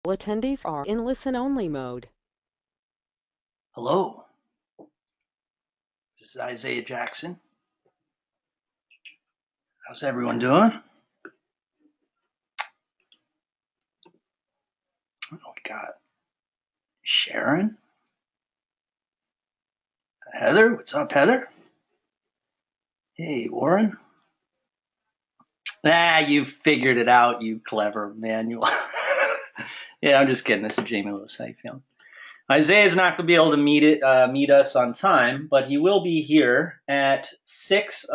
Attendees are in listen-only mode. Hello, this is Isaiah Jackson. How's everyone doing? We got Sharon, Heather. What's up, Heather? Hey, Warren. You figured it out, you clever manual. Yeah, I'm just kidding. This is Jamie Lewis. How you feeling? Isaiah's not going to be able to meet us on time, but he will be here at 6.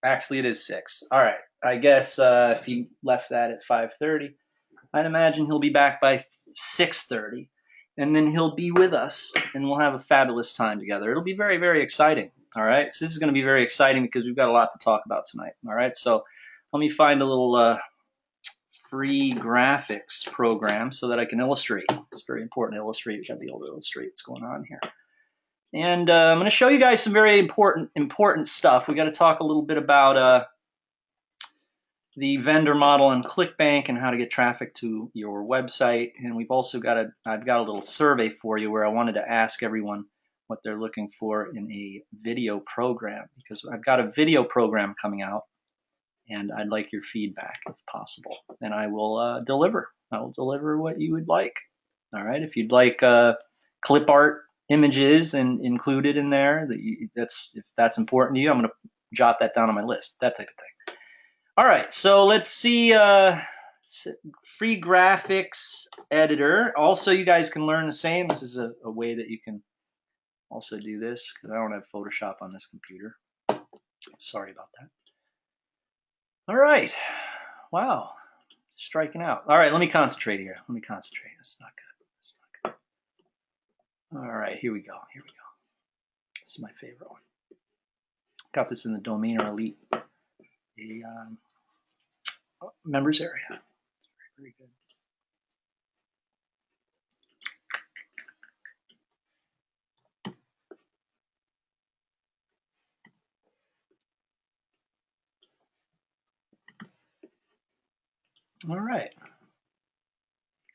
Actually, it is 6. All right. I guess if he left that at 5:30, I'd imagine he'll be back by 6:30, and then he'll be with us, and we'll have a fabulous time together. It'll be very, very exciting. All right. So this is going to be very exciting because we've got a lot to talk about tonight. All right. So let me find a little free graphics program so that I can illustrate. It's very important to illustrate. We've got to be able to illustrate what's going on here. And I'm going to show you guys some very important stuff. We got to talk a little bit about the vendor model in ClickBank and how to get traffic to your website. And we've also I've got a little survey for you where I wanted to ask everyone what they're looking for in a video program, because I've got a video program coming out and I'd like your feedback if possible. And I will deliver. I will deliver what you would like. All right. If you'd like clip art images and included in there, if that's important to you, I'm going to jot that down on my list, that type of thing. All right. So let's see. Free graphics editor. Also, you guys can learn the same. This is a way that you can also do this because I don't have Photoshop on this computer. Sorry about that. All right. Wow. Striking out. All right. Let me concentrate here. Let me concentrate. That's not good. That's not good. All right. Here we go. Here we go. This is my favorite one. Got this in the Domainer Elite, the members area. Very, very good. All right.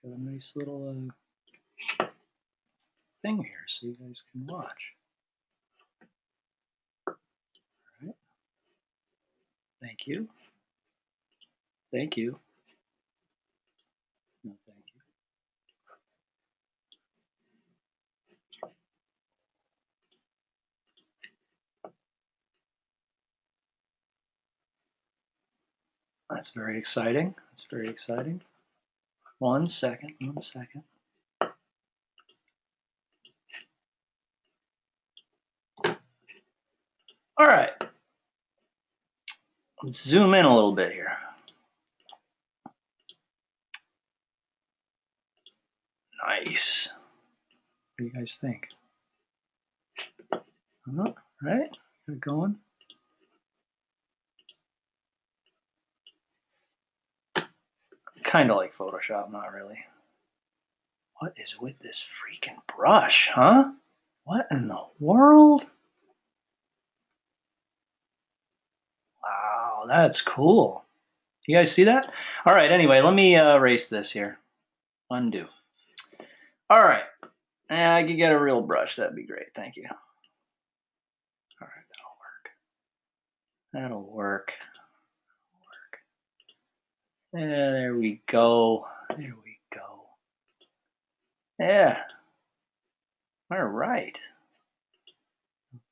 Got a nice little thing here so you guys can watch. All right. Thank you. Thank you. No, thank you. That's very exciting. That's very exciting. 1 second. 1 second. All right. Let's zoom in a little bit here. Nice. What do you guys think? Right? Got it going. Kind of like Photoshop, not really. What is with this freaking brush, huh? What in the world? Wow, that's cool. You guys see that? All right, anyway, let me erase this here. Undo. All right. I could get a real brush. That'd be great. Thank you. All right, that'll work. That'll work. Yeah, there we go. There we go. Yeah. All right.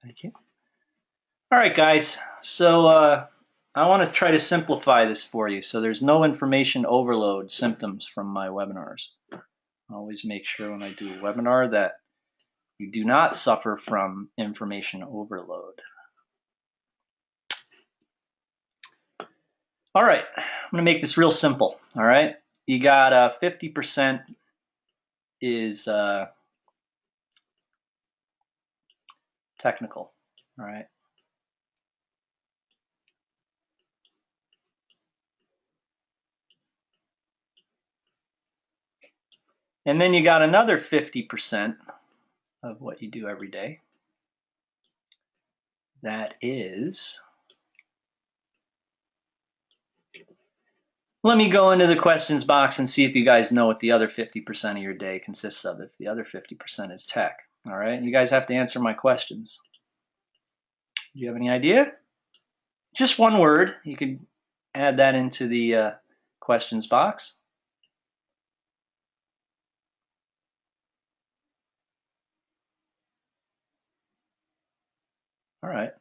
Thank you. All right, guys. So I want to try to simplify this for you so there's no information overload symptoms from my webinars. I always make sure when I do a webinar that you do not suffer from information overload. All right, I'm going to make this real simple. All right, you got 50% is technical. All right. And then you got another 50% of what you do every day. That is Let me go into the questions box and see if you guys know what the other 50% of your day consists of, if the other 50% is tech. All right, you guys have to answer my questions. Do you have any idea? Just one word. You could add that into the questions box. All right.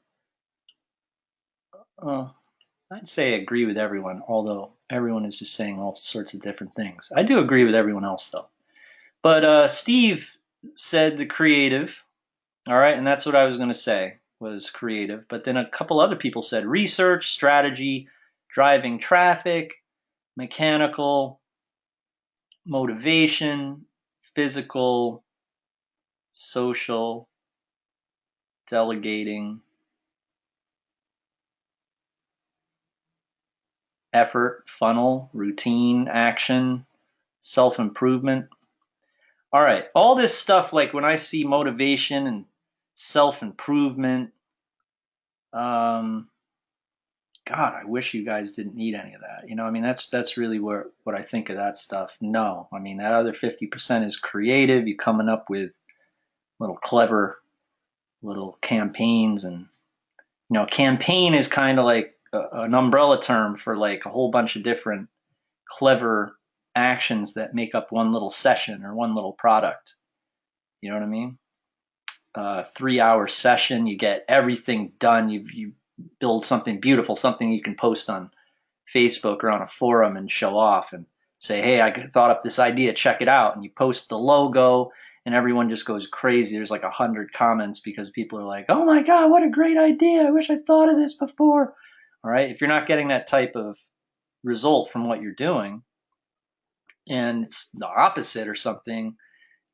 I'd say agree with everyone, although everyone is just saying all sorts of different things. I do agree with everyone else, though. But Steve said the creative, all right, and that's what I was going to say, was creative. But then a couple other people said research, strategy, driving traffic, mechanical, motivation, physical, social, delegating, effort, funnel, routine, action, self-improvement. All right, all this stuff, like when I see motivation and self-improvement, God, I wish you guys didn't need any of that. You know, I mean, that's really what I think of that stuff. No, I mean, that other 50% is creative. You coming up with little clever little campaigns, and you know, campaign is kind of like an umbrella term for like a whole bunch of different clever actions that make up one little session or one little product. You know what I mean? 3-hour session, you get everything done. You build something beautiful, something you can post on Facebook or on a forum and show off and say, hey, I thought up this idea, check it out. And you post the logo and everyone just goes crazy. There's like 100 comments because people are like, oh my God, what a great idea. I wish I thought of this before. All right. If you're not getting that type of result from what you're doing and it's the opposite or something,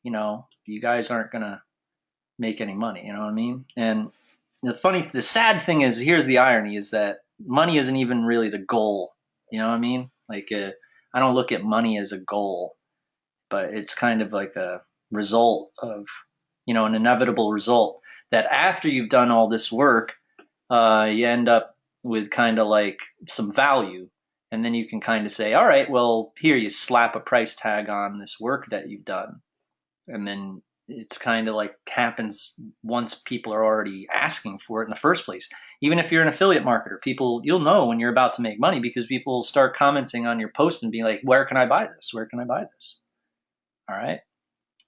you know, you guys aren't going to make any money. You know what I mean? And the sad thing is, here's the irony, is that money isn't even really the goal. You know what I mean? Like, I don't look at money as a goal, but it's kind of like a result of, you know, an inevitable result that after you've done all this work, you end up with kind of like some value. And then you can kind of say, all right, well, here you slap a price tag on this work that you've done. And then it's kind of like happens once people are already asking for it in the first place. Even if you're an affiliate marketer, you'll know when you're about to make money because people start commenting on your post and being like, where can I buy this? Where can I buy this? All right.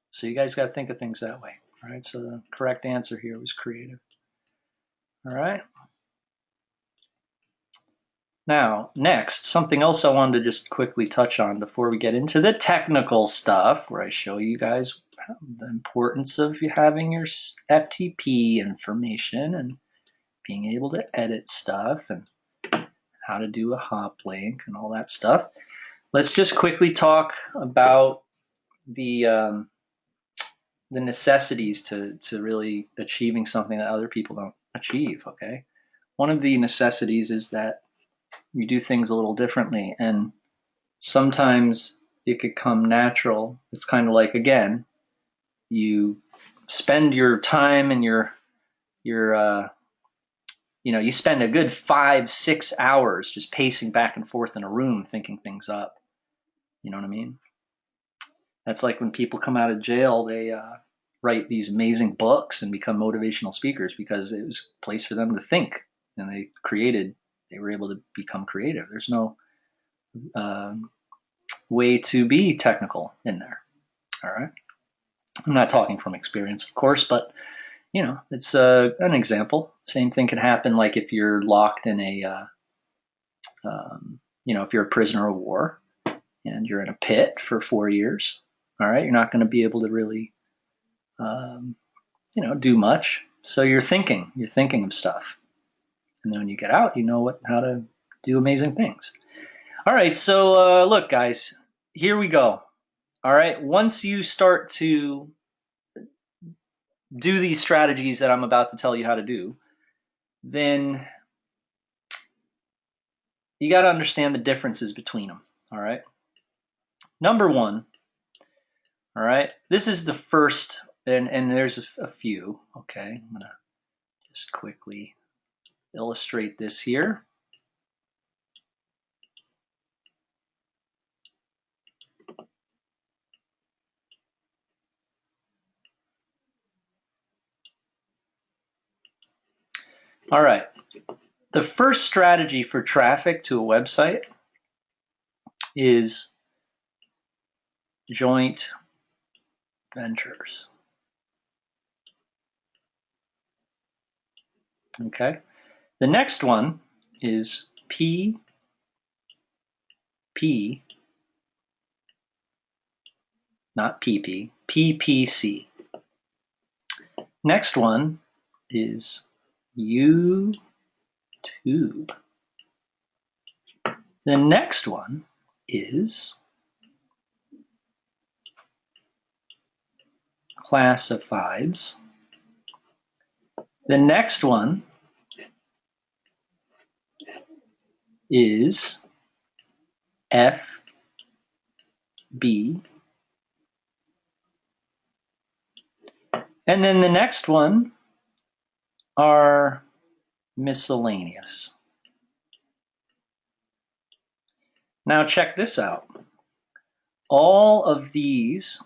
So you guys got to think of things that way. All right. So the correct answer here was creative. All right. Now, next, something else I wanted to just quickly touch on before we get into the technical stuff, where I show you guys the importance of having your FTP information and being able to edit stuff and how to do a hop link and all that stuff. Let's just quickly talk about the necessities to really achieving something that other people don't achieve, okay? One of the necessities is that you do things a little differently, and sometimes it could come natural. It's kind of like, again, you spend your time and you spend a good 5-6 hours just pacing back and forth in a room thinking things up. You know what I mean? That's like when people come out of jail, they write these amazing books and become motivational speakers because it was a place for them to think, and they were able to become creative. There's no way to be technical in there. All right. I'm not talking from experience, of course, but you know, it's an example. Same thing can happen, like if you're locked in a, if you're a prisoner of war and you're in a pit for 4 years. All right, you're not going to be able to really, do much. So you're thinking of stuff, and then when you get out, you know how to do amazing things. All right, so look, guys, here we go. All right, once you start to do these strategies that I'm about to tell you how to do, then you got to understand the differences between them. All right. Number one. All right. This is the first, and there's a few. Okay. I'm going to just quickly illustrate this here. All right. The first strategy for traffic to a website is joint ventures. Okay. The next one is PP, not PP, PPC. Next one is YouTube. The next one is classifieds. The next one is FB. And then the next one are miscellaneous. Now check this out. All of these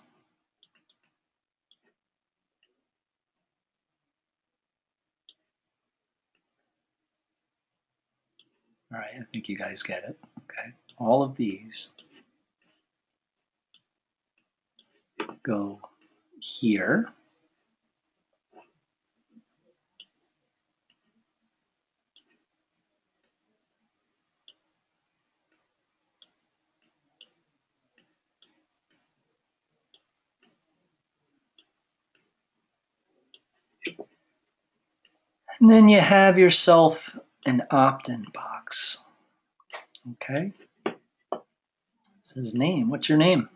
all right, I think you guys get it. Okay. All of these go here. And then you have yourself an opt-in box. Okay. It says name. What's your name?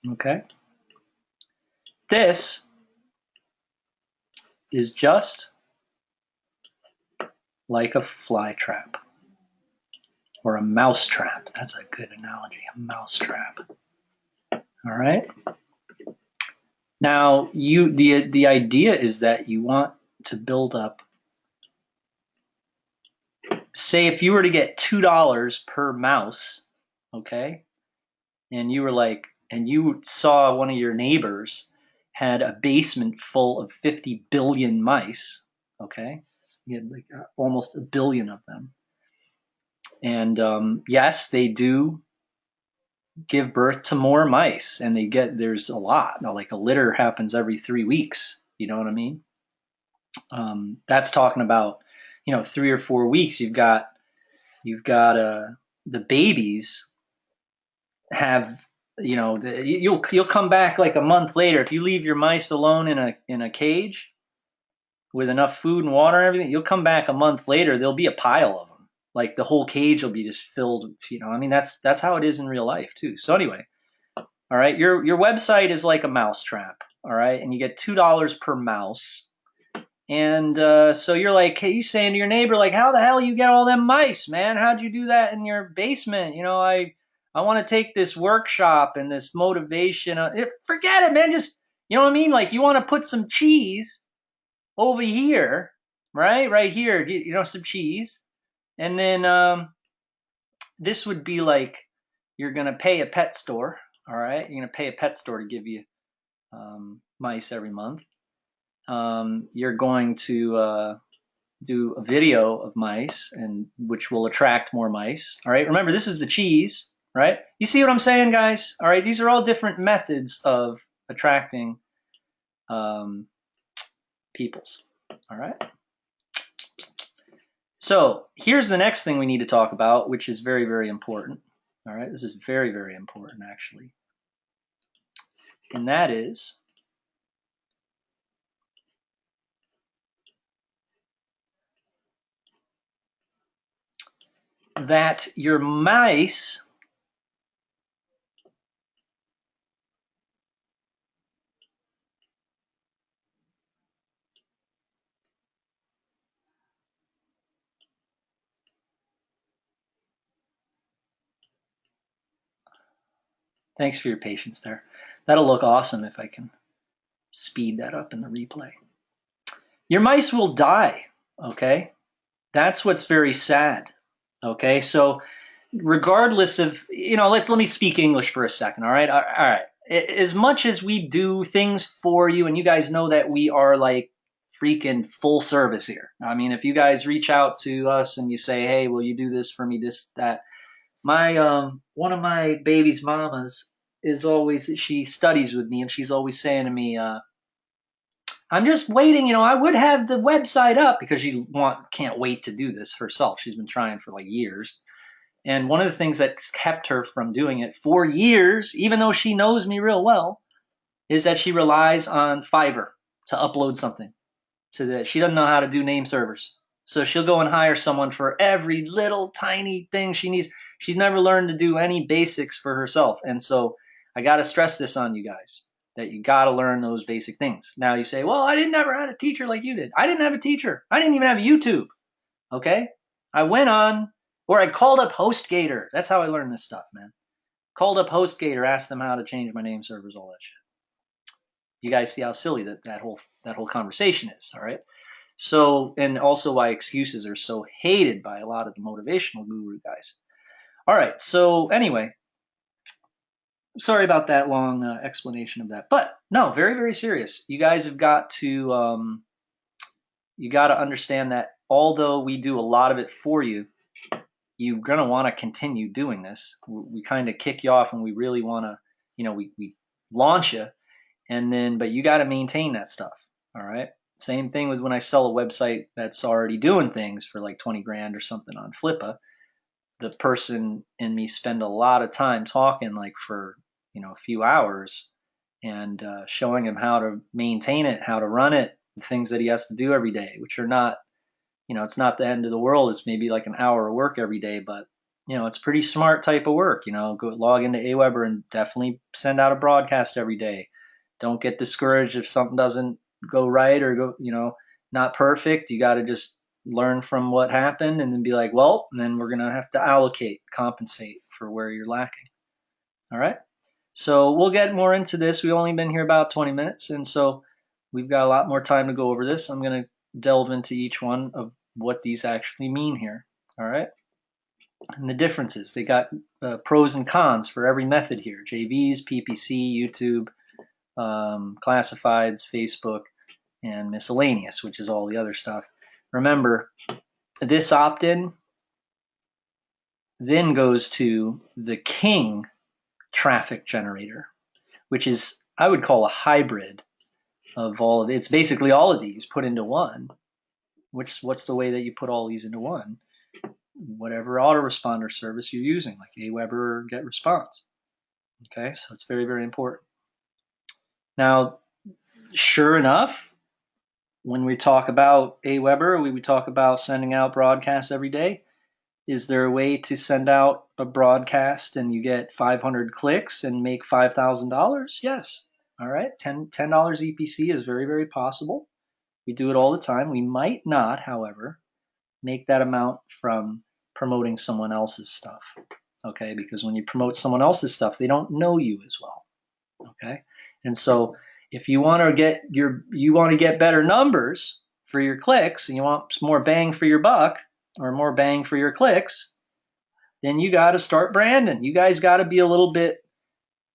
Okay. This is just like a fly trap or a mouse trap. That's a good analogy, a mouse trap. All right. Now, the idea is that you want to build up. Say if you were to get $2 per mouse, okay, and you were like, and you saw one of your neighbors had a basement full of 50 billion mice, okay, he had like almost a billion of them, and yes, they do give birth to more mice, and there's a lot. Now, like a litter happens every 3 weeks. You know what I mean? That's talking about 3 or 4 weeks. You've got the babies have you'll come back like a month later if you leave your mice alone in a cage with enough food and water and everything. You'll come back a month later. There'll be a pile of them. Like the whole cage will be just filled. I mean, that's how it is in real life too. So anyway, all right, your website is like a mouse trap. All right, and you get $2 per mouse. And so you're like, hey, you saying to your neighbor, like, how the hell you get all them mice, man? How'd you do that in your basement? I want to take this workshop and this motivation. Forget it, man. Just, you know what I mean? Like, you want to put some cheese over here, right? Right here, some cheese. And then this would be like you're going to pay a pet store, all right? You're going to pay a pet store to give you mice every month. You're going to do a video of mice, and which will attract more mice. All right. Remember, this is the cheese, right? You see what I'm saying, guys? All right. These are all different methods of attracting peoples. All right. So here's the next thing we need to talk about, which is very, very important. All right. This is very, very important, actually. And that is that your mice thanks for your patience there. That'll look awesome if I can speed that up in the replay. Your mice will die, okay? That's what's very sad, okay? So regardless of, let me speak English for a second, all right? All right. as much as we do things for you, and you guys know that we are like freaking full service here. I mean, if you guys reach out to us and you say, "Hey, will you do this for me?" This, that. My one of my baby's mamas is always, she studies with me, and she's always saying to me, "I'm just waiting. I would have the website up," because she can't wait to do this herself. She's been trying for like years. And one of the things that's kept her from doing it for years, even though she knows me real well, is that she relies on Fiverr to upload something to that. She doesn't know how to do name servers. So she'll go and hire someone for every little tiny thing she needs. She's never learned to do any basics for herself. And so I got to stress this on you guys, that you got to learn those basic things. Now you say, "Well, I didn't ever had a teacher like you did." I didn't have a teacher. I didn't even have YouTube. Okay. I went on, or I called up HostGator. That's how I learned this stuff, man. Called up HostGator, asked them how to change my name servers, all that shit. You guys see how silly that whole conversation is, all right? So, and also why excuses are so hated by a lot of the motivational guru guys. All right, so anyway, sorry about that long explanation of that, but no, very, very serious. You guys have got to understand that although we do a lot of it for you, you're going to want to continue doing this. We kind of kick you off and we really want to, we launch you, and then, but you got to maintain that stuff. All right. Same thing with when I sell a website that's already doing things for like 20 grand or something on Flippa. The person and me spend a lot of time talking, like for, a few hours, and showing him how to maintain it, how to run it, the things that he has to do every day, which are not, it's not the end of the world. It's maybe like an hour of work every day, but it's pretty smart type of work. Go log into Aweber and definitely send out a broadcast every day. Don't get discouraged if something doesn't go right or go, not perfect. You got to just learn from what happened and then be like, well, and then we're going to have to compensate for where you're lacking. All right. So we'll get more into this. We've only been here about 20 minutes, and so we've got a lot more time to go over this. I'm going to delve into each one of what these actually mean here. All right. And the differences. They got pros and cons for every method here: JVs, PPC, YouTube, classifieds, Facebook, and miscellaneous, which is all the other stuff. Remember, this opt-in then goes to the king traffic generator, which is, I would call, a hybrid of all of it. It's basically all of these put into one. What's the way that you put all these into one? Whatever autoresponder service you're using, like Aweber or GetResponse. Okay, so it's very, very important. Now, sure enough, when we talk about Aweber, we talk about sending out broadcasts every day. Is there a way to send out a broadcast and you get 500 clicks and make $5,000? Yes. All right. $10 EPC is very, very possible. We do it all the time. We might not, however, make that amount from promoting someone else's stuff. Okay. Because when you promote someone else's stuff, they don't know you as well. Okay. And so if you want to get better numbers for your clicks and you want more bang for your buck or more bang for your clicks, then you got to start branding. You guys got to be a little bit,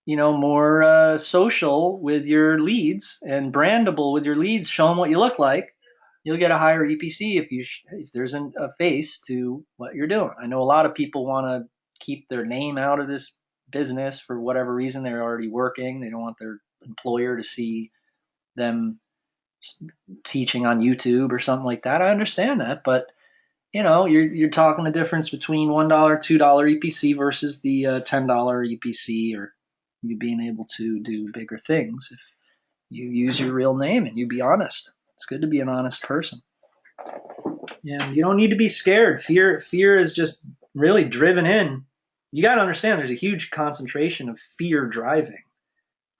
more social with your leads and brandable with your leads. Show them what you look like. You'll get a higher EPC if there's a face to what you're doing. I know a lot of people want to keep their name out of this business for whatever reason. They're already working. They don't want their employer to see them teaching on YouTube or something like that. I understand that, but you're talking the difference between $1, $2 EPC versus the $10 EPC, or you being able to do bigger things if you use your real name and you be honest. It's good to be an honest person. And you don't need to be scared. Fear is just really driven in. You got to understand there's a huge concentration of fear driving.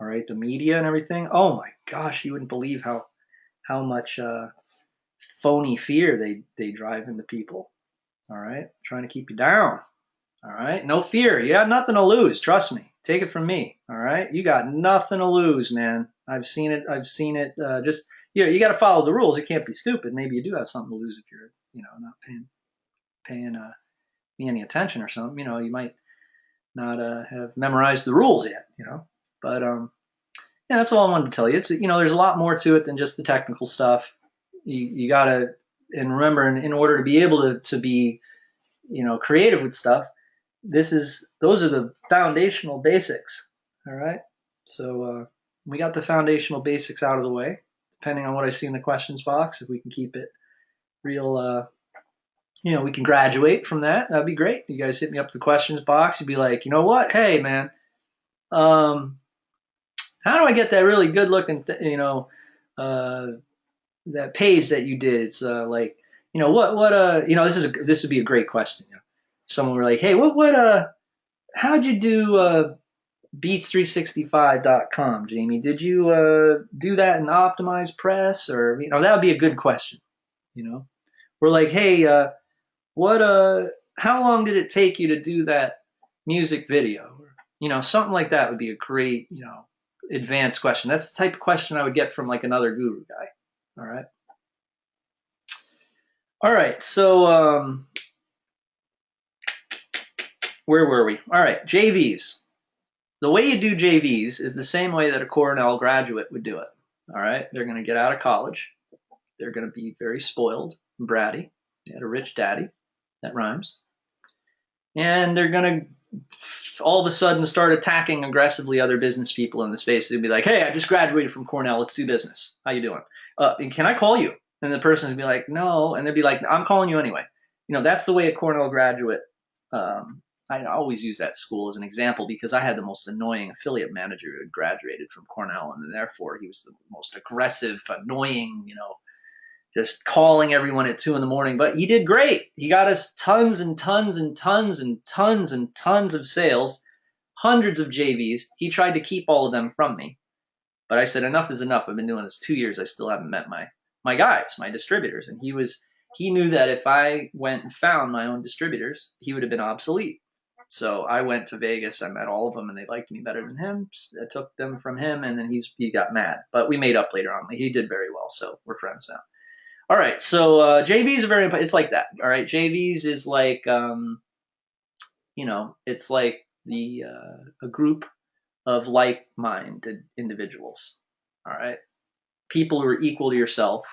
All right, the media and everything. Oh my gosh, you wouldn't believe how much phony fear they drive into people. All right, trying to keep you down. All right, no fear. You got nothing to lose. Trust me. Take it from me. All right, you got nothing to lose, man. I've seen it. Just you got to follow the rules. You can't be stupid. Maybe you do have something to lose if you're not paying me any attention or something. You might not have memorized the rules yet. But yeah, that's all I wanted to tell you. It's, there's a lot more to it than just the technical stuff. You gotta, and remember, in order to be able to be, creative with stuff, those are the foundational basics. All right. So we got the foundational basics out of the way. Depending on what I see in the questions box, if we can keep it real, we can graduate from that. That'd be great. You guys hit me up the questions box. You'd be like, you know what? Hey, man, um, how do I get that really good looking, uh, that page that you did? It's like, this would be a great question. Someone were like, hey, how'd you do beats365.com, Jamie? Did you do that in Optimize Press, or that would be a good question. We're like, hey, what how long did it take you to do that music video? Or, something like that would be a great, advanced question. That's the type of question I would get from like another guru guy. All right. All right. So where were we? All right, JVs. The way you do JVs is the same way that a Cornell graduate would do it. All right. They're going to get out of college. They're going to be very spoiled and bratty. They had a rich daddy. That rhymes. And they're going to all of a sudden start attacking aggressively other business people in the space. They'd be like, hey, I just graduated from Cornell. Let's do business. How you doing? Can I call you? And the person's be like, no. And they'd be like, I'm calling you anyway. That's the way a Cornell graduate, I always use that school as an example because I had the most annoying affiliate manager who had graduated from Cornell. And therefore he was the most aggressive, annoying, just calling everyone at 2 a.m. But he did great. He got us tons and tons and tons and tons and tons of sales, hundreds of JVs. He tried to keep all of them from me. But I said, enough is enough. I've been doing this 2 years. I still haven't met my guys, my distributors. And he knew that if I went and found my own distributors, he would have been obsolete. So I went to Vegas. I met all of them, and they liked me better than him. I took them from him, and then he got mad. But we made up later on. He did very well, so we're friends now. All right, so JVs are very important. It's like that. All right, JVs is like, it's like a group of like-minded individuals. All right, people who are equal to yourself,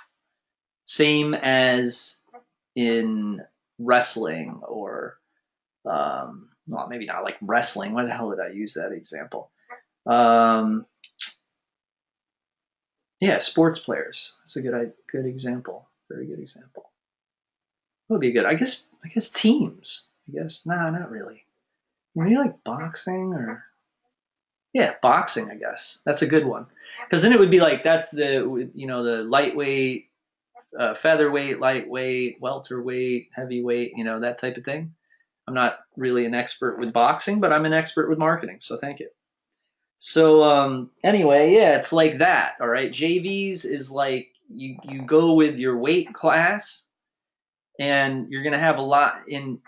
same as in wrestling or, well, maybe not like wrestling. Why the hell did I use that example? Yeah, sports players. That's a good example. Very good example. That would be good. I guess teams. I guess no, not really. Maybe like boxing or boxing. I guess that's a good one because then it would be like that's the the lightweight, featherweight, lightweight, welterweight, heavyweight. That type of thing. I'm not really an expert with boxing, but I'm an expert with marketing. So thank you. So anyway, yeah, it's like that. All right, JVs is like you go with your weight class, and you're gonna have a lot in,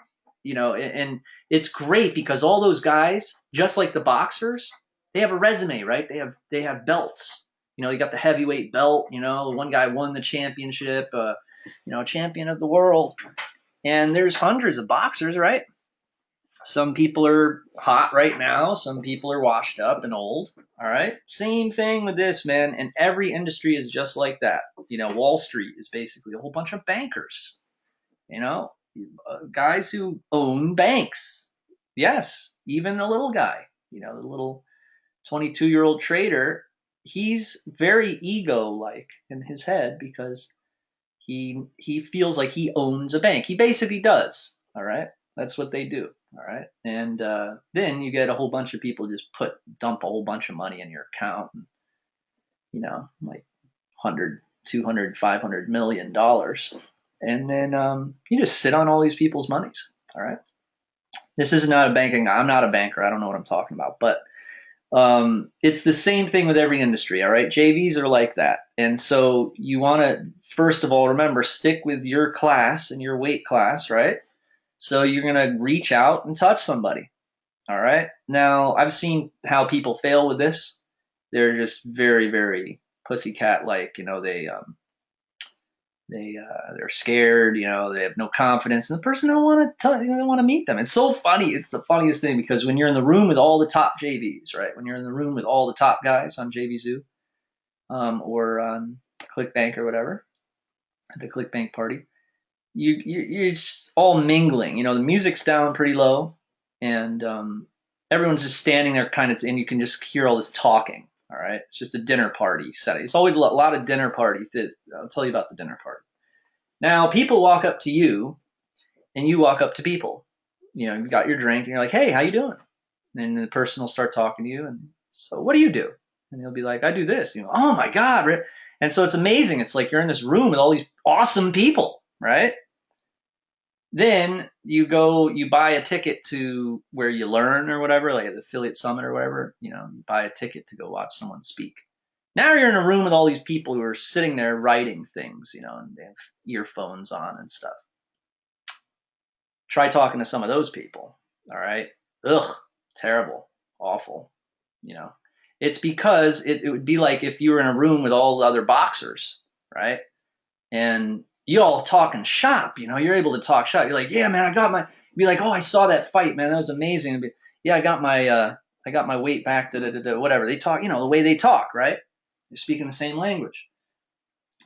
and it's great because all those guys, just like the boxers, they have a resume, right? They have belts. You got the heavyweight belt. One guy won the championship. Champion of the world, and there's hundreds of boxers, right? Some people are hot right now. Some people are washed up and old. All right. Same thing with this, man. And every industry is just like that. Wall Street is basically a whole bunch of bankers, guys who own banks. Yes. Even the little guy, the little 22-year-old trader, he's very ego-like in his head because he feels like he owns a bank. He basically does. All right. That's what they do. All right. And then you get a whole bunch of people just dump a whole bunch of money in your account, and, like 100, 200, 500 million dollars. And then you just sit on all these people's monies. All right. This is not a banking. I'm not a banker. I don't know what I'm talking about, but it's the same thing with every industry. All right. JVs are like that. And so you want to, first of all, remember, stick with your class and your weight class, right? So you're going to reach out and touch somebody. All right. Now, I've seen how people fail with this. They're just very, very pussycat like, they're scared, they have no confidence, and the person don't want to they don't want to meet them. It's so funny. It's the funniest thing because when you're in the room with all the top JVs, right? When you're in the room with all the top guys on JVZoo, or on ClickBank or whatever, at the ClickBank party, you're just all mingling. The music's down pretty low, and everyone's just standing there, kind of, and you can just hear all this talking. All right, it's just a dinner party setting. It's always a lot of dinner party. I'll tell you about the dinner party. Now, people walk up to you, and you walk up to people. You got your drink, and you're like, "Hey, how you doing?" And the person will start talking to you, and so, what do you do? And he'll be like, "I do this." Oh my God! Right? And so it's amazing. It's like you're in this room with all these awesome people, right? Then you buy a ticket to where you learn or whatever, like at the Affiliate Summit or whatever. You buy a ticket to go watch someone speak. Now you're in a room with all these people who are sitting there writing things, and they have earphones on and stuff. Try talking to some of those people. All right. Ugh, terrible, awful. It's because it would be like if you were in a room with all the other boxers, right? And you all talking shop, you're able to talk shop. You're like, yeah, man, be like, oh, I saw that fight, man. That was amazing. Yeah, I got my weight back, whatever. They talk, the way they talk, right? They're speaking the same language.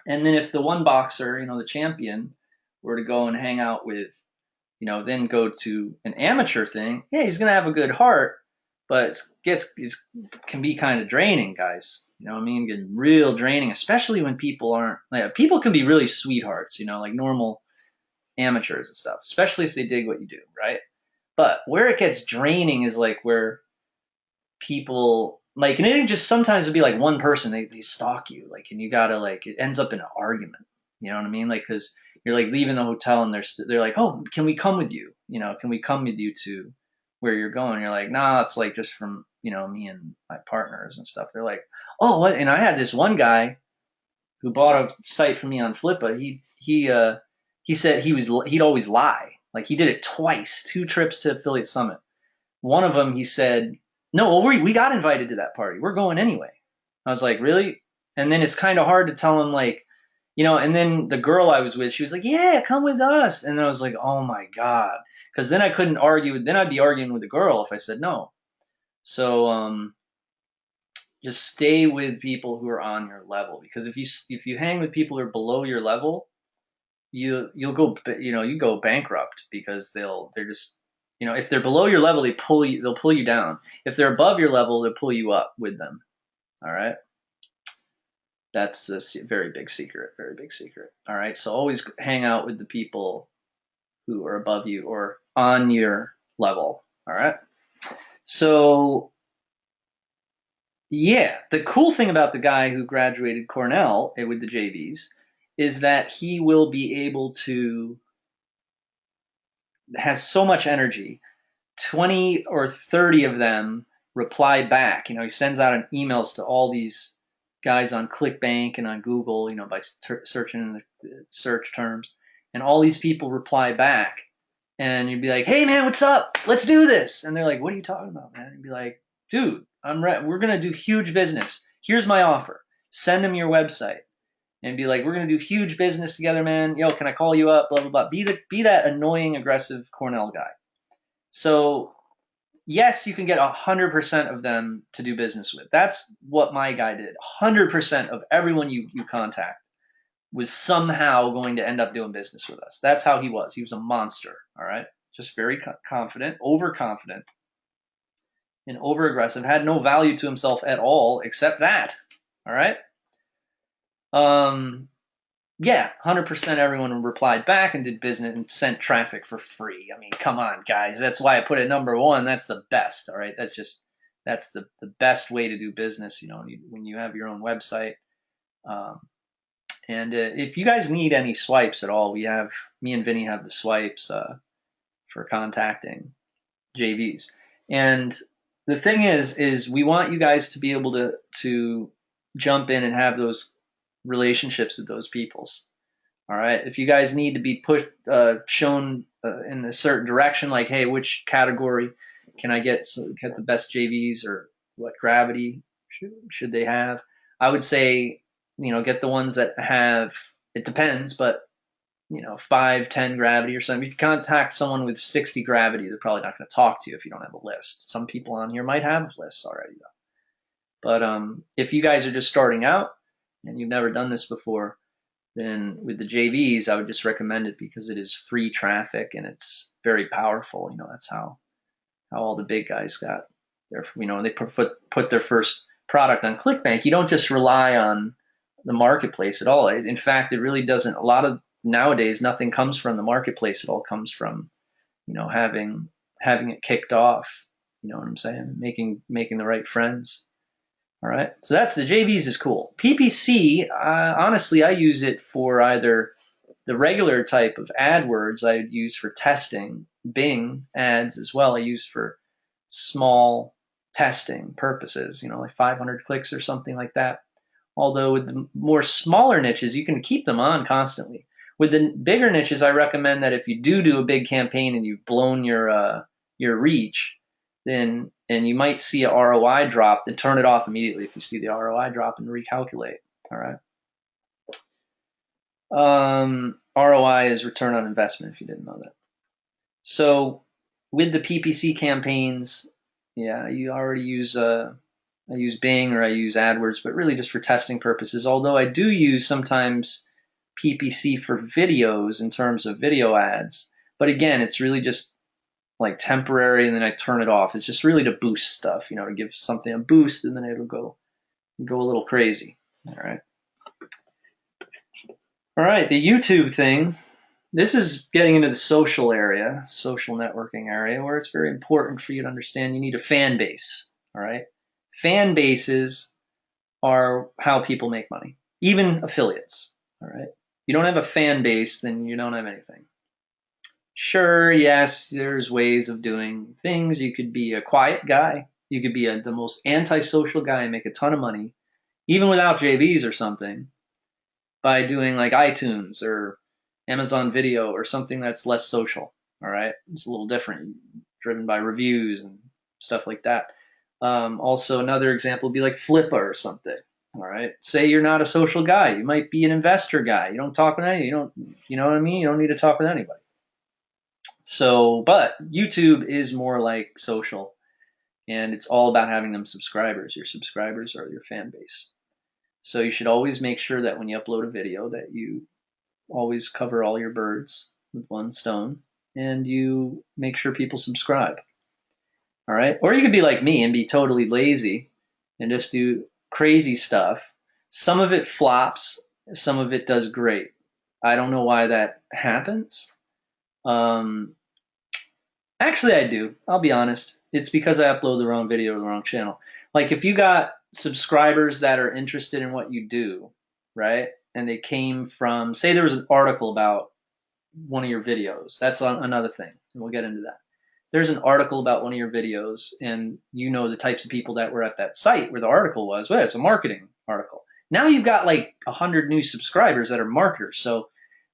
And then if the one boxer, the champion, were to go and hang out with, then go to an amateur thing, yeah, he's going to have a good heart, but it can be kind of draining, guys. You know what I mean? Getting real draining, especially when people aren't, people can be really sweethearts, like normal amateurs and stuff, especially if they dig what you do, right? But where it gets draining is like where people, and it just sometimes it'd be like one person, they stalk you, and you gotta, it ends up in an argument. You know what I mean? Because you're leaving the hotel and they're like, oh, can we come with you? Can we come with you to where you're going? You're like, nah, it's just from, me and my partners and stuff. They're like, oh, what? And I had this one guy who bought a site from me on Flippa. He said he'd always lie. He did it twice, 2 trips to Affiliate Summit. One of them, he said, no, well, we got invited to that party. We're going anyway. I was like, really? And then it's kind of hard to tell him, and then the girl I was with, she was like, yeah, come with us. And then I was like, oh my God. Because then I couldn't argue. Then I'd be arguing with the girl if I said no. So just stay with people who are on your level. Because if you hang with people who are below your level, you'll go bankrupt because they're just, if they're below your level, they'll pull you down. If they're above your level, they'll pull you up with them. All right. That's a very big secret, very big secret. All right. So always hang out with the people who are above you or on your level. All right. So yeah, the cool thing about the guy who graduated Cornell with the JVs is that he will be able to, has so much energy. 20 or 30 of them reply back. He sends out emails to all these guys on ClickBank and on Google, by searching in the search terms. And all these people reply back. And you'd be like, hey, man, what's up? Let's do this. And they're like, what are you talking about, man? You'd be like, dude, we're going to do huge business. Here's my offer. Send them your website. And be like, we're going to do huge business together, man. Yo, can I call you up? Blah, blah, blah. Be that annoying, aggressive Cornell guy. So yes, you can get 100% of them to do business with. That's what my guy did. 100% of everyone you contact was somehow going to end up doing business with us. That's how he was. He was a monster, all right? Just very confident, overconfident, and over-aggressive. Had no value to himself at all except that, all right? Yeah, 100% everyone replied back and did business and sent traffic for free. I mean, come on, guys. That's why I put it number 1. That's the best, all right? That's the best way to do business, when you have your own website. And if you guys need any swipes at all, me and Vinny have the swipes for contacting JVs. And the thing is we want you guys to be able to jump in and have those relationships with those peoples. All right. If you guys need to be pushed, shown in a certain direction, like, hey, which category can I get the best JVs, or what gravity should they have? I would say, get the ones that have it depends, but 5, 10 gravity or something. If you contact someone with 60 gravity, they're probably not going to talk to you if you don't have a list. Some people on here might have lists already, though. But if you guys are just starting out and you've never done this before, then with the JVs, I would just recommend it because it is free traffic and it's very powerful. That's how all the big guys got their, they put their first product on ClickBank. You don't just rely on the marketplace at all. In fact, it really doesn't. A lot of nowadays, nothing comes from the marketplace. It all comes from, having it kicked off. You know what I'm saying? Making the right friends. All right. So that's the JVs is cool. PPC, honestly, I use it for either the regular type of AdWords I use for testing, Bing ads as well. I use for small testing purposes, like 500 clicks or something like that. Although with the more smaller niches, you can keep them on constantly. With the bigger niches, I recommend that if you do a big campaign and you've blown your reach, then and you might see a ROI drop, then turn it off immediately if you see the ROI drop and recalculate. All right. ROI is return on investment, if you didn't know that. So with the PPC campaigns, yeah, you already use I use Bing or I use AdWords, but really just for testing purposes. Although I do use sometimes PPC for videos in terms of video ads. But again, it's really just like temporary, and then I turn it off. It's just really to boost stuff, to give something a boost, and then it'll go a little crazy. All right, the YouTube thing. This is getting into the social networking area, where it's very important for you to understand you need a fan base. All right, fan bases are how people make money, even affiliates. All right, you don't have a fan base, then you don't have anything. Sure, yes, there's ways of doing things. You could be a quiet guy. You could be the most antisocial guy and make a ton of money, even without JVs or something, by doing like iTunes or Amazon Video or something that's less social. All right, it's a little different, driven by reviews and stuff like that. Also, another example would be like Flippa or something. All right, say you're not a social guy. You might be an investor guy. You don't talk with anyone. You know what I mean? You don't need to talk with anybody. So, but YouTube is more like social, and it's all about having them subscribers. Your subscribers are your fan base. So you should always make sure that when you upload a video that you always cover all your birds with one stone, and you make sure people subscribe. All right? Or you could be like me and be totally lazy and just do crazy stuff. Some of it flops, some of it does great. I don't know why that happens. Actually, I do. I'll be honest. It's because I upload the wrong video to the wrong channel. Like if you got subscribers that are interested in what you do, right? And they came from, say there was an article about one of your videos. That's another thing. And we'll get into that. There's an article about one of your videos, and you know the types of people that were at that site where the article was. Well, it's a marketing article. Now you've got like 100 new subscribers that are marketers. So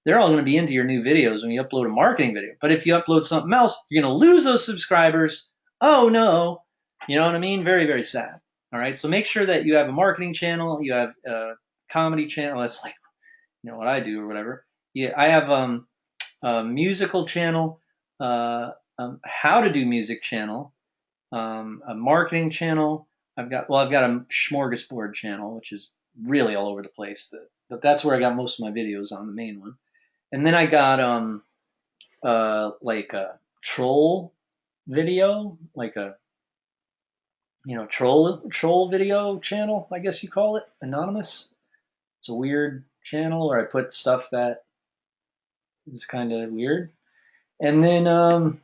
they're all going to be into your new videos when you upload a marketing video. But if you upload something else, you're going to lose those subscribers. Oh, no. You know what I mean? Very, very sad. All right. So make sure that you have a marketing channel. You have a comedy channel. That's like, what I do or whatever. Yeah, I have a musical channel, how to do music channel, a marketing channel. I've got a smorgasbord channel, which is really all over the place. But that's where I got most of my videos on, the main one. And then I got like a troll video, like a troll video channel, I guess you call it, anonymous. It's a weird channel where I put stuff that is kind of weird. And then I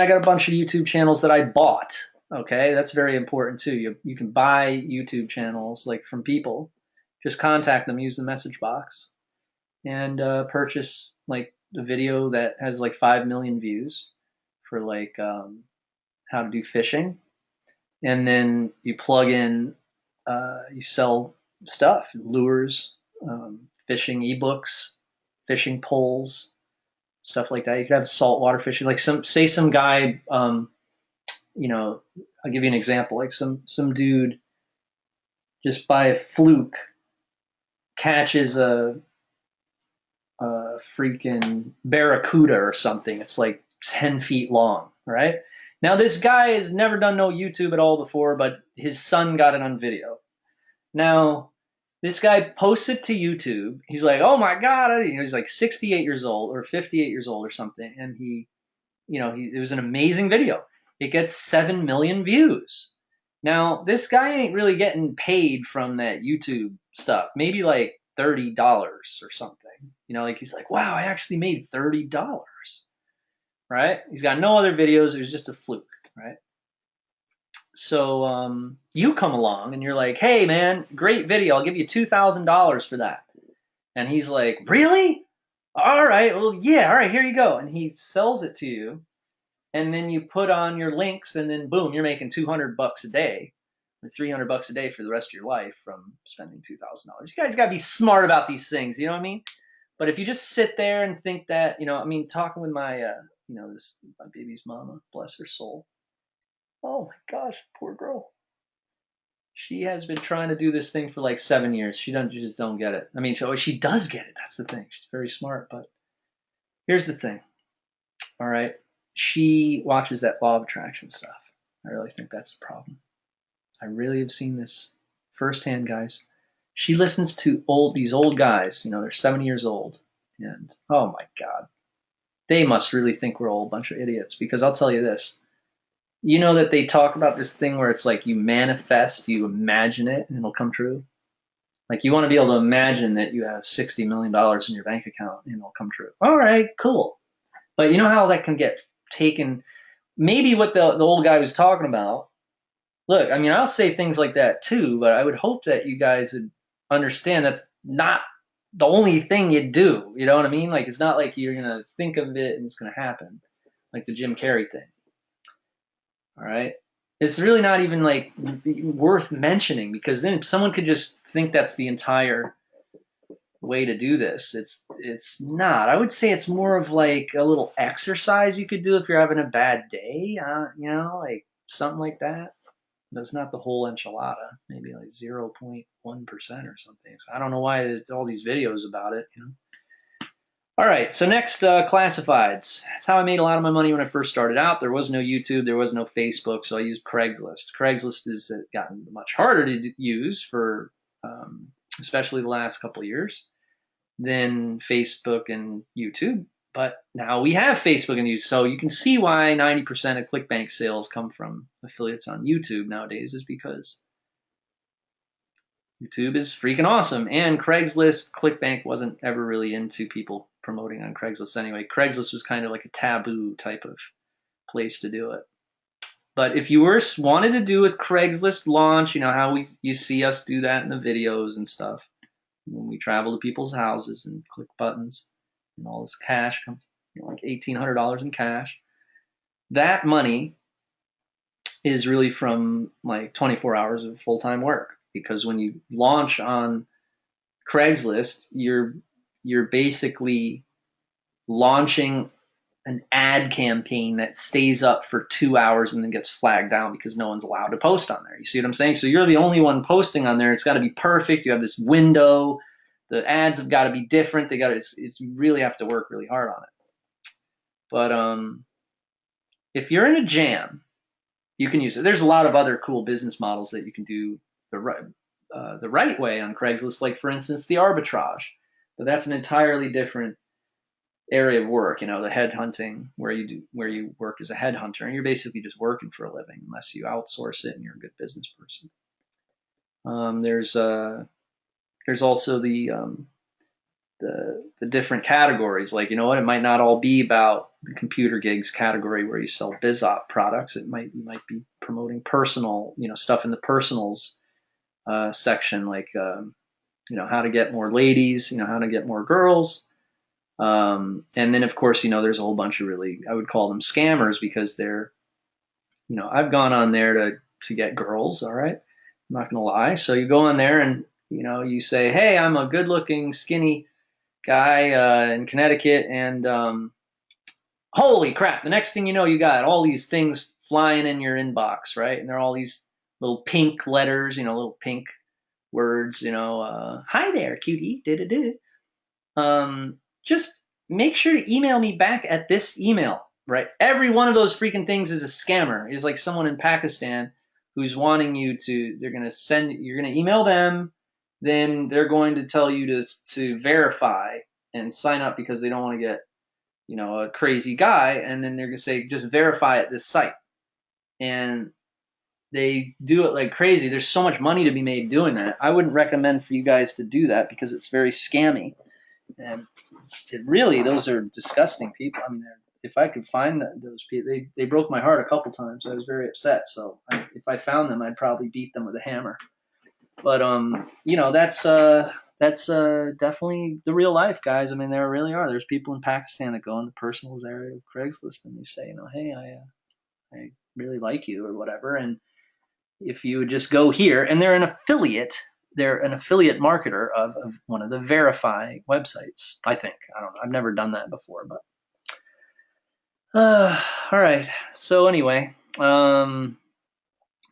got a bunch of YouTube channels that I bought. Okay, that's very important too. You can buy YouTube channels like from people. Just contact them, use the message box, and purchase like a video that has like 5 million views for like how to do fishing. And then you plug in, you sell stuff, lures, fishing ebooks, fishing poles, stuff like that. You could have saltwater fishing, like some guy, I'll give you an example, like some dude just by a fluke catches a freaking barracuda or something. It's like 10 feet long, right? Now, this guy has never done no YouTube at all before, but his son got it on video. Now, this guy posts it to YouTube. He's like, oh my God. He's like 68 years old or 58 years old or something. And it was an amazing video. It gets 7 million views. Now, this guy ain't really getting paid from that YouTube stuff. Maybe like $30 or something. Like he's like, wow, I actually made $30, right? He's got no other videos. It was just a fluke, right? So you come along and you're like, hey, man, great video. I'll give you $2,000 for that. And he's like, really? All right, well, yeah, all right, here you go. And he sells it to you. And then you put on your links, and then boom, you're making $200 a day, or $300 a day for the rest of your life from spending $2,000. You guys got to be smart about these things. You know what I mean? But if you just sit there and think that, talking with my, my baby's mama, bless her soul. Oh my gosh, poor girl. She has been trying to do this thing for like 7 years. She just don't get it. I mean, she does get it. That's the thing. She's very smart. But here's the thing. All right. She watches that law of attraction stuff. I really think that's the problem. I really have seen this firsthand, guys. She listens to these old guys. They're 70 years old. And oh my God. They must really think we're all a bunch of idiots. Because I'll tell you this. You know that they talk about this thing where it's like you manifest, you imagine it, and it'll come true. Like you want to be able to imagine that you have $60 million in your bank account and it'll come true. All right, cool. But you know how that can get taken? Maybe what the old guy was talking about. Look, I mean, I'll say things like that too, but I would hope that you guys would understand that's not the only thing you do. You know what I mean? Like it's not like you're going to think of it and it's going to happen. Like the Jim Carrey thing. All right. It's really not even like worth mentioning because then someone could just think that's the entire way to do this. It's not. I would say it's more of like a little exercise you could do if you're having a bad day, like something like that. But it's not the whole enchilada. Maybe like 0.1% or something. So I don't know why there's all these videos about it. All right, so next, classifieds. That's how I made a lot of my money when I first started out. There was no YouTube, there was no Facebook, so I used Craigslist. Craigslist has gotten much harder to use for, especially the last couple of years, than Facebook and YouTube. But now we have Facebook and YouTube, so you can see why 90% of ClickBank sales come from affiliates on YouTube nowadays is because YouTube is freaking awesome. And Craigslist, ClickBank wasn't ever really into people promoting on Craigslist anyway. Craigslist was kind of like a taboo type of place to do it. But if you wanted to do a Craigslist launch, how you see us do that in the videos and stuff, when we travel to people's houses and click buttons, and all this cash comes, like $1,800 in cash. That money is really from like 24 hours of full-time work. Because when you launch on Craigslist, you're basically launching an ad campaign that stays up for 2 hours and then gets flagged down because no one's allowed to post on there. You see what I'm saying? So you're the only one posting on there. It's got to be perfect. You have this window. The ads have got to be different. You really have to work really hard on it. But if you're in a jam, you can use it. There's a lot of other cool business models that you can do the right way on Craigslist, like for instance the arbitrage, but that's an entirely different area of work. The headhunting where you work as a headhunter, and you're basically just working for a living unless you outsource it and you're a good business person. There's also the different categories. Like it might not all be about the computer gigs category where you sell BizOp products. You might be promoting personal stuff in the personals section, like how to get more ladies, how to get more girls, and then of course there's a whole bunch of really, I would call them scammers, because they're I've gone on there to get girls. All right, I'm not gonna lie. So you go on there and you say, hey, I'm a good looking skinny guy in Connecticut, and holy crap, the next thing you know, you got all these things flying in your inbox, right? And they're all these little pink letters, little pink words, hi there, cutie, just make sure to email me back at this email, right? Every one of those freaking things is a scammer. It's like someone in Pakistan who's wanting you to, you're going to email them, then they're going to tell you to verify and sign up because they don't want to get, a crazy guy. And then they're going to say, just verify at this site. And they do it like crazy. There's so much money to be made doing that. I wouldn't recommend for you guys to do that because it's very scammy. And those are disgusting people. I mean, if I could find those people, they broke my heart a couple times. I was very upset. So if I found them, I'd probably beat them with a hammer. But that's definitely the real life, guys. I mean, there really are. There's people in Pakistan that go on the personals area of Craigslist and they say, hey, I really like you or whatever. And if you would just go here, and they're an affiliate marketer of one of the Verify websites, I think. I don't know. I've never done that before, but all right. So anyway,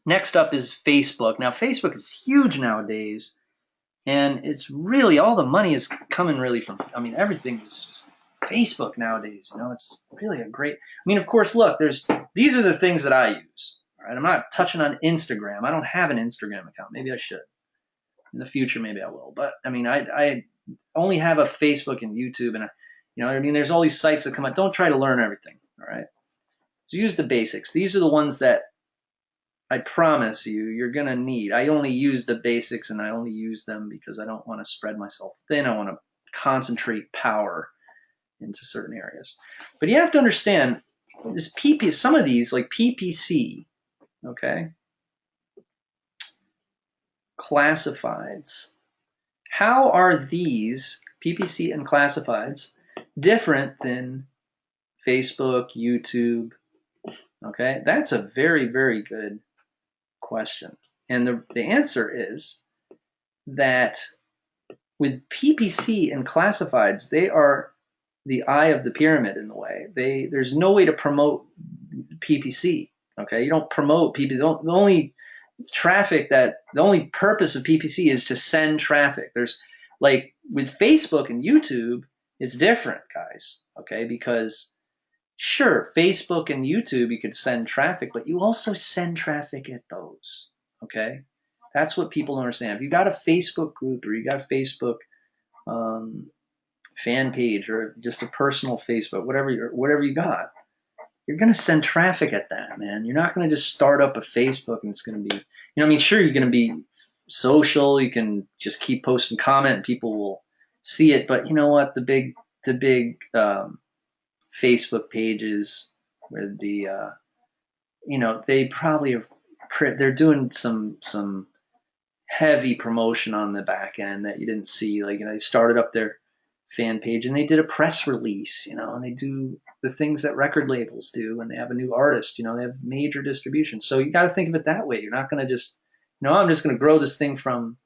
next up is Facebook. Now, Facebook is huge nowadays, and it's really, all the money is coming really from, everything is just Facebook nowadays. It's really a great, of course, look, these are the things that I use. All right, I'm not touching on Instagram. I don't have an Instagram account. Maybe I should. In the future, maybe I will. But I only have a Facebook and YouTube, and there's all these sites that come out. Don't try to learn everything. All right, just use the basics. These are the ones that I promise you're gonna need. I only use the basics, and I only use them because I don't want to spread myself thin. I want to concentrate power into certain areas. But you have to understand this some of these like PPC, okay, classifieds. How are these PPC and classifieds different than Facebook, YouTube? Okay, that's a very, very good question. And the answer is that with PPC and classifieds, they are the eye of the pyramid in a way. There's no way to promote PPC. Okay, you don't promote PPC. The only purpose of PPC is to send traffic. There's like with Facebook and YouTube, it's different, guys. Okay, because sure, Facebook and YouTube, you could send traffic, but you also send traffic at those. Okay, that's what people don't understand. If you got a Facebook group or you got a Facebook fan page or just a personal Facebook, whatever you got, you're going to send traffic at that, man. You're not going to just start up a Facebook and it's going to be, sure, you're going to be social. You can just keep posting comment and people will see it. But you know what? The big Facebook pages where they probably they're doing some heavy promotion on the back end that you didn't see. Like, they started up their fan page and they did a press release, and they do the things that record labels do when they have a new artist. They have major distribution. So you got to think of it that way. You're not going to just, I'm just going to grow this thing from,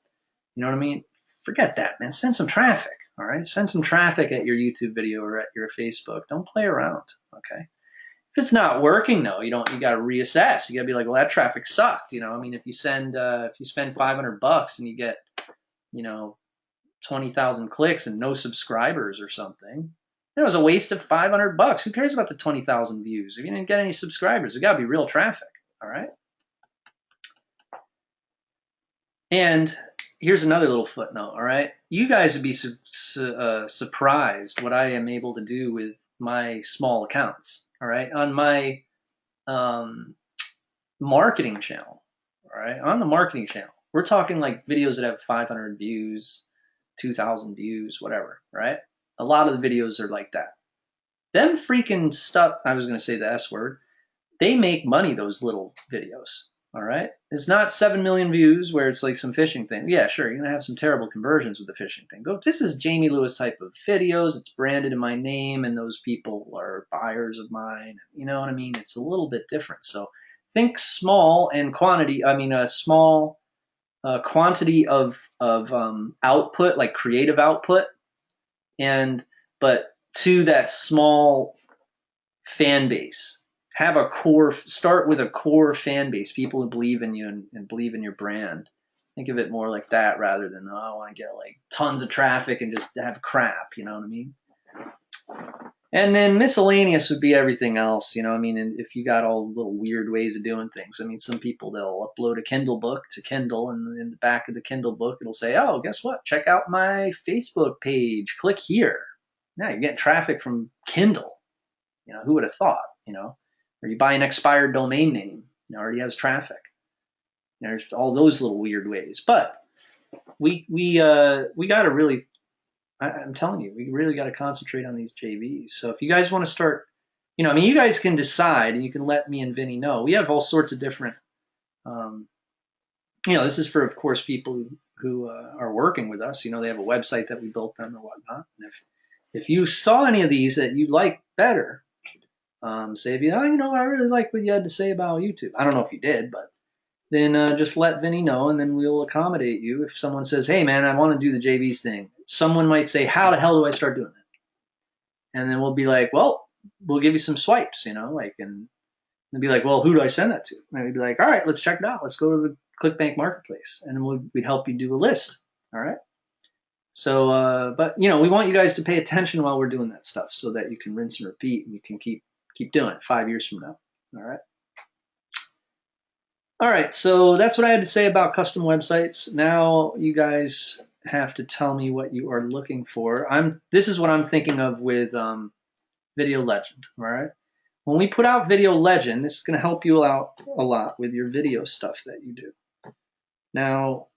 you know what I mean? Forget that, man. Send some traffic. All right. Send some traffic at your YouTube video or at your Facebook. Don't play around. Okay. If it's not working though, you got to reassess. You got to be like, well, that traffic sucked. If you spend $500 and you get, 20,000 clicks and no subscribers or something, it was a waste of $500. Who cares about the 20,000 views? If you didn't get any subscribers, it got to be real traffic. All right. And here's another little footnote. All right. You guys would be surprised what I am able to do with my small accounts. All right. On my marketing channel. All right. On the marketing channel, we're talking like videos that have 500 views, 2,000 views, whatever. Right. A lot of the videos are like that. Them freaking stuff, I was going to say the S word, they make money, those little videos, all right? It's not 7 million views where it's like some fishing thing. Yeah, sure, you're going to have some terrible conversions with the fishing thing. But this is Jamie Lewis type of videos. It's branded in my name, and those people are buyers of mine. You know what I mean? It's a little bit different. So think small and quantity, a small quantity of output, like creative output, but to that small fan base. Have a core, start with a core fan base, people who believe in you and believe in your brand, Think of it more like that rather than, oh, I want to get like tons of traffic and just have crap, you know what I mean? And then miscellaneous would be everything else, you know. I mean, and if you got all little weird ways of doing things, I mean, some people they'll upload a Kindle book to Kindle, and in the back of the Kindle book, it'll say, "Oh, guess what? Check out my Facebook page. Click here." Now you're getting traffic from Kindle. You know, who would have thought? You know, or you buy an expired domain name, you know, already has traffic. There's all those little weird ways, but we got to really. I'm telling you, we really got to concentrate on these JVs. So if you guys want to start, you know, I mean, you guys can decide, and you can let me and Vinny know. We have all sorts of different, you know, this is for, of course, people who are working with us. You know, they have a website that we built them or whatnot. And if you saw any of these that you like better, say if you, oh, you know, I really like what you had to say about YouTube. I don't know if you did, but then just let Vinny know, and then we'll accommodate you. If someone says, hey, man, I want to do the JVs thing, someone might say, how the hell do I start doing it? And then we'll be like, well, we'll give you some swipes, you know, like, and be like, well, who do I send that to? And we'd be like, all right, let's check it out. Let's go to the ClickBank Marketplace, and then we'd help you do a list, all right? So, but, you know, we want you guys to pay attention while we're doing that stuff so that you can rinse and repeat, and you can keep doing it 5 years from now, all right? All right, so that's what I had to say about custom websites. Now you guys have to tell me what you are looking for. This is what I'm thinking of with Video Legend, all right? When we put out Video Legend, this is going to help you out a lot with your video stuff that you do. Now,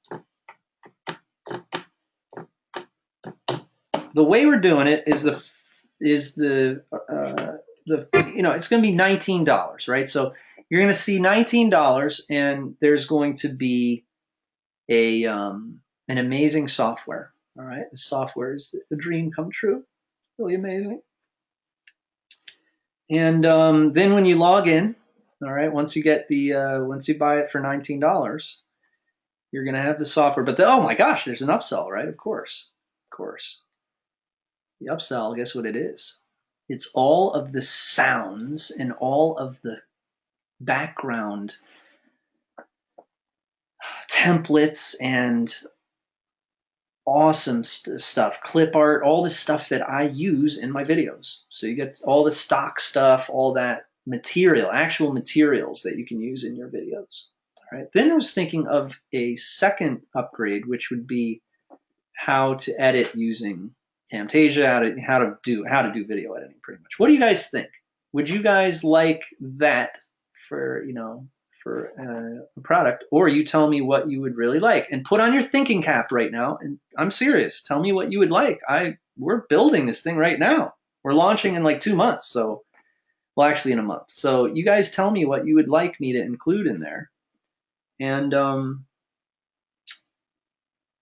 the way we're doing it is the you know, it's going to be $19, right? So you're going to see $19, and there's going to be an amazing software. All right, the software is a dream come true. Really amazing. And then when you log in, all right, once you get once you buy it for $19, you're going to have the software. But oh my gosh, there's an upsell, right? Of course. The upsell, guess what it is? It's all of the sounds and all of the background templates and awesome stuff, clip art, all the stuff that I use in my videos. So you get all the stock stuff, all that material, actual materials that you can use in your videos. All right. Then I was thinking of a second upgrade, which would be how to edit using Camtasia, how to do video editing, pretty much. What do you guys think? Would you guys like that for, you know, for a product, or you tell me what you would really like, and put on your thinking cap right now. And I'm serious. Tell me what you would like. We're building this thing right now. We're launching in like 2 months. So, well, actually in a month. So you guys tell me what you would like me to include in there. And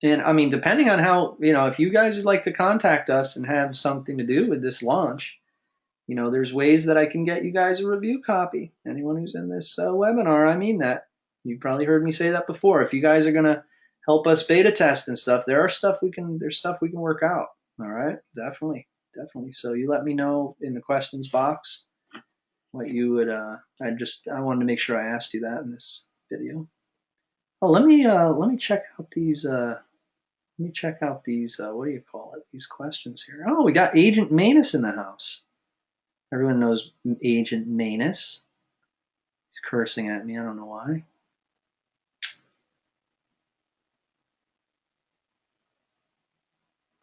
I mean, depending on how, you know, if you guys would like to contact us and have something to do with this launch, you know, there's ways that I can get you guys a review copy. Anyone who's in this webinar, I mean that. You've probably heard me say that before. If you guys are going to help us beta test and stuff, there's stuff we can work out. All right, definitely. So you let me know in the questions box what you would. I wanted to make sure I asked you that in this video. Oh, let me check out these. Let me check out these. What do you call it? These questions here. Oh, we got Agent Manus in the house. Everyone knows Agent Manus. He's cursing at me. I don't know why.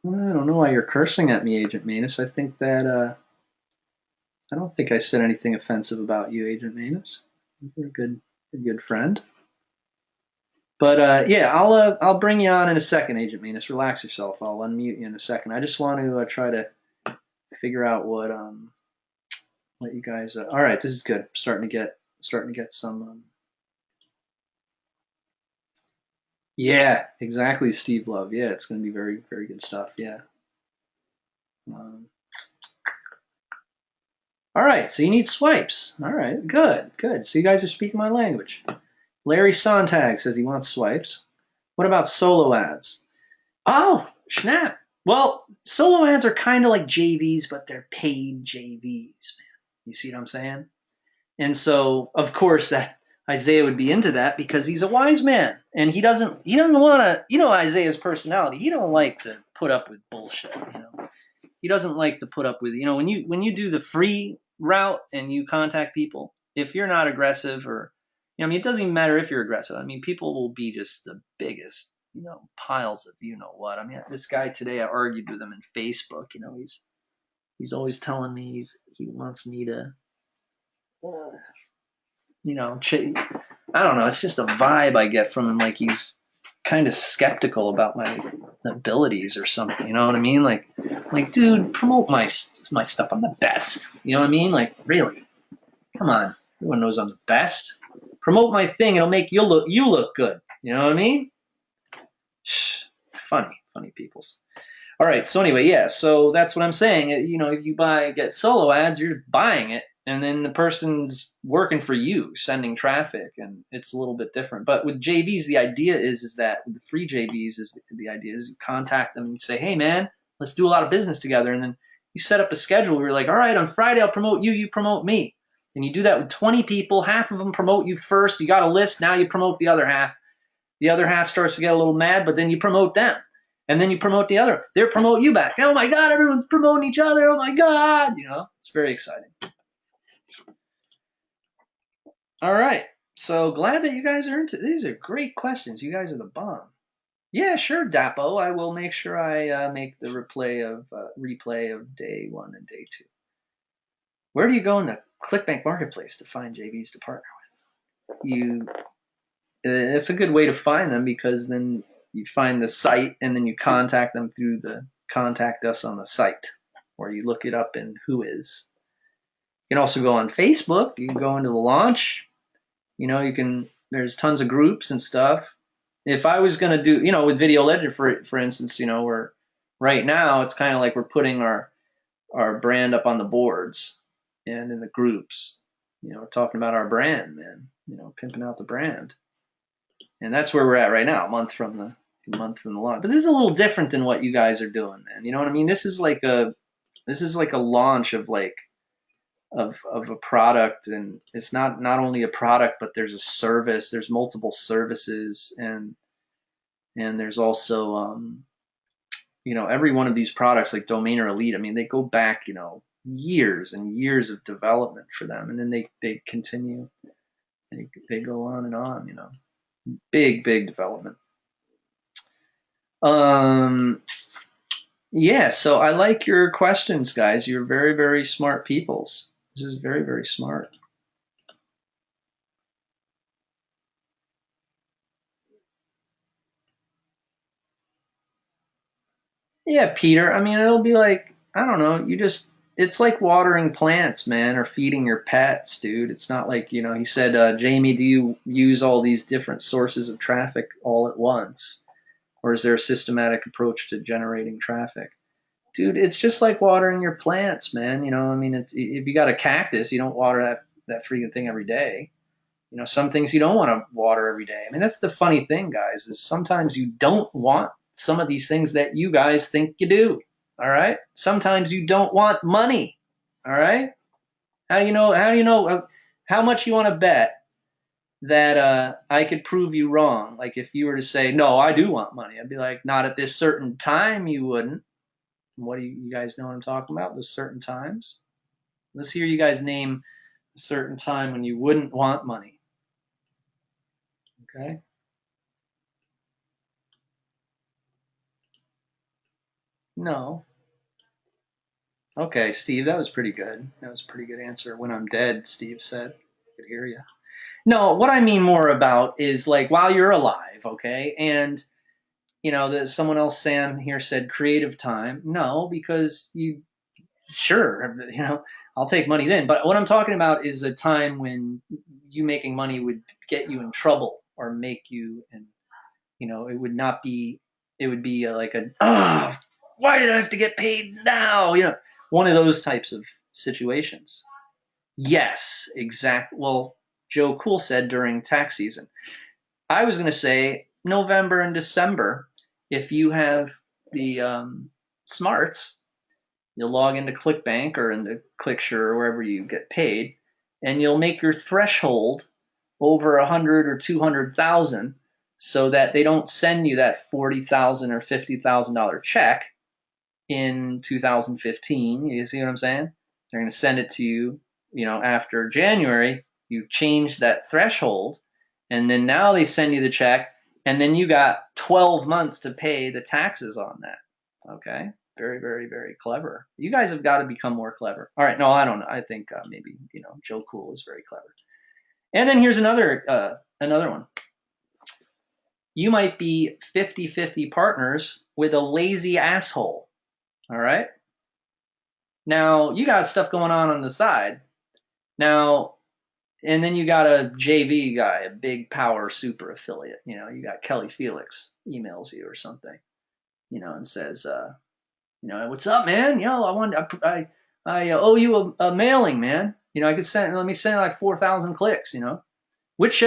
I don't know why you're cursing at me, Agent Manus. I think that I don't think I said anything offensive about you, Agent Manus. You're a good friend. But yeah, I'll bring you on in a second, Agent Manus. Relax yourself. I'll unmute you in a second. I just want to try to figure out what you guys. All right, this is good. Starting to get some. Yeah, exactly, Steve Love. Yeah, it's going to be very, very good stuff. Yeah. All right, so you need swipes. All right, good. So you guys are speaking my language. Larry Sontag says he wants swipes. What about solo ads? Oh, snap. Well, solo ads are kind of like JVs, but they're paid JVs, man. You see what I'm saying? And so, of course, that Isaiah would be into that because he's a wise man and he doesn't want to, Isaiah's personality. He don't like to put up with bullshit. He doesn't like to put up with, when you do the free route and you contact people, if you're not aggressive or, it doesn't even matter if you're aggressive. I mean, people will be just the biggest, piles of, what. I mean, this guy today, I argued with him in Facebook. He's always telling me he wants me to, I don't know. It's just a vibe I get from him. Like he's kind of skeptical about my abilities or something. You know what I mean? Like, dude, promote my stuff. I'm the best. You know what I mean? Like, really? Come on. Everyone knows I'm the best. Promote my thing. It'll make you look good. You know what I mean? Funny peoples. All right. So anyway, yeah. So that's what I'm saying. If you get solo ads, you're buying it. And then the person's working for you, sending traffic, and it's a little bit different. But with JVs, the idea is that with the free JVs, the idea is you contact them and you say, hey, man, let's do a lot of business together. And then you set up a schedule where you're like, all right, on Friday, I'll promote you, you promote me. And you do that with 20 people. Half of them promote you first. You got a list. Now you promote the other half. The other half starts to get a little mad, but then you promote them. And then you promote the other. They promote you back. Oh, my God, everyone's promoting each other. Oh, my God. It's very exciting. All right. So glad that you guys are into these. Are great questions. You guys are the bomb. Yeah, sure, Dapo. I will make sure I make the replay of day 1 and day 2. Where do you go in the ClickBank Marketplace to find JVs to partner with? It's a good way to find them because then you find the site and then you contact them through the contact us on the site, or you look it up in Whois. You can also go on Facebook. You can go into the launch. There's tons of groups and stuff. If I was going to do, with Video Ledger, for instance, we're right now, it's kind of like we're putting our brand up on the boards and in the groups, talking about our brand, man, pimping out the brand. And that's where we're at right now, a month from the launch. But this is a little different than what you guys are doing, man. You know what I mean? This is like a launch of of a product, and it's not only a product, but there's a service. There's multiple services, and there's also every one of these products like Domainer Elite. I mean, they go back years and years of development for them, and then they continue. They go on and on. Big development. Yeah, so I like your questions, guys. You're very, very smart peoples. This is very, very smart. Yeah, Peter. I mean, it'll be like, I don't know, it's like watering plants, man, or feeding your pets, dude. It's not like, he said, Jamie, do you use all these different sources of traffic all at once? Or is there a systematic approach to generating traffic? Dude, it's just like watering your plants, man. I mean, if you got a cactus, you don't water that freaking thing every day. Some things you don't want to water every day. I mean, that's the funny thing, guys, is sometimes you don't want some of these things that you guys think you do. All right. Sometimes you don't want money. All right. How do you know how much you want to bet that I could prove you wrong? Like if you were to say, no, I do want money, I'd be like, not at this certain time you wouldn't. What do you guys know what I'm talking about? Those certain times? Let's hear you guys name a certain time when you wouldn't want money. Okay. No. Okay, Steve, that was pretty good. That was a pretty good answer. When I'm dead, Steve said. I could hear you. No, what I mean more about is like while you're alive, okay? And, someone else, Sam, here said creative time. No, because sure, I'll take money then. But what I'm talking about is a time when you making money would get you in trouble or make you, and, it would not be, it would be like why did I have to get paid now? One of those types of situations. Yes, exactly. Well, Joe Cool said during tax season. I was going to say November and December. If you have the smarts, you'll log into ClickBank or into ClickSure or wherever you get paid, and you'll make your threshold over 100 or 200,000 so that they don't send you that $40,000 or $50,000 check in 2015. You see what I'm saying? They're going to send it to you, after January. You change that threshold, and then now they send you the check, and then you got 12 months to pay the taxes on that. Okay? Very, very, very clever. You guys have got to become more clever. All right. No, I don't know. I think maybe, Joe Cool is very clever. And then here's another one. You might be 50-50 partners with a lazy asshole. All right? Now, you got stuff going on the side. Now, and then you got a JV guy, a big power super affiliate. You got Kelly Felix emails you or something, and says, what's up, man? I owe you a mailing, man. Let me send like 4,000 clicks, Which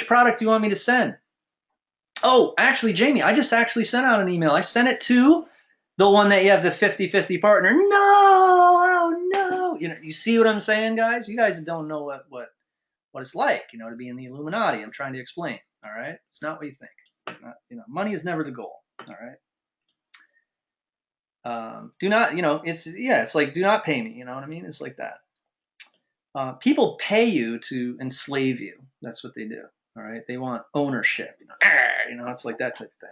product do you want me to send? Oh, actually, Jamie, I just actually sent out an email. I sent it to the one that you have the 50-50 partner. No, oh no. You see what I'm saying, guys? You guys don't know what it's like, to be in the Illuminati. I'm trying to explain. All right. It's not what you think. Not, money is never the goal. All right. Do not, it's like, do not pay me. You know what I mean? It's like that. People pay you to enslave you. That's what they do. All right. They want ownership. It's like that type of thing.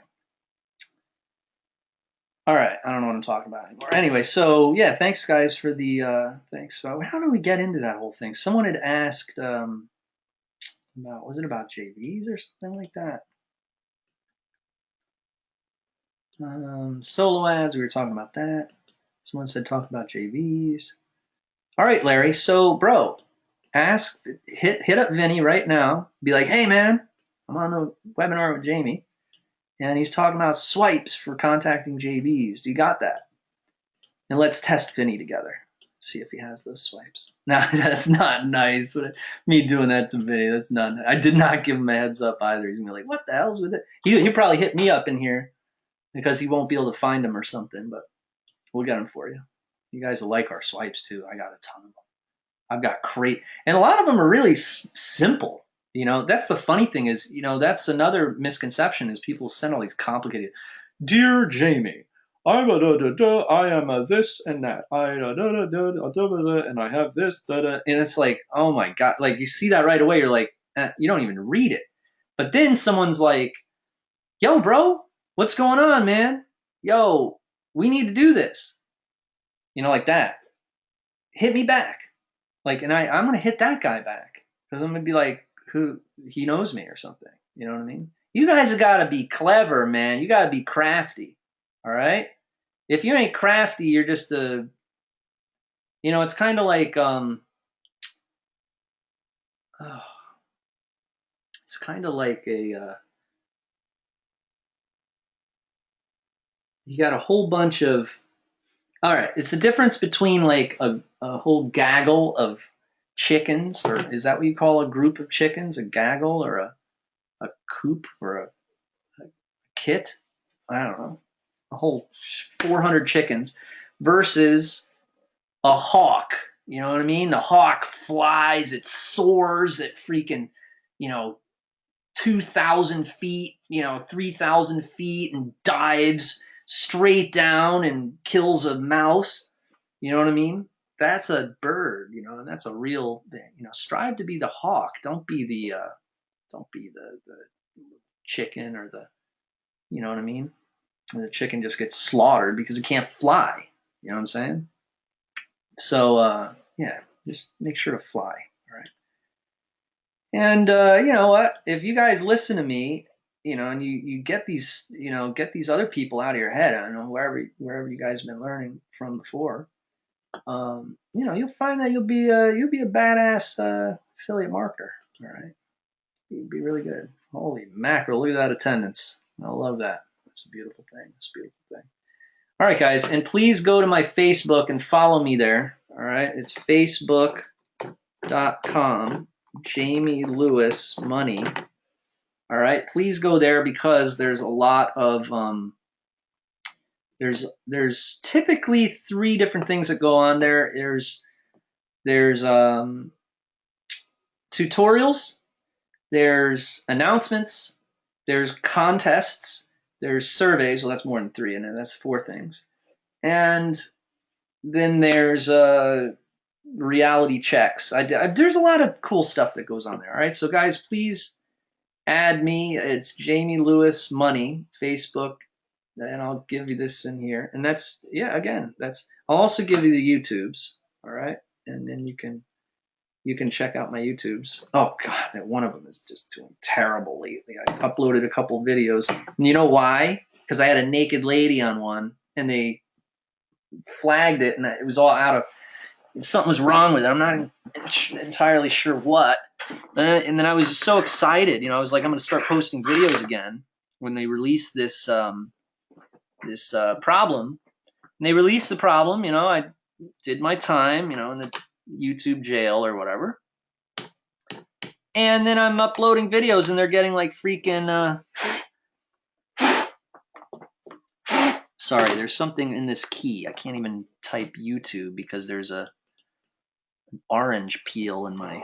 All right. I don't know what I'm talking about anymore. Anyway, so yeah, thanks guys for the, thanks. How do we get into that whole thing? Someone had asked, was it about JVs or something like that? Solo ads, we were talking about that. Someone said talk about JVs. All right, Larry. So, bro, hit up Vinny right now. Be like, hey, man, I'm on the webinar with Jamie, and he's talking about swipes for contacting JVs. Do you got that? And let's test Vinny together. See if he has those swipes. No, that's not nice. Me doing that to Vinny, that's not nice. I did not give him a heads up either. He's going to be like, what the hell's with it? He'll probably hit me up in here because he won't be able to find them or something, but we'll get them for you. You guys will like our swipes too. I got a ton of them. I've got and a lot of them are really simple. That's the funny thing is, that's another misconception is people send all these complicated, Dear Jamie, I am a this and that. And I have this, and it's like, oh my God. Like you see that right away. You're like, you don't even read it. But then someone's like, yo, bro, what's going on, man? Yo, we need to do this. Like that. Hit me back. Like, and I'm going to hit that guy back because I'm going to be like, he knows me or something. You know what I mean? You guys have got to be clever, man. You got to be crafty. All right. If you ain't crafty, you're just it's kind of like, it's kind of like you got a whole bunch of, all right. It's the difference between like a whole gaggle of chickens, or is that what you call a group of chickens? A gaggle or a coop or a kit? I don't know. A whole 400 chickens versus a hawk. You know what I mean? The hawk flies, it soars at freaking, 2,000 feet, 3,000 feet and dives straight down and kills a mouse. You know what I mean? That's a bird, and that's a real thing. Strive to be the hawk. Don't be the chicken or you know what I mean? And the chicken just gets slaughtered because it can't fly. You know what I'm saying? So, yeah, just make sure to fly. All right. And you know what? If you guys listen to me, and you get these, get these other people out of your head. I don't know, wherever you guys have been learning from before. You'll find that you'll be a badass affiliate marketer. All right. You'd be really good. Holy mackerel! Look at that attendance. I love that. It's a beautiful thing. It's a beautiful thing. All right, guys, and please go to my Facebook and follow me there. All right, it's facebook.com Jamie Lewis Money. All right, please go there because there's a lot of there's typically 3 different things that go on there. There's tutorials. there's announcements, there's contests, there's surveys. Well, that's more than 3, and that's 4 things. And then there's reality checks. There's a lot of cool stuff that goes on there. All right, so guys, please add me. It's Jamie Lewis Money, Facebook, and I'll give you this in here. And that's, yeah, again, that's. I'll also give you the YouTubes. All right, and then you can check out my YouTubes. Oh God, one of them is just doing terrible lately. I uploaded a couple videos. And you know why? Because I had a naked lady on one, and they flagged it, and it was all out of. Something was wrong with it. I'm not entirely sure what. And then I was so excited. I was like, I'm going to start posting videos again when they release this this problem. And they released the problem. I did my time, in the YouTube jail or whatever. And then I'm uploading videos, and they're getting like freaking. Sorry, there's something in this key. I can't even type YouTube because there's an orange peel in my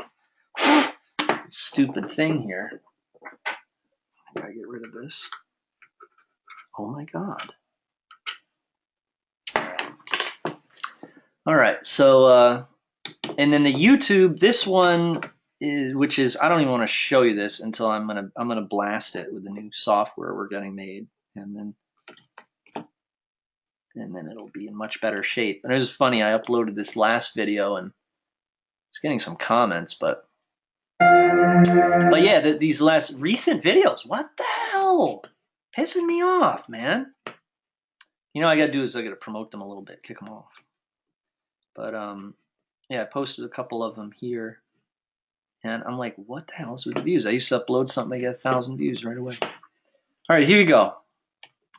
stupid thing here. I gotta get rid of this. Oh my God. All right. So, and then the YouTube, this one is, which is, I don't even want to show you this until I'm gonna blast it with the new software we're getting made, and then it'll be in much better shape. And it was funny. I uploaded this last video, and it's getting some comments, but yeah, these last recent videos, what the hell? Pissing me off, man. I gotta do is I gotta promote them a little bit, kick them off. But yeah, I posted a couple of them here, and I'm like, what the hell is with the views? I used to upload something, I get 1,000 views right away. All right, here we go.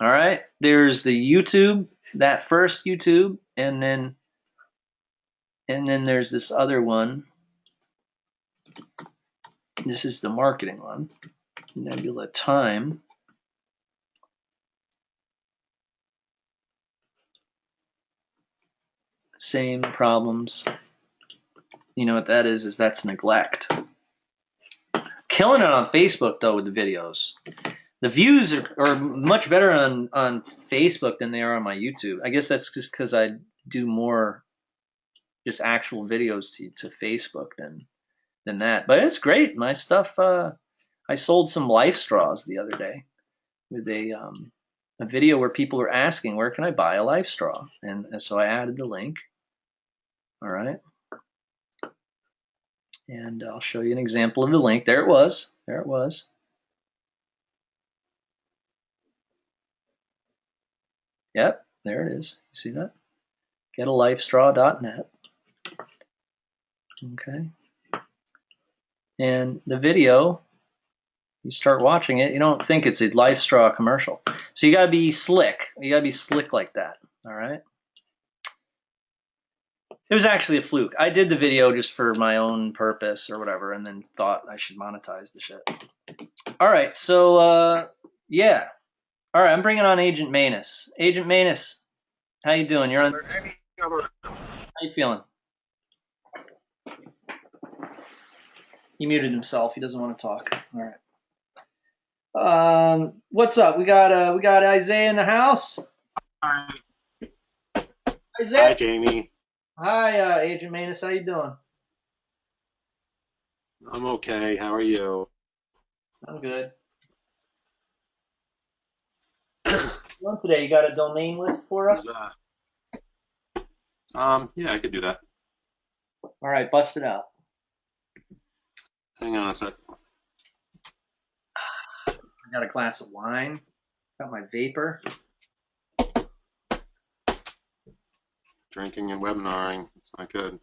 All right, there's the YouTube, that first YouTube, and then there's this other one. This is the marketing one, Nebula Time. Same problems. You know what that is that's neglect. Killing it on Facebook, though, with the videos. The views are much better on Facebook than they are on my YouTube. I guess that's just because I do more just actual videos to Facebook than that. But it's great. My stuff, I sold some Life Straws the other day with a video where people were asking, where can I buy a Life Straw? And so I added the link. All right. And I'll show you an example of the link. There it was. There it was. Yep, there it is. You see that? Getalifestraw.net. Okay. And the video, you start watching it, you don't think it's a Life Straw commercial. So you got to be slick. You got to be slick like that. All right. It was actually a fluke. I did the video just for my own purpose or whatever, and then thought I should monetize the shit. All right, so yeah. All right, I'm bringing on Agent Manus. Agent Manus, how you doing? You're on. How you feeling? He muted himself. He doesn't want to talk. All right. What's up? We got Isaiah in the house. Hi. Isaiah. Hi, Jamie. Hi, Agent Manus. How you doing? I'm okay. How are you? I'm good. Well, today you got a domain list for us? Yeah, I could do that. All right, bust it out. Hang on a sec. I got a glass of wine. Got my vapor. Drinking and webinaring. It's not good.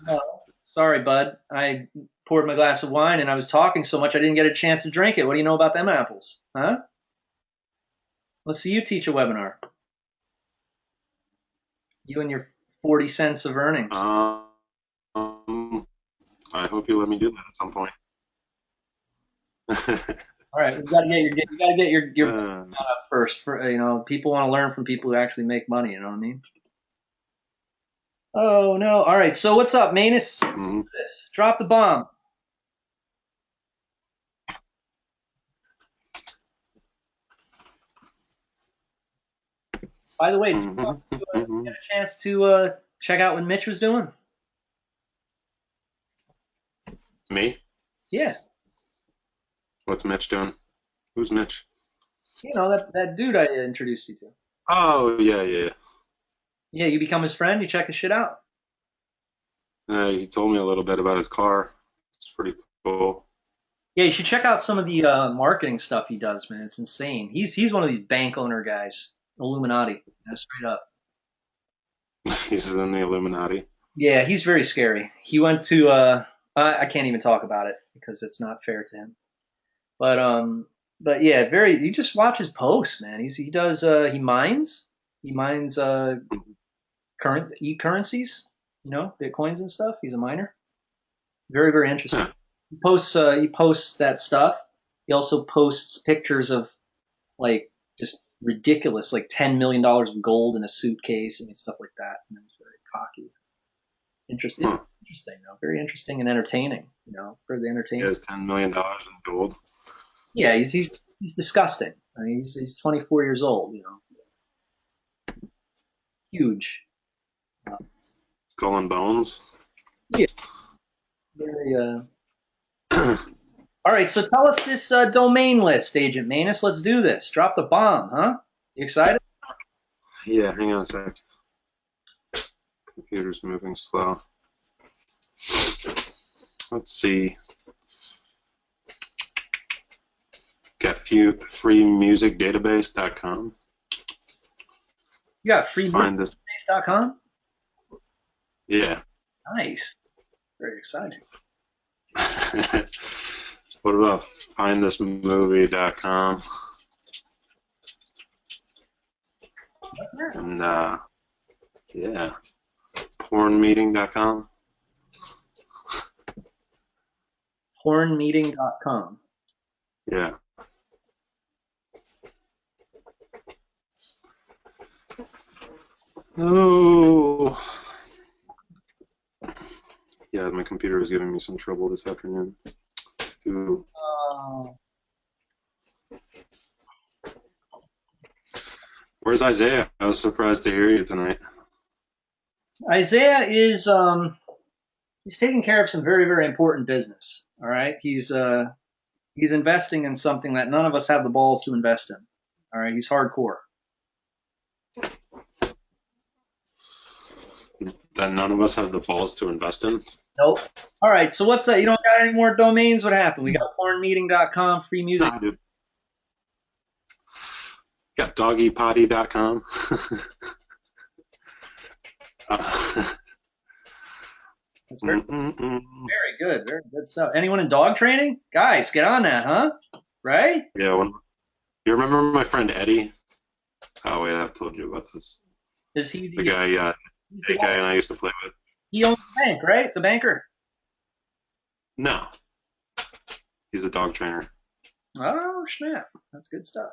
No, sorry, bud. I poured my glass of wine and I was talking so much I didn't get a chance to drink it. What do you know about them apples? Huh? Let's see you teach a webinar. You and your 40 cents of earnings. I hope you let me do that at some point. All right, you got to get your up first. People want to learn from people who actually make money. You know what I mean? Oh no! All right, so what's up, Manus? Drop the bomb. By the way, did you Mm-hmm. get a chance to check out what Mitch was doing? Me? Yeah, What's Mitch doing? Who's Mitch? that dude I introduced you to. Oh, yeah, yeah. Yeah, you become his friend. You check his shit out. He told me a little bit about his car. It's pretty cool. Yeah, you should check out some of the marketing stuff he does, man. It's insane. He's one of these bank owner guys, Illuminati, straight up. He's in the Illuminati. Yeah, he's very scary. He went to I can't even talk about it because it's not fair to him. But yeah, very. You just watch his posts, man. He does he mines current e currencies, bitcoins and stuff. He's a miner. Very very interesting. Huh. He posts that stuff. He also posts pictures of like just ridiculous, like $10 million of gold in a suitcase and stuff like that. And it's very cocky. Interesting, Huh. interesting though. Very interesting and entertaining. For the He entertainment. has $10 million in gold. Yeah, he's disgusting. I mean, he's 24 years old. Huge. Skull and Bones. Yeah, very. All right, so tell us this domain list, Agent Manus. Let's do this. Drop the bomb, huh? You excited? Yeah, hang on a sec. Computer's moving slow. Let's see. Got freemusicdatabase.com. You got Find this. freebirthdays.com? Yeah. Nice. Very exciting. What about findthismovie.com? What's that? And yeah, pornmeeting.com. Pornmeeting.com. Yeah. Oh. Yeah, my computer was giving me some trouble this afternoon. Ooh. Where's Isaiah? I was surprised to hear you tonight. Isaiah is he's taking care of some very very important business. All right, he's investing in something that none of us have the balls to invest in. All right, he's hardcore. That none of us have the balls to invest in. Nope. All right, so what's that? You don't got any more domains? What happened? We got pornmeeting.com, free music. Nah, dude. Got doggypotty.com. That's very good. Very good stuff. Anyone in dog training? Guys, get on that, huh? Right? Yeah. You remember my friend Eddie? Oh wait, I've told you about this. Is he The guy, AK, and I used to play with. He owns the bank, right? The banker. No, he's a dog trainer. Oh snap! That's good stuff.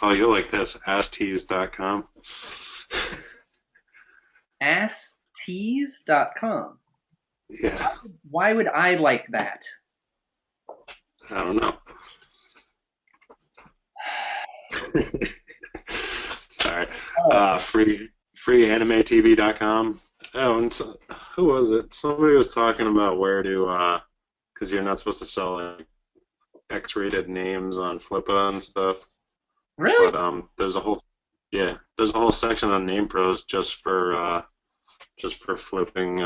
Oh, you'll like this. AssTease.com. AssTease.com. Yeah. Why would I like that? I don't know. Sorry. Freeanimetv.com. Oh, and so, who was it? Somebody was talking about where to, because you're not supposed to sell like X-rated names on Flippa and stuff. Really? But there's a whole section on Name Pros just for flipping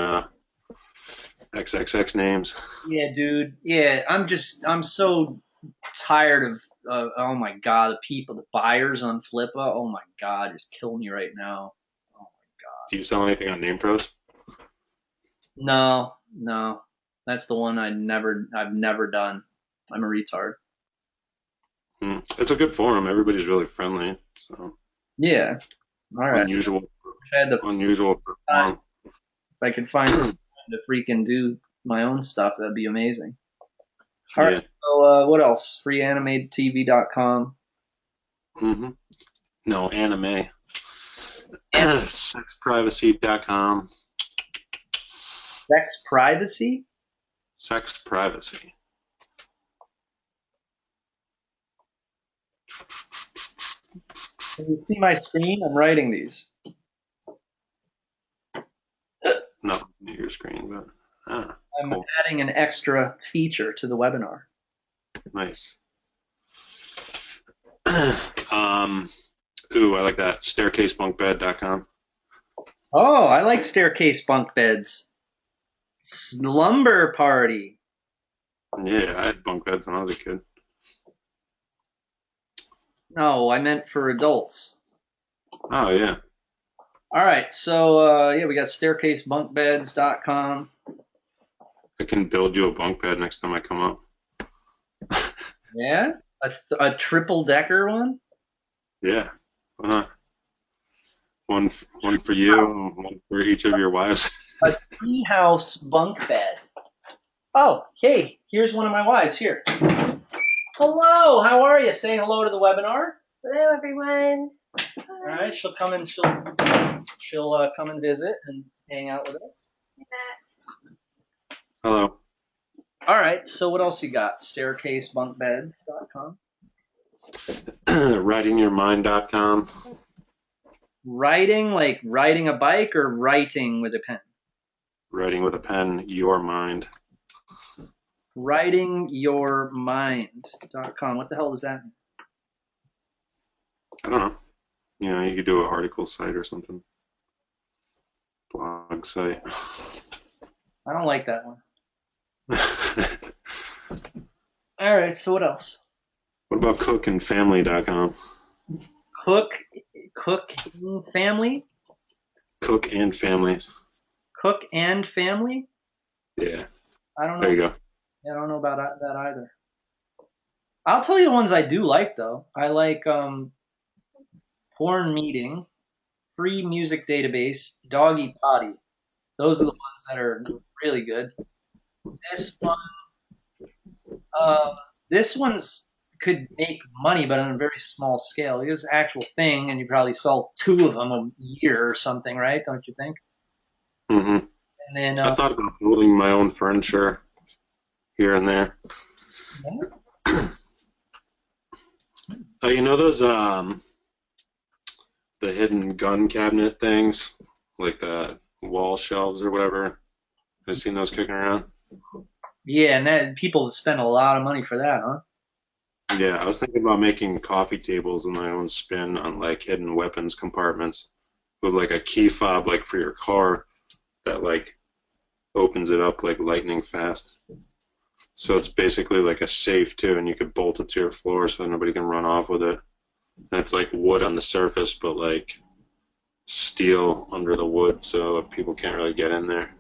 XXX names. Yeah, dude. Yeah, I'm so tired of oh my god, the buyers on Flippa. Oh my god, just kill me right now. Oh my god. Do you sell anything on Name Pros? No. That's the one I've never done. I'm a retard. It's a good forum. Everybody's really friendly. So Yeah. All right. unusual I had the for time. If I could find something to freaking do my own stuff, that'd be amazing. All right. So what else? Freeanimatedtv.com. Mm-hmm. No, anime. Sexprivacy.com. Sex privacy? Sex privacy. Can you see my screen? I'm writing these. Not your screen, but I'm cool. adding an extra feature to the webinar. Nice. Ooh, I like that. Staircasebunkbed.com. Oh, I like staircase bunk beds. Slumber party. Yeah, I had bunk beds when I was a kid. No, I meant for adults. Oh, yeah. All right, so yeah, we got staircasebunkbeds.com. I can build you a bunk bed next time I come up. Yeah, a triple decker one. Yeah. One for you and one for each of your wives. A treehouse bunk bed. Oh, hey, here's one of my wives here. Hello, how are you? Saying hello to the webinar. Hello, everyone. All right, she'll come and she'll come and visit and hang out with us. Hello. All right, so what else you got? Staircasebunkbeds.com. Writingyourmind.com. Writing, like riding a bike, or writing with a pen? Writing with a pen, your mind. Writingyourmind.com. What the hell does that mean? I don't know. You know, you could do an article site or something. Blog site. I don't like that one. All right, so what else? What about cookandfamily.com? Cook family? Cook and family. Cook and family? Yeah. I don't know. There you go. I don't know about that either. I'll tell you the ones I do like, though. I like Porn Meeting, Free Music Database, Doggy Potty. Those are the ones that are really good. This one's could make money, but on a very small scale. It is an actual thing, and you probably sell 2 of them a year or something, right? Don't you think? Mm-hmm. And then I thought about building my own furniture here and there. Yeah. You know those the hidden gun cabinet things, like the wall shelves or whatever? Have you seen those kicking around? Yeah, and that people spend a lot of money for that, huh? Yeah, I was thinking about making coffee tables with my own spin on like hidden weapons compartments with like a key fob like for your car that like opens it up like lightning fast. So it's basically like a safe too, and you could bolt it to your floor so nobody can run off with it. And it's like wood on the surface, but like steel under the wood, so people can't really get in there.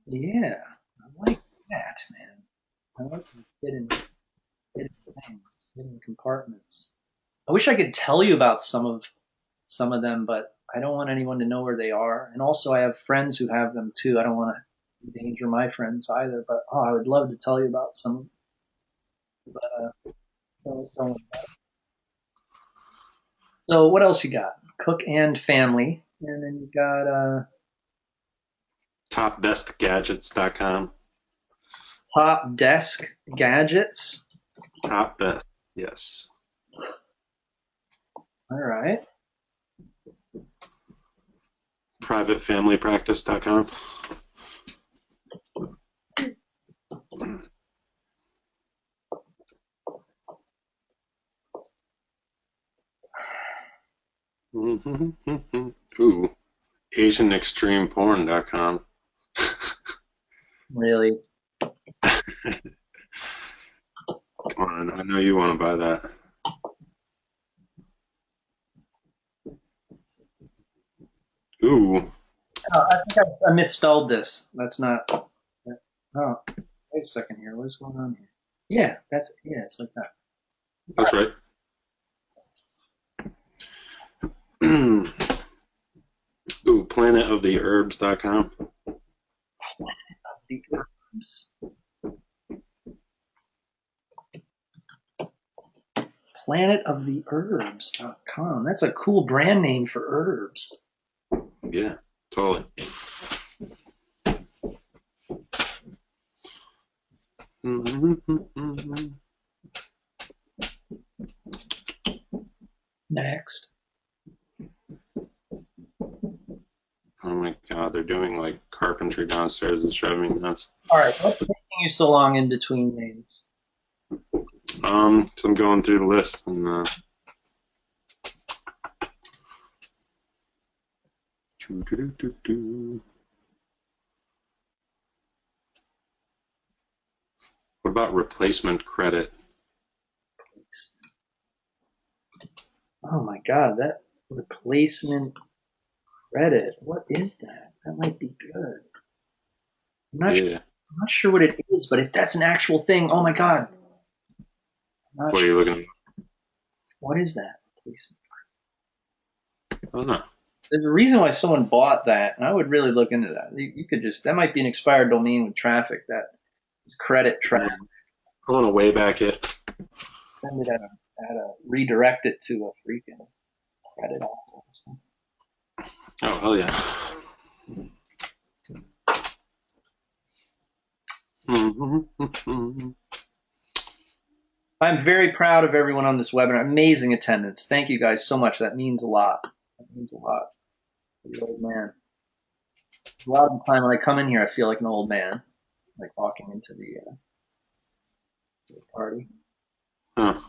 Yeah, I like that, man. I like hidden things, hidden compartments. I wish I could tell you about some of them, but I don't want anyone to know where they are. And also, I have friends who have them too. I don't want to endanger my friends either. But I would love to tell you about some of them. But don't. So what else you got? Cook and family, and then you got Topbestgadgets.com. Top Desk Gadgets. Top Best, yes. All right. PrivateFamilyPractice.com. Ooh, AsianExtremePorn.com. Really? Come on, I know you want to buy that. Ooh. Oh, I think I misspelled this. That's not. Oh, wait a second here. What's going on here? Yeah, it's like that. That's right. Ooh, planetoftheherbs.com. The herbs. Planetoftheherbs.com. That's a cool brand name for herbs. Yeah, totally. Next. Oh my god, they're doing like carpentry downstairs. It's driving me nuts. All right, what's taking you so long in between names? So I'm going through the list and what about replacement credit? Oh my God, that replacement credit. What is that? That might be good. Yeah. I'm not sure what it is, but if that's an actual thing, oh my God. I'm not What are sure. you looking at? What is that? Replacement. I don't know. There's a reason why someone bought that, and I would really look into that. You could just, that might be an expired domain with traffic that is credit traffic. I want to way back it. Send it redirect it to a freaking credit offer or something. Oh, hell yeah. I'm very proud of everyone on this webinar. Amazing attendance. Thank you guys so much. That means a lot. That means a lot. The old man. A lot of the time when I come in here, I feel like an old man, like walking into the party. Huh.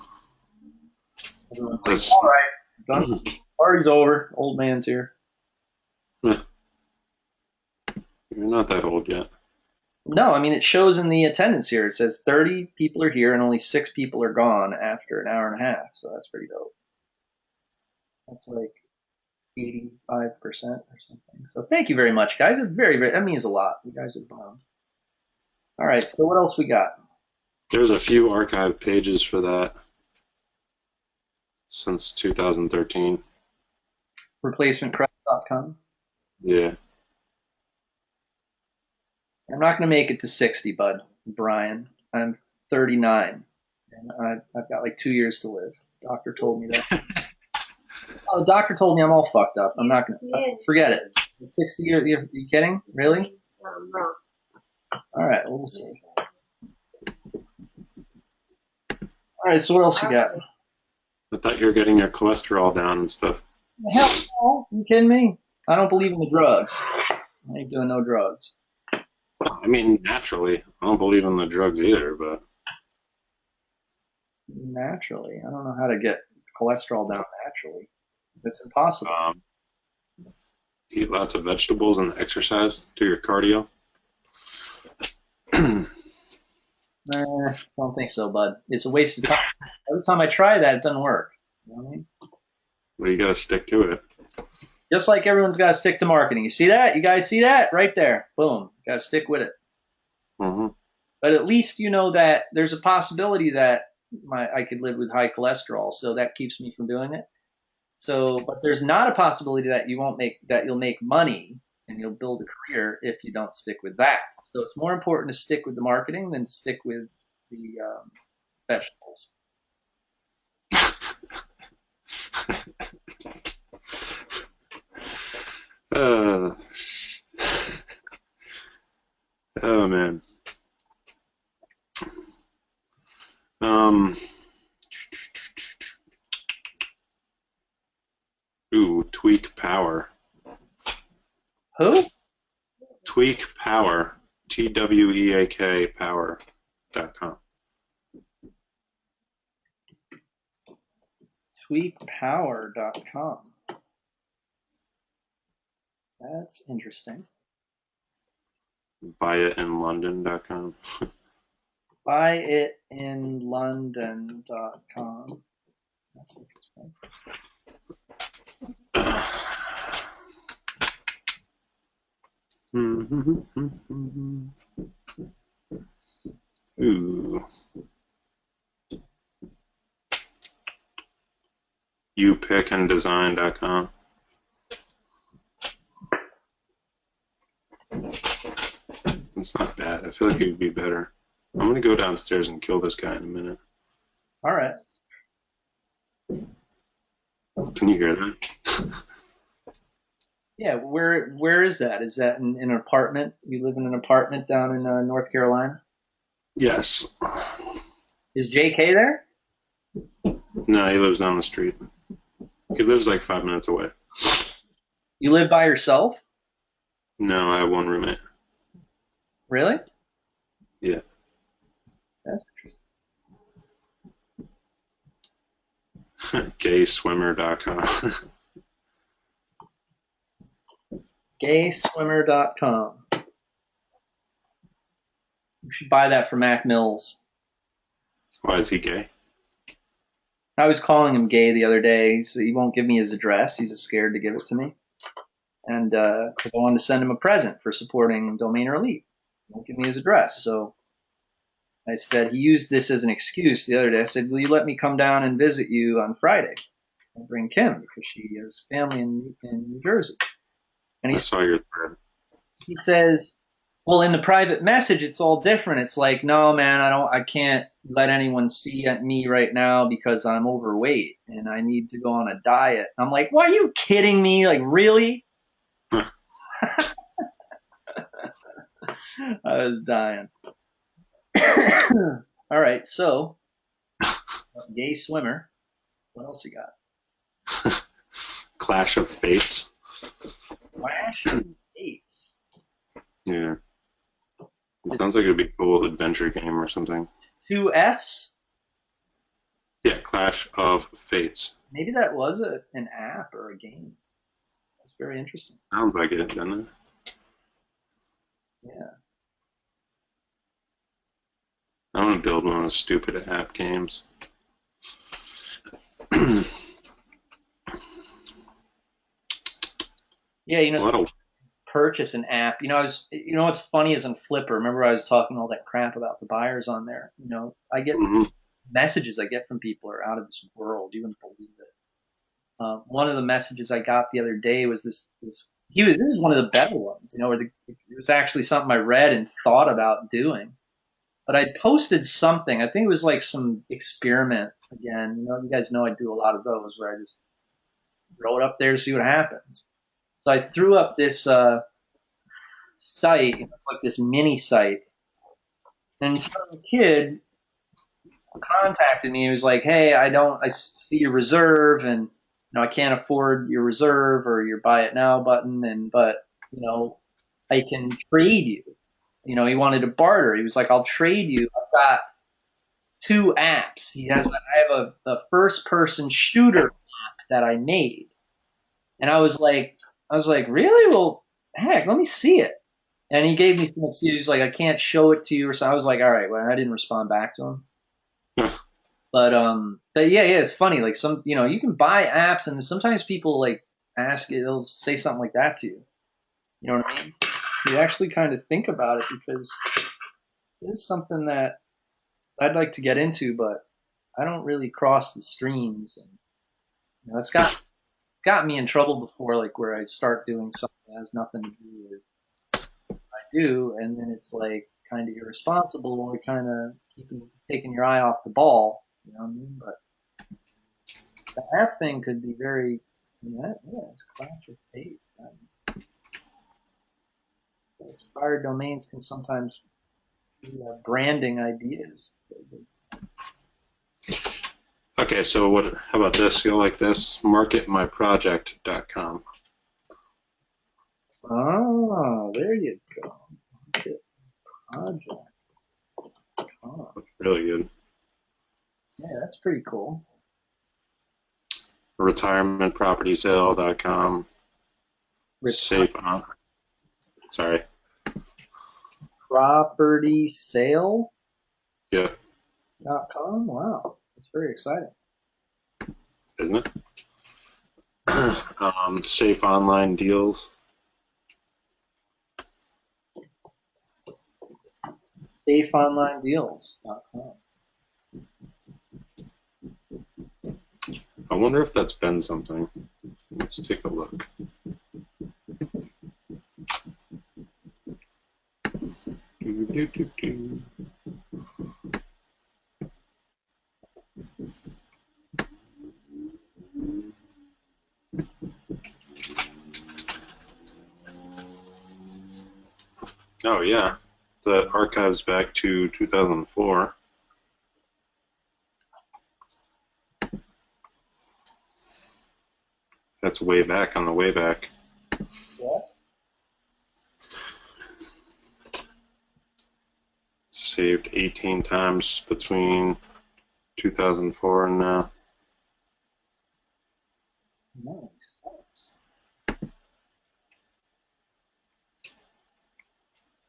Everyone's like, all right, done. Party's over. Old man's here. You're not that old yet. No, I mean, it shows in the attendance here. It says 30 people are here and only 6 people are gone after an hour and a half. So that's pretty dope. That's like 85% or something. So thank you very much, guys. It that means a lot. You guys are bomb. All right, so what else we got? There's a few archive pages for that since 2013. Replacementcredit.com. Yeah. I'm not going to make it to 60, bud, Brian. I'm 39, and I've got like 2 years to live. Doctor told me that. Oh, the doctor told me I'm all fucked up. I'm not going to forget it. 60 years? You kidding? Really? All right, we'll see. All right, so what else you got? I thought you were getting your cholesterol down and stuff. Hell no. You kidding me? I don't believe in the drugs. I ain't doing no drugs. I mean, naturally. I don't believe in the drugs either, but... Naturally. I don't know how to get cholesterol down naturally. It's impossible. Eat lots of vegetables and exercise. Do your cardio. Don't think so, bud. It's a waste of time. Every time I try that, it doesn't work. You know what I mean? Well, you got to stick to it. Just like everyone's got to stick to marketing. You see that? You guys see that? Right there. Boom. You got to stick with it. Mm-hmm. But at least you know that there's a possibility that I could live with high cholesterol, so that keeps me from doing it. So, but there's not a possibility that you'll make money and you'll build a career if you don't stick with that. So it's more important to stick with the marketing than stick with the vegetables. Oh man. Tweak Power. Who? Tweak Power. TWEAK Power.com. Tweakpower.com. That's interesting. Buyitinlondon.com. Buyitinlondon.com. That's interesting. Ooh. YouPickandDesign.com. It's not bad. I feel like it would be better. I'm going to go downstairs and kill this guy in a minute. All right. Can you hear that? Yeah, where is that? Is that in an apartment? You live in an apartment down in North Carolina? Yes. Is JK there? No, he lives down the street. He lives like 5 minutes away. You live by yourself? No, I have one roommate. Really? Yeah. That's interesting. Gayswimmer.com. Gayswimmer.com. You should buy that for Mac Mills. Why is he gay? I was calling him gay the other day. He won't give me his address. He's scared to give it to me. And because I wanted to send him a present for supporting Domainer Elite. He won't give me his address. So I said, he used this as an excuse the other day. I said, will you let me come down and visit you on Friday? And bring Kim because she has family in New Jersey. And I saw your thread. he says, well, in the private message, it's all different. It's like, no, man, I can't let anyone see me right now because I'm overweight and I need to go on a diet. I'm like, why are you kidding me? Like, really? I was dying. All right, so gay swimmer. What else you got? Clash of Fates. Clash of Fates. Yeah. It sounds like it'd be a cool adventure game or something. 2 Fs? Yeah, Clash of Fates. Maybe that was an app or a game. That's very interesting. Sounds like it, doesn't it? Yeah. I want to build one of those stupid app games. Yeah, you know, What a purchase an app. What's funny is on Flipper. Remember I was talking all that crap about the buyers on there. I get messages I get from people are out of this world. You wouldn't believe it. One of the messages I got the other day was this is one of the better ones. Where it was actually something I read and thought about doing. But I posted something. I think it was like some experiment again. You guys know I do a lot of those where I just throw it up there to see what happens. So I threw up this site. It's like this mini site, and some kid contacted me. He was like, "Hey, I see your reserve, and I can't afford your reserve or your buy it now button, but I can trade you." He wanted to barter. He was like, "I'll trade you. I've got 2 apps." I have a first person shooter app that I made, and I was like, "Really? Well, heck, let me see it." And he gave me some excuse. He's like, "I can't show it to you," or so. I was like, "All right." Well, I didn't respond back to him. But yeah, it's funny. Like you can buy apps, and sometimes people like ask you, they'll say something like that to you. You know what I mean? You actually kind of think about it because it is something that I'd like to get into, but I don't really cross the streams, and that's got me in trouble before, like where I start doing something that has nothing to do with what I do, and then it's like kind of irresponsible or kind of taking your eye off the ball. You know what I mean? But the app thing could be very, it's Clash of Fates. Expired domains can sometimes be branding ideas. Okay, so how about this? You'll like this? Marketmyproject.com. Oh, there you go. Project. Oh. That's really good. Yeah, that's pretty cool. Retirementpropertysale.com. Safe on. Sorry. Property sale? Yeah. .com? Wow, that's very exciting. Isn't it? Safe online deals. SafeOnlineDeals.com. I wonder if that's been something. Let's take a look. Oh, yeah. The archives back to 2004. That's way back on the way back. What? Saved 18 times between 2004 and now. Nice.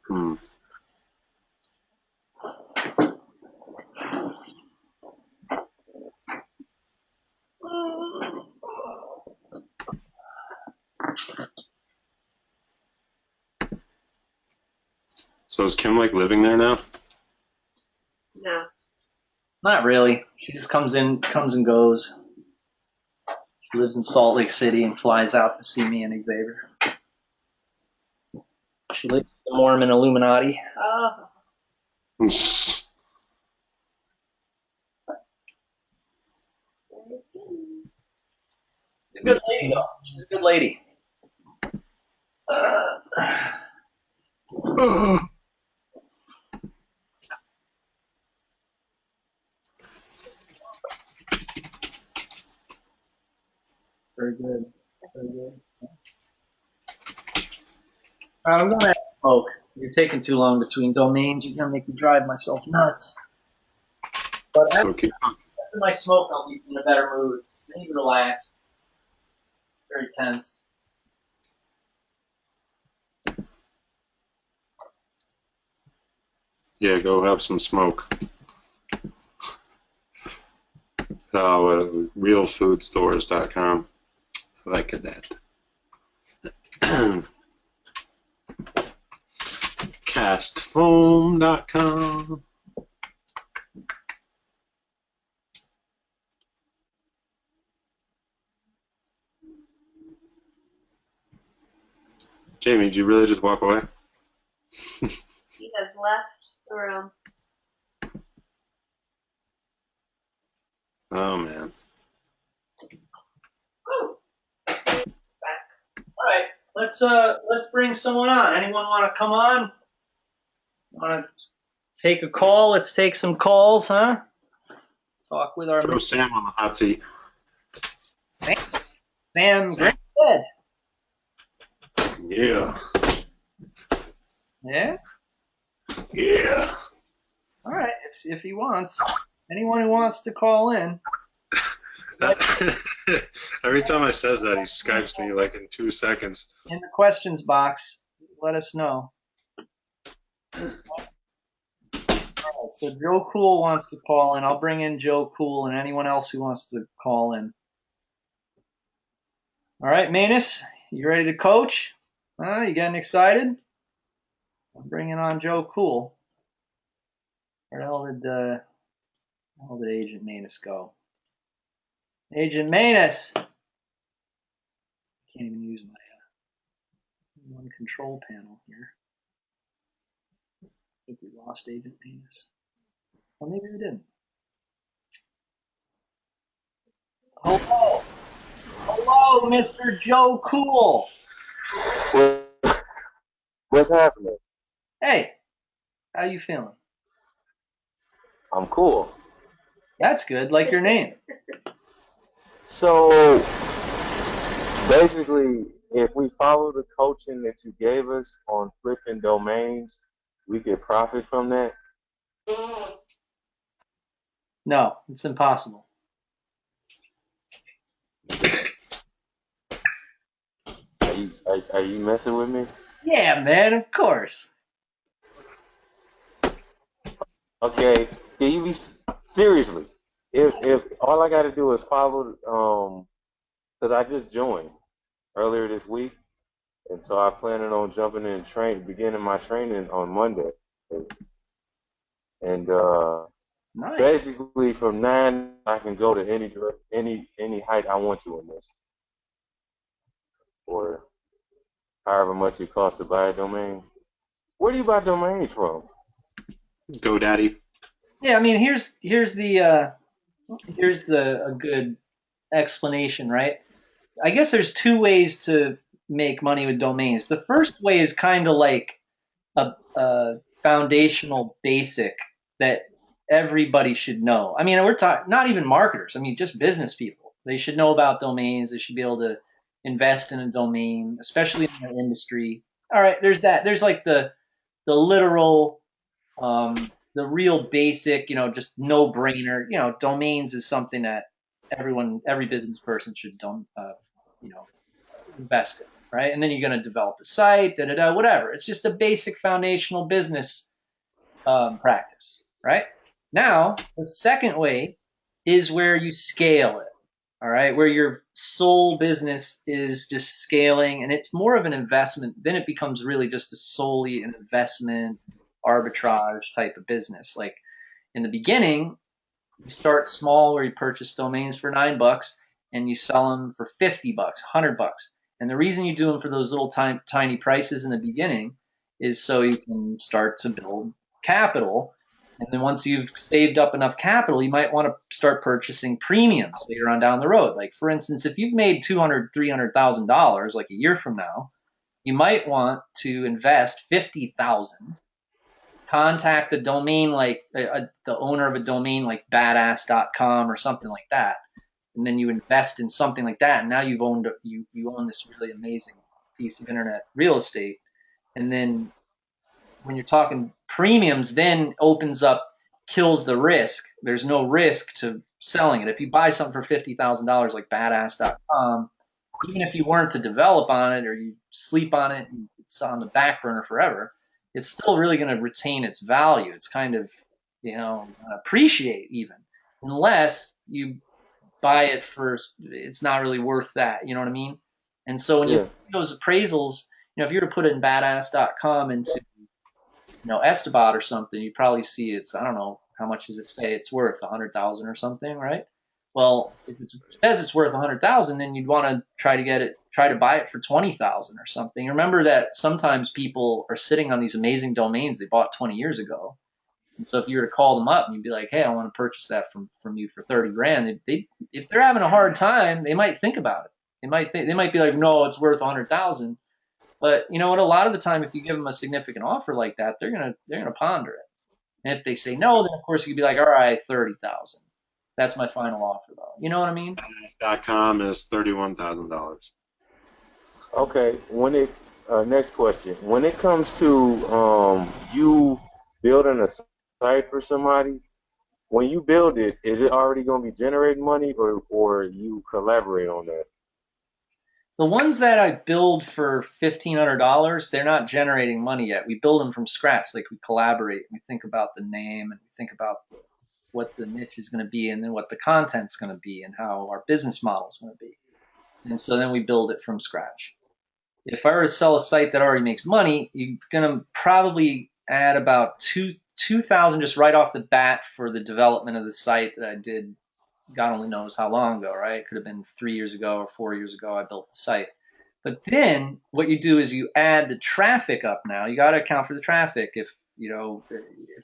Hmm. So is Kim like living there now? No. Not really. She just comes and goes. She lives in Salt Lake City and flies out to see me and Xavier. She lives in the Mormon Illuminati. Oh. She's a good lady, though. She's a good lady. Very good. Very good. I'm going to smoke. You're taking too long between domains. You're going to make me drive myself nuts. But after my smoke, I'll be in a better mood. I need to relax. Very tense. Yeah, go have some smoke. Realfoodstores.com. I like that. Castfoam.com. Jamie, did you really just walk away? He has left the room. Oh man. All right, let's bring someone on. Anyone want to come on? Want to take a call? Let's take some calls, huh? Talk with our Throw Sam on the hot seat. Sam. Good. Yeah. Yeah. Yeah. All right. If he wants, anyone who wants to call in. Every time I says that, he Skypes me like in 2 seconds. In the questions box, let us know. All right, so Joe Cool wants to call in. I'll bring in Joe Cool and anyone else who wants to call in. All right, Manus, you ready to coach? You getting excited? I'm bringing on Joe Cool. Where the hell did Agent Manus go? Agent Manus! I can't even use my one control panel here. I think we lost Agent Manus. Or maybe we didn't. Hello! Hello, Mr. Joe Cool! What's happening? Hey, how you feeling? I'm cool. That's good, like your name. So basically, if we follow the coaching that you gave us on flipping domains, we could profit from that. No, it's impossible. Are you messing with me? Yeah, man, of course. Okay, can you be seriously? If all I got to do is follow, because I just joined earlier this week, and so I'm planning on jumping in and beginning my training on Monday, and Nice. basically from 9 I can go to any height I want to in this, or however much it costs to buy a domain. Where do you buy domains from? GoDaddy. Yeah, I mean, here's a good explanation, right? I guess there's two ways to make money with domains. The first way is kind of like a foundational basic that everybody should know. I mean, we're talking not even marketers. I mean, just business people. They should know about domains. They should be able to invest in a domain, especially in our industry. All right, there's that. There's like the literal, the real basic, just no brainer. Domains is something that every business person should invest in, right? And then you're going to develop a site, whatever. It's just a basic foundational business practice, right? Now, the second way is where you scale it, all right, where your sole business is just scaling and it's more of an investment. Then it becomes really just solely an investment arbitrage type of business. Like in the beginning, you start small where you purchase domains for $9 and you sell them for $50, $100. And the reason you do them for those little tiny prices in the beginning is so you can start to build capital. And then once you've saved up enough capital, you might want to start purchasing premiums later on down the road. Like for instance, if you've made $200,000, $300,000 like a year from now, you might want to invest $50,000, contact a domain like the owner of a domain like badass.com or something like that, and then you invest in something like that, and now you own this really amazing piece of internet real estate. And then when you're talking premiums, then kills the risk. There's no risk to selling it. If you buy something for $50,000 like badass.com, even if you weren't to develop on it or you sleep on it and it's on the back burner forever, it's still really going to retain its value. It's kind of, appreciate even, unless you buy it first. It's not really worth that. You know what I mean? And so when you see those appraisals, if you were to put it in badass.com into, Esterbot or something, you probably see it's, I don't know, how much does it say it's worth? 100,000 or something, right? Well, if it says it's worth 100,000, then you'd want to try to buy it for 20,000 or something. Remember that sometimes people are sitting on these amazing domains they bought 20 years ago. And so if you were to call them up and you'd be like, hey, I want to purchase that from you for 30 grand, if they're having a hard time, they might think about it. They might be like, no, it's worth 100,000. But you know what? A lot of the time, if you give them a significant offer like that, they're gonna ponder it. And if they say no, then of course you could be like, all right, 30,000. That's my final offer, though. You know what I mean? .com is $31,000. Okay. Next question. When it comes to you building a site for somebody, when you build it, is it already going to be generating money, or you collaborate on that? The ones that I build for $1,500, they're not generating money yet. We build them from scratch. Like we collaborate. We think about the name and we think about what the niche is going to be, and then what the content's going to be, and how our business model is going to be. And so then we build it from scratch. If I were to sell a site that already makes money, you're going to probably add about $2,000 just right off the bat for the development of the site that I did. God only knows how long ago, right? It could have been 3 years ago or 4 years ago I built the site. But then what you do is you add the traffic up now. You got to account for the traffic. If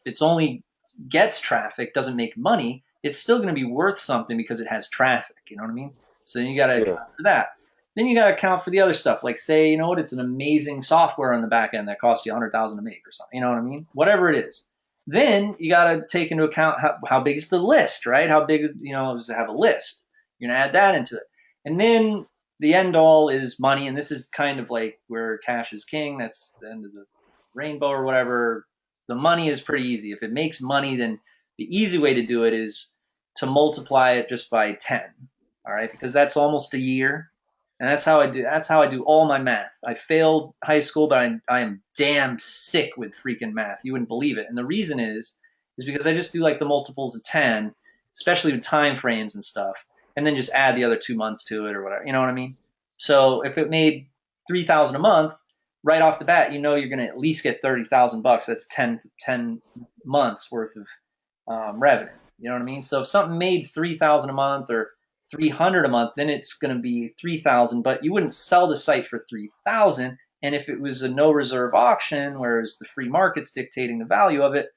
it's only gets traffic, doesn't make money, it's still going to be worth something because it has traffic. You know what I mean? So then you got to account for that. Then you got to account for the other stuff. Like say, it's an amazing software on the back end that costs you $100,000 to make or something. You know what I mean? Whatever it is. Then you got to take into account how big is the list, right? How big, does it have a list? You're going to add that into it. And then the end all is money. And this is kind of like where cash is king. That's the end of the rainbow or whatever. The money is pretty easy. If it makes money, then the easy way to do it is to multiply it just by 10. All right. Because that's almost a year. And that's how I do all my math. I failed high school, but I am damn sick with freaking math. You wouldn't believe it. And the reason is because I just do like the multiples of 10, especially with time frames and stuff, and then just add the other 2 months to it or whatever. You know what I mean? So if it made $3,000 a month, right off the bat, you're going to at least get $30,000. That's 10 months worth of revenue. You know what I mean? So if something made $3,000 a month or $300 a month, then it's going to be $3,000, but you wouldn't sell the site for $3,000. And if it was a no reserve auction, whereas the free market's dictating the value of it,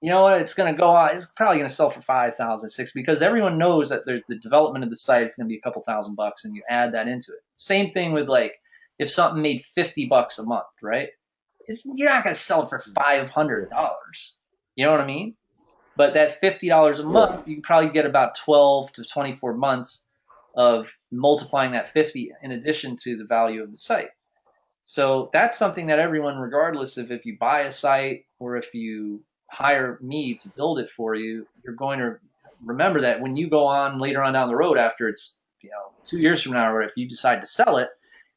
you know what? It's going to go out. It's probably going to sell for $5,000, $6,000, because everyone knows that the development of the site is going to be a couple $1,000, and you add that into it. Same thing with like if something made $50 a month, right? You're not going to sell it for $500. You know what I mean? But that $50 a month, you can probably get about 12 to 24 months of multiplying that 50 in addition to the value of the site. So that's something that everyone, regardless of if you buy a site or if you hire me to build it for you, you're going to remember that when you go on later on down the road, after it's 2 years from now, or if you decide to sell it,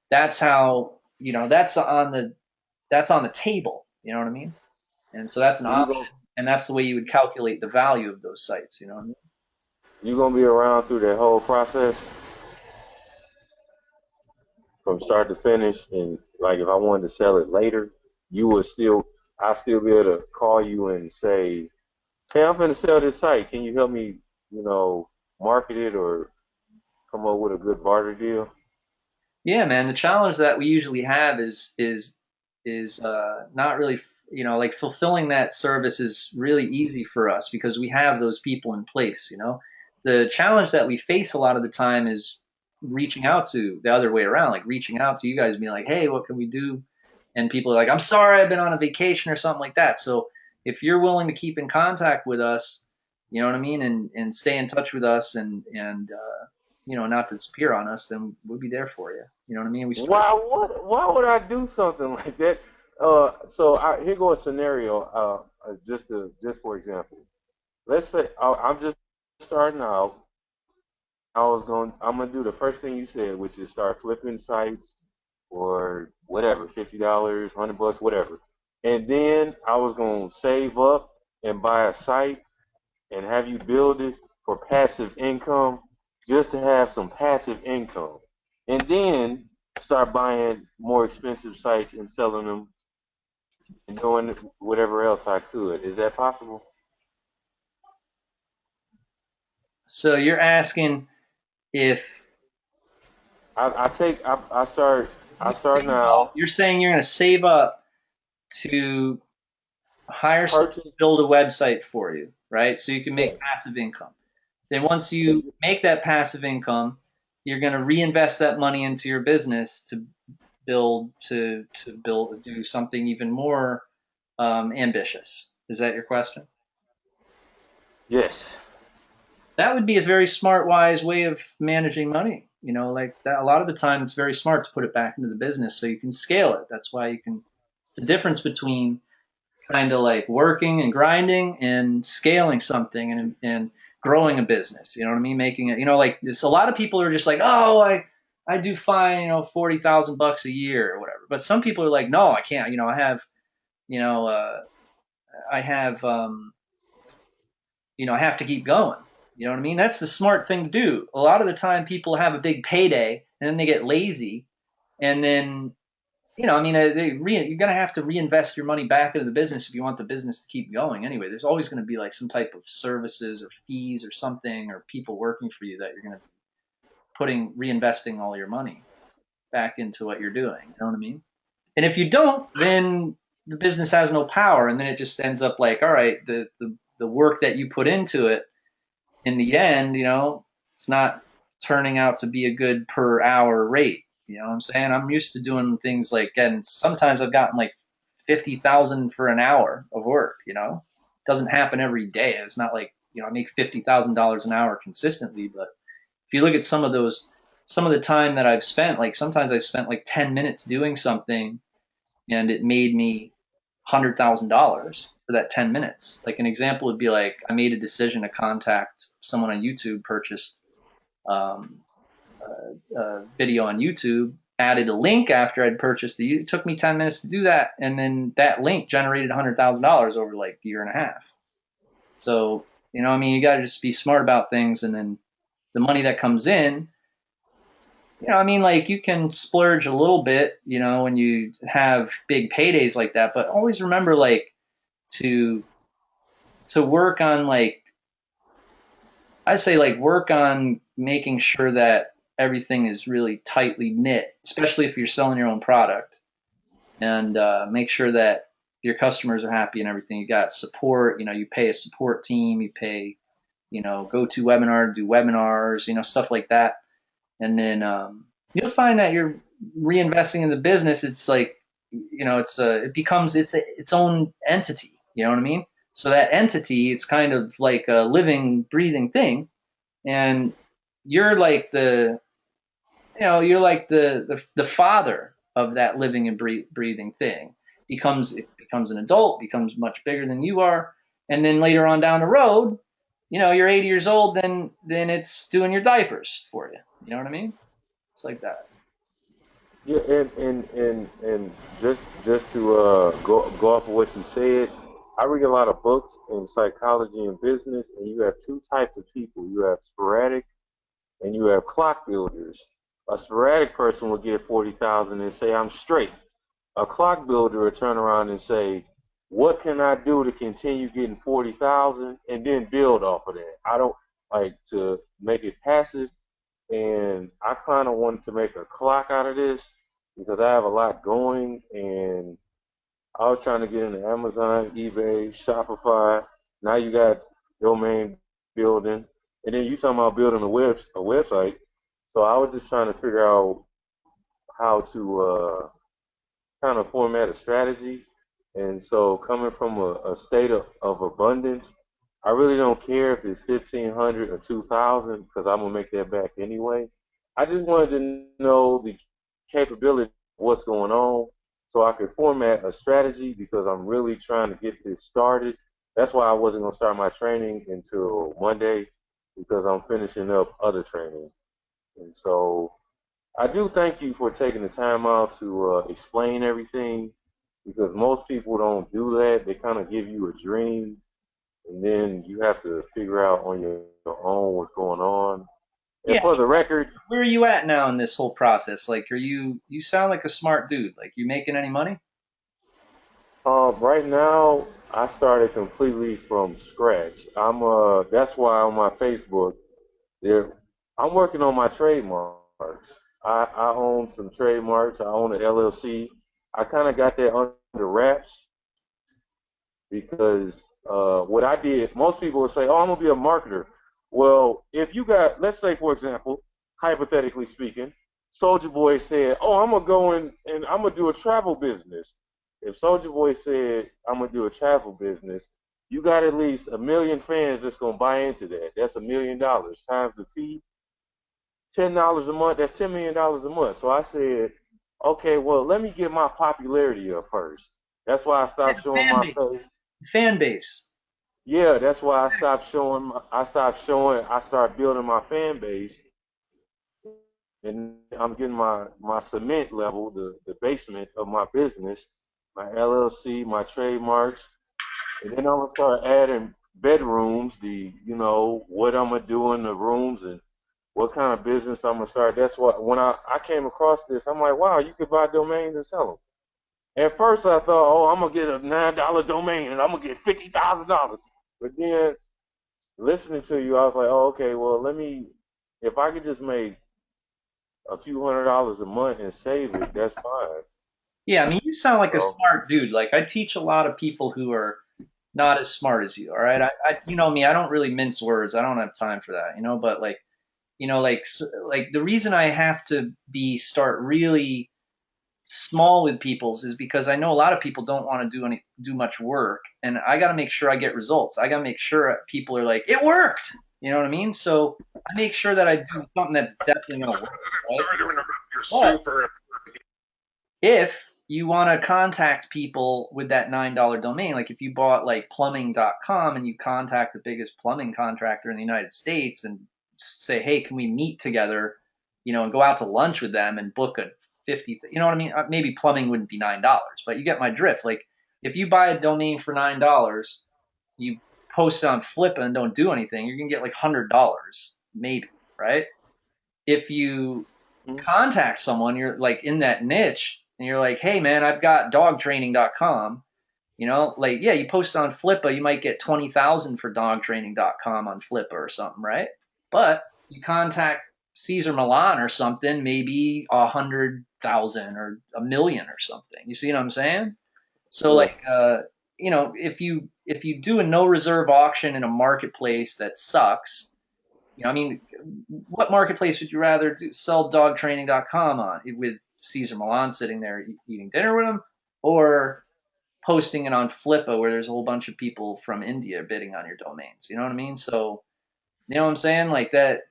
that's how that's on the table. You know what I mean? And so that's an option, and that's the way you would calculate the value of those sites. You know what I mean? You gonna be around through that whole process from start to finish, and like if I wanted to sell it later, I'll still be able to call you and say, hey, I'm going to sell this site. Can you help me, market it or come up with a good barter deal? Yeah, man. The challenge that we usually have is not really, like fulfilling that service is really easy for us because we have those people in place. The challenge that we face a lot of the time is reaching out to the other way around, like reaching out to you guys and being like, hey, what can we do? And people are like, I'm sorry, I've been on a vacation or something like that. So if you're willing to keep in contact with us, you know what I mean, and stay in touch with us and not disappear on us, then we'll be there for you. You know what I mean? Why would I do something like that? Here goes a scenario. Just for example, let's say I'm just starting out. I'm gonna do the first thing you said, which is start flipping sites or whatever, $50, $100, whatever. And then I was gonna save up and buy a site and have you build it for passive income, just to have some passive income, and then start buying more expensive sites and selling them and doing whatever else I could. Is that possible? So you're asking if I start now. you're saying you're going to save up to hire someone to Purchase. build a website for you, right? So you can make passive income. Then once you make that passive income, you're going to reinvest that money into your business to do something even more ambitious. Is that your question? Yes. That would be a very smart, wise way of managing money. Like that. A lot of the time, it's very smart to put it back into the business so you can scale it. That's why you can. It's the difference between kind of like working and grinding and scaling something and growing a business. You know what I mean? Making it. Like this. A lot of people are just like, oh, I do fine. $40,000 a year or whatever. But some people are like, no, I can't. I have. I have. I have to keep going. You know what I mean? That's the smart thing to do. A lot of the time people have a big payday and then they get lazy. And then, you're going to have to reinvest your money back into the business if you want the business to keep going. Anyway, there's always going to be like some type of services or fees or something or people working for you that you're going to be reinvesting all your money back into what you're doing. You know what I mean? And if you don't, then the business has no power. And then it just ends up like, all right, the work that you put into it, in the end, it's not turning out to be a good per hour rate. You know what I'm saying? I'm used to doing things like sometimes I've gotten like 50,000 for an hour of work. It doesn't happen every day. It's not like, I make $50,000 an hour consistently. But if you look at some of the time that I've spent, like sometimes I've spent like 10 minutes doing something and it made me $100,000 for that 10 minutes. Like an example would be like, I made a decision to contact someone on YouTube, purchased a video on YouTube, added a link after I'd purchased it took me 10 minutes to do that. And then that link generated $100,000 over like a year and a half. So, you got to just be smart about things. And then the money that comes in, like you can splurge a little bit, when you have big paydays like that, but always remember like to work on like, I say like work on making sure that everything is really tightly knit, especially if you're selling your own product, and make sure that your customers are happy and everything. You got support, you pay a support team, you pay, GoToWebinar, do webinars, stuff like that. And then you'll find that you're reinvesting in the business. It's like, it becomes its own entity. You know what I mean? So that entity, it's kind of like a living, breathing thing. And you're like you're like the father of that living and breathing thing. It becomes an adult, becomes much bigger than you are, and then later on down the road, you're 80 years old, then it's doing your diapers for you. You know what I mean? It's like that. Yeah, and just to go off of what you said, I read a lot of books in psychology and business, and you have two types of people. You have sporadic and you have clock builders. A sporadic person will get 40,000 and say, I'm straight. A clock builder will turn around and say, what can I do to continue getting 40,000 and then build off of that? I don't like to make it passive, and I kind of wanted to make a clock out of this because I have a lot going, and I was trying to get into Amazon, eBay, Shopify. Now you got domain building, and then you talking about building a website. So I was just trying to figure out how to kind of format a strategy. And so coming from a state of abundance, I really don't care if it's 1,500 or 2,000 because I'm gonna make that back anyway. I just wanted to know the capability of what's going on so I could format a strategy because I'm really trying to get this started. That's why I wasn't gonna start my training until Monday because I'm finishing up other training. And so I do thank you for taking the time out to explain everything because most people don't do that. They kind of give you a dream and then you have to figure out on your own what's going on. And Yeah. for the record, Where are you at now in this whole process? Like, you sound like a smart dude. Like, you making any money? right now I started completely from scratch. That's why on my Facebook there I'm working on my trademarks. I own some trademarks. I own an LLC. I kind of got that under wraps because what I did, most people would say, oh, I'm going to be a marketer. Well, if you got, let's say, for example, hypothetically speaking, Soldier Boy said, oh, I'm going to go in and I'm going to do a travel business. If Soldier Boy said, I'm going to do a travel business, you got at least 1 million fans that's going to buy into that. That's $1 million times the fee. $10 a month, that's $10 million a month. So I said, okay, well, let me get my popularity up first. That's why I stopped showing Fan my base. face. Fan base. Yeah, that's why I started building my fan base, and I'm getting my cement level, the basement of my business, my LLC, my trademarks, and then I'm gonna start adding bedrooms, what I'm gonna do in the rooms and what kind of business I'm gonna start. That's what when I came across this, I'm like, wow, you could buy domains and sell them. At first, I thought, oh, I'm gonna get a $9 domain and I'm gonna get $50,000. But then listening to you, I was like, oh, okay, well, if I could just make a few $100s a month and save it, that's fine. Yeah, I mean, you sound like a So, smart dude. Like, I teach a lot of people who are not as smart as you. All right, you know me. I don't really mince words. I don't have time for that. But like, like the reason I have to start really small with people's is because I know a lot of people don't want to do much work, and I got to make sure I get results. I got to make sure people are like, it worked. You know what I mean? So I make sure that I do something that's definitely going to work. Right? Sorry to interrupt. You're But super. if you want to contact people with that $9 domain, like if you bought like plumbing.com and you contact the biggest plumbing contractor in the United States and say, hey, can we meet together, and go out to lunch with them and book a 50, you know what I mean? Maybe plumbing wouldn't be $9, but you get my drift. Like if you buy a domain for $9, you post it on Flippa and don't do anything, you're going to get like $100, maybe, right? If you contact someone, you're like in that niche and you're like, hey man, I've got dogtraining.com, like, yeah, you post on Flippa, you might get 20,000 for dogtraining.com on Flippa or something, right? But you contact Caesar Milan or something, maybe 100,000 or 1 million or something. You see what I'm saying? So yeah. like, if you do a no reserve auction in a marketplace that sucks, I mean, what marketplace would you rather sell dogtraining.com on with Caesar Milan sitting there eating dinner with him, or posting it on Flippa where there's a whole bunch of people from India bidding on your domains? You know what I mean? So, you know what I'm saying? Like that,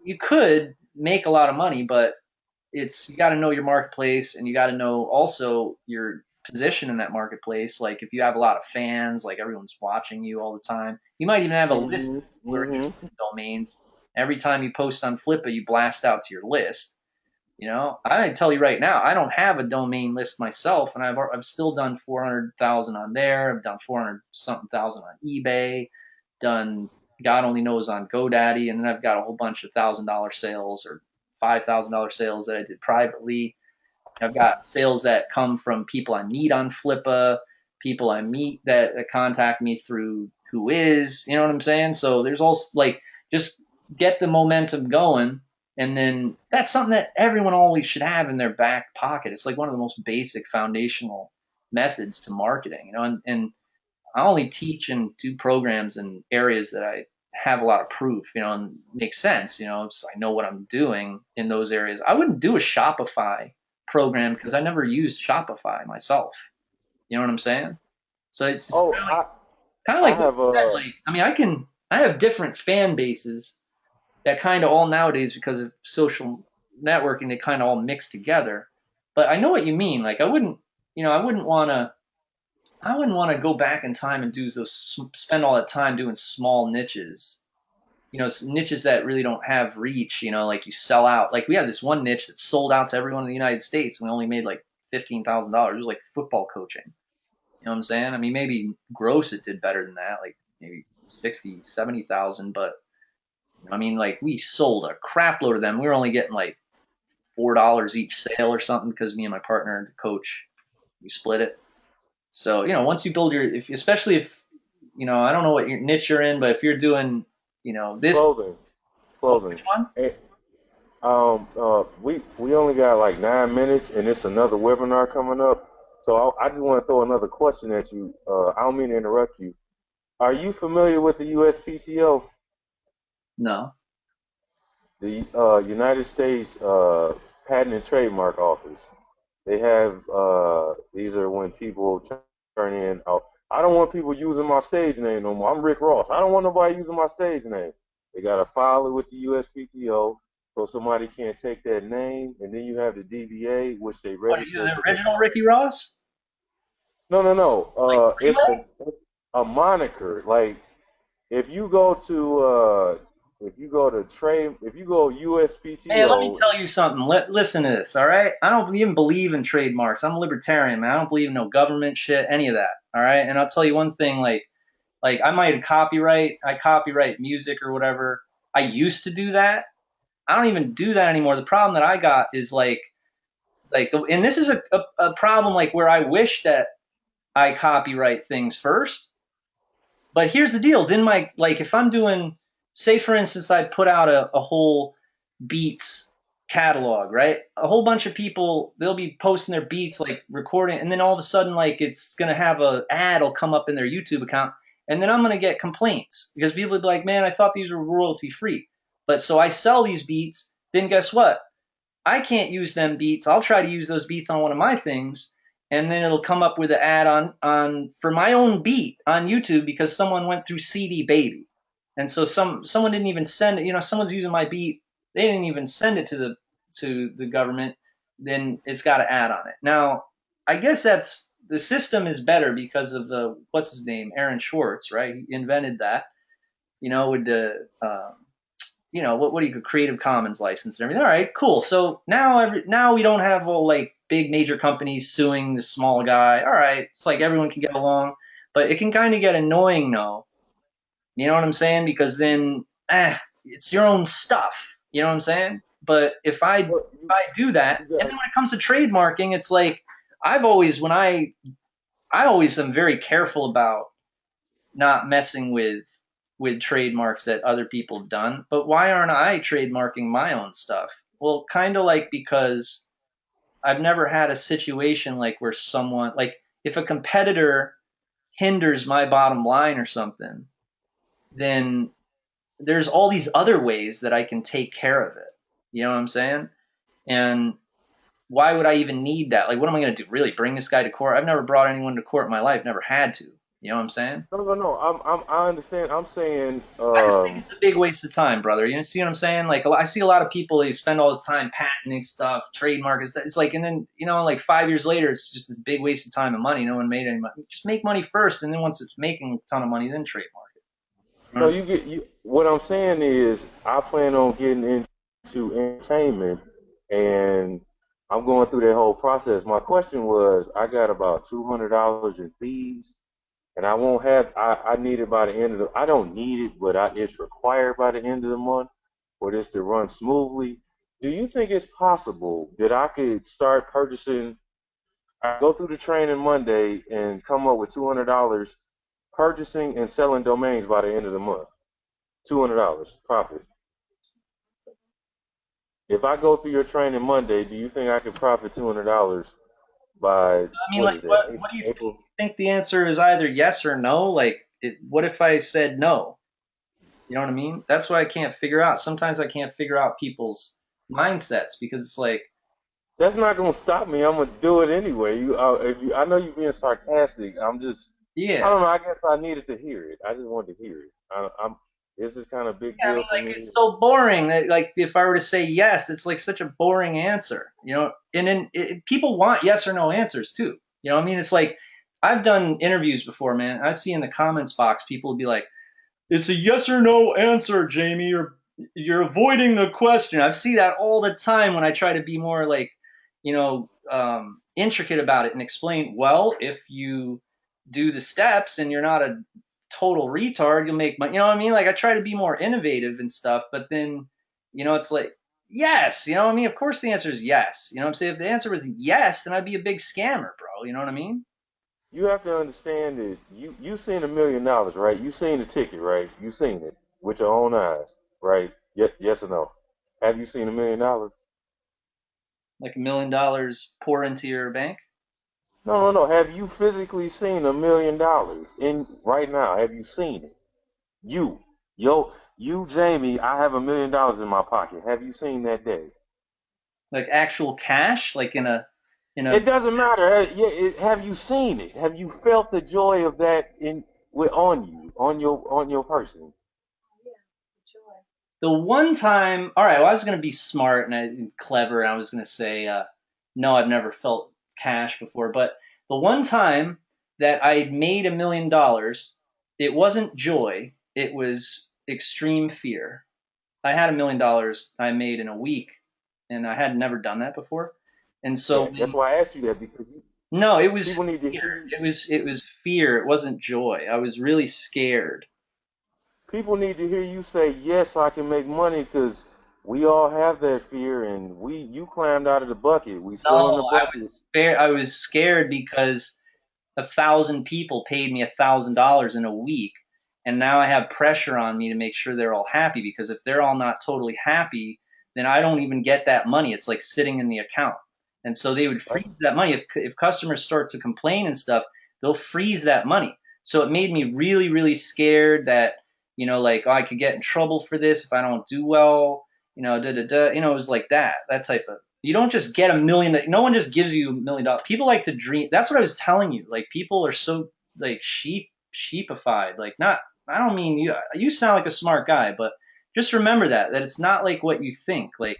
you could make a lot of money, but you got to know your marketplace, and you got to know also your position in that marketplace. Like if you have a lot of fans, like everyone's watching you all the time, you might even have a list of people who are interested in domains. Every time you post on Flippa, you blast out to your list. I tell you right now, I don't have a domain list myself, and I've still done 400,000 on there. I've done 400 something thousand on eBay, done God only knows on GoDaddy, and then I've got a whole bunch of $1,000 sales or $5,000 sales that I did privately. I've got sales that come from people I meet on Flippa, people I meet that contact me through Whois, you know what I'm saying? So there's also like just get the momentum going. And then that's something that everyone always should have in their back pocket. It's like one of the most basic foundational methods to marketing, and I only teach and do programs in areas that I have a lot of proof, and makes sense, so I know what I'm doing in those areas. I wouldn't do a Shopify program because I never used Shopify myself. You know what I'm saying? So it's kind of like, I have different fan bases that kind of all nowadays, because of social networking, they kind of all mix together. But I know what you mean. Like I wouldn't want to go back in time and spend all that time doing small niches, niches that really don't have reach, like you sell out. Like we had this one niche that sold out to everyone in the United States, and we only made like $15,000. It was like football coaching. You know what I'm saying? I mean, maybe gross it did better than that, like maybe 60, 70,000, but I mean, like we sold a crap load of them. We were only getting like $4 each sale or something because me and my partner, the coach, we split it. So, once you build especially if, I don't know what your niche you're in, but if you're doing, this Clothing. which one? Hey, we only got like 9 minutes, and it's another webinar coming up. So I just want to throw another question at you. I don't mean to interrupt you. Are you familiar with the USPTO? No. The United States Patent and Trademark Office. They have these are when people turn in. I don't want people using my stage name no more. I'm Rick Ross. I don't want nobody using my stage name. They gotta file it with the USPTO so somebody can't take that name. And then you have the DBA, which they What are register. you, the original Ricky Ross? No. It's a moniker. Like if you go USPTO. Hey, let me tell you something. Listen to this, all right? I don't even believe in trademarks. I'm a libertarian, man. I don't believe in no government shit, any of that, all right? And I'll tell you one thing, like I might I copyright music or whatever. I used to do that. I don't even do that anymore. The problem that I got is and this is a problem like where I wish that I copyright things first. But here's the deal. Then if I'm doing, say for instance, I put out a whole Beats catalog, right? A whole bunch of people, they'll be posting their beats, like recording, and then all of a sudden, like it's gonna have a ad will come up in their YouTube account, and then I'm gonna get complaints because people will be like, "Man, I thought these were royalty free," but so I sell these beats. Then guess what? I can't use them beats. I'll try to use those beats on one of my things, and then it'll come up with an ad on for my own beat on YouTube because someone went through CD Baby, and so someone didn't even send it. Someone's using my beat. They didn't even send it to the government. Then it's got an ad on it. Now, I guess the system is better because of what's his name, Aaron Schwartz, right? He invented that. With the what do you Creative Commons license and everything. All right, cool. So now we don't have all like big major companies suing the small guy. All right, it's like everyone can get along, but it can kind of get annoying though. You know what I'm saying? Because then it's your own stuff. You know what I'm saying? But if I do that, and then when it comes to trademarking, it's like I always am very careful about not messing with trademarks that other people have done. But why aren't I trademarking my own stuff? Well, kind of like because I've never had a situation like where someone, like if a competitor hinders my bottom line or something, then there's all these other ways that I can take care of it. You know what I'm saying? And why would I even need that? Like, what am I going to do? Really bring this guy to court? I've never brought anyone to court in my life. Never had to. You know what I'm saying? No. I understand. I'm saying, I just think it's a big waste of time, brother. You see what I'm saying? Like I see a lot of people, they spend all this time patenting stuff, trademark and stuff. It's like, and then like 5 years later, it's just this big waste of time and money. No one made any money. Just make money first, and then once it's making a ton of money, then trademark it. no, you get you. What I'm saying is, I plan on getting into entertainment, and I'm going through that whole process. My question was, I got about $200 in fees, and I won't have. I need it by the end of the. I don't need it, but it's required by the end of the month for this to run smoothly. Do you think it's possible that I could start purchasing? I go through the training Monday and come up with $200 purchasing and selling domains by the end of the month. $200 profit. If I go through your training Monday, do you think I could profit $200 by I mean, like, what do you think? April? You think the answer is either yes or no? Like, what if I said no? You know what I mean? That's what I can't figure out. Sometimes I can't figure out people's mindsets because it's like, That's not gonna stop me. I'm gonna do it anyway. I know you're being sarcastic. I yeah. don't know. I guess I needed to hear it. I just wanted to hear it. This is kind of a big Yeah, I deal mean, for like me. it's so boring that, like, if I were to say yes, it's like such a boring answer, And then people want yes or no answers too. You know what I mean? It's like I've done interviews before, man. I see in the comments box people would be like, "It's a yes or no answer, Jamie. You're avoiding the question." I see that all the time when I try to be more like, intricate about it and explain. Well, if you do the steps and you're not a total retard, you'll make money. You know what I mean? Like I try to be more innovative and stuff, but then, it's like, yes, you know what I mean? Of course the answer is yes. You know what I'm saying? If the answer was yes, then I'd be a big scammer, bro. You know what I mean? You have to understand that you seen $1 million, right? You seen the ticket, right? You seen it with your own eyes, right? Yes or no? Have you seen $1 million? Like $1 million pour into your bank. No. Have you physically seen $1 million in right now? Have you seen it? You, Jamie. I have $1 million in my pocket. Have you seen that day? Like actual cash, like in a. It doesn't matter. Have you seen it? Have you felt the joy of that on you, on your person? The one time, all right, well, I was going to be smart and clever, and I was going to say, no, I've never felt cash before. But the one time that I made $1 million, it wasn't joy, it was extreme fear. I had $1 million I made in a week, and I had never done that before. And so, Yeah, that's why I asked you that because no, it was people need to fear. hear. It was fear. It wasn't joy. I was really scared. People need to hear you say yes, I can make money because we all have that fear, and you climbed out of the bucket. We still in the No, bucket. I was scared because 1,000 people paid me $1,000 in a week, and now I have pressure on me to make sure they're all happy. Because if they're all not totally happy, then I don't even get that money. It's like sitting in the account, and so they would freeze that money. If customers start to complain and stuff, they'll freeze that money. So it made me really, really scared that like, oh, I could get in trouble for this if I don't do well. Da da da. It was like that type of. You don't just get $1 million. No one just gives you $1 million. People like to dream. That's what I was telling you. Like people are so like sheepified. Like not. I don't mean you. You sound like a smart guy, but just remember that it's not like what you think. Like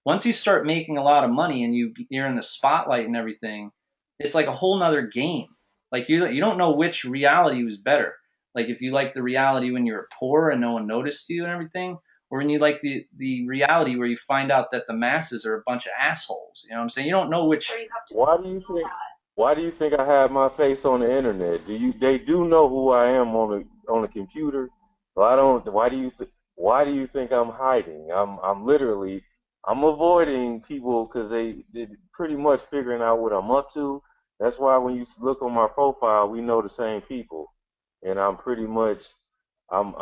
once you start making a lot of money and you're in the spotlight and everything, it's like a whole nother game. Like you don't know which reality was better. Like if you like the reality when you were poor and no one noticed you and everything, or when you like the reality where you find out that the masses are a bunch of assholes. You know what I'm saying? You don't know which. Why do you think? Why do you think I have my face on the internet? They do know who I am on the computer. So I don't. Why do you think I'm hiding? I'm avoiding people because they pretty much figuring out what I'm up to. That's why when you look on my profile, we know the same people, and I'm pretty much I'm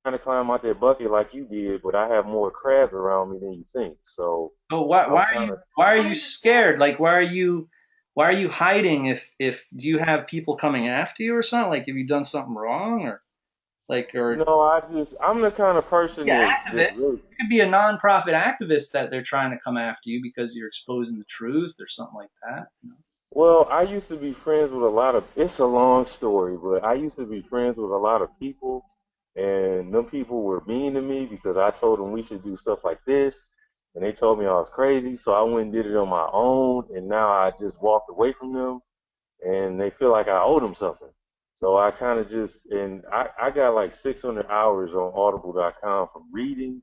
trying to climb out that bucket like you did, but I have more crabs around me than you think. So But why I'm why are kind you of. why are you scared? Like why are you hiding? If do you have people coming after you or something? Like have you done something wrong or No, I'm the kind of person yeah, that activist? really. You could be a nonprofit activist that they're trying to come after you because you're exposing the truth or something like that. Well, I used to be friends with a lot of. It's a long story, but I used to be friends with a lot of people, and them people were mean to me because I told them we should do stuff like this, and they told me I was crazy. So I went and did it on my own, and now I just walked away from them, and they feel like I owe them something. So I kind of just, and I got like 600 hours on Audible.com from reading,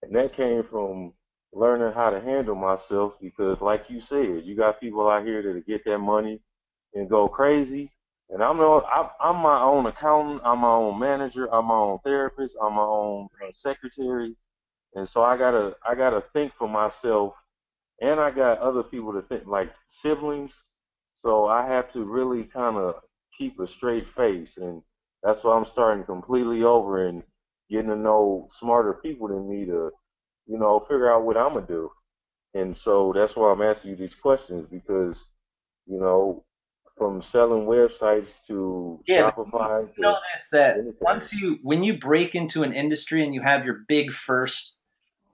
and that came from learning how to handle myself because, like you said, you got people out here that get that money and go crazy. And I'm my own accountant, I'm my own manager, I'm my own therapist, I'm my own secretary, and so I gotta think for myself, and I got other people to think like siblings. So I have to really kind of keep a straight face, and that's why I'm starting completely over and getting to know smarter people than me to, figure out what I'm gonna do. And so that's why I'm asking you these questions because, you know, from selling websites to Yeah, but Shopify you to notice that anything. when you break into an industry and you have your big first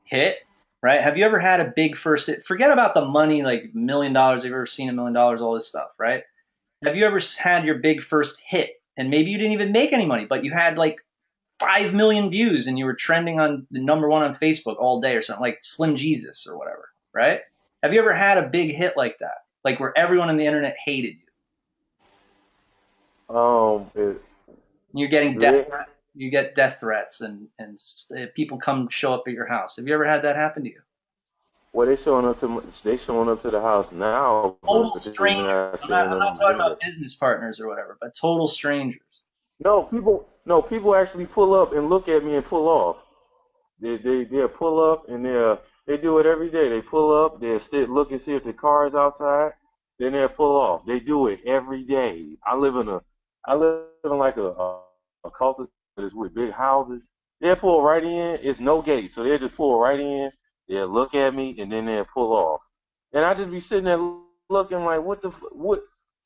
hit, right? Have you ever had a big first hit? Forget about the money, like $1 million. Have you ever seen $1 million? All this stuff, right? Have you ever had your big first hit and maybe you didn't even make any money, but you had like 5 million views and you were trending on the number one on Facebook all day or something like Slim Jesus or whatever, right? Have you ever had a big hit like that? Like where everyone on the internet hated you? It, You're getting yeah, you get death threats and people come show up at your house. Have you ever had that happen to you? well, they showing up to the house now, Total but they're strangers. not I'm showing up not on the talking internet. about business partners or whatever, but total strangers. No, people actually pull up and look at me and pull off. They'll pull up and they do it every day. They pull up, they'll look and see if the car is outside, then they'll pull off. They do it every day. I live in like a cul-de-sac with big houses. They'll pull right in. It's no gate, so they'll just pull right in. They'll look at me and then they'll pull off. And I just be sitting there looking like, what?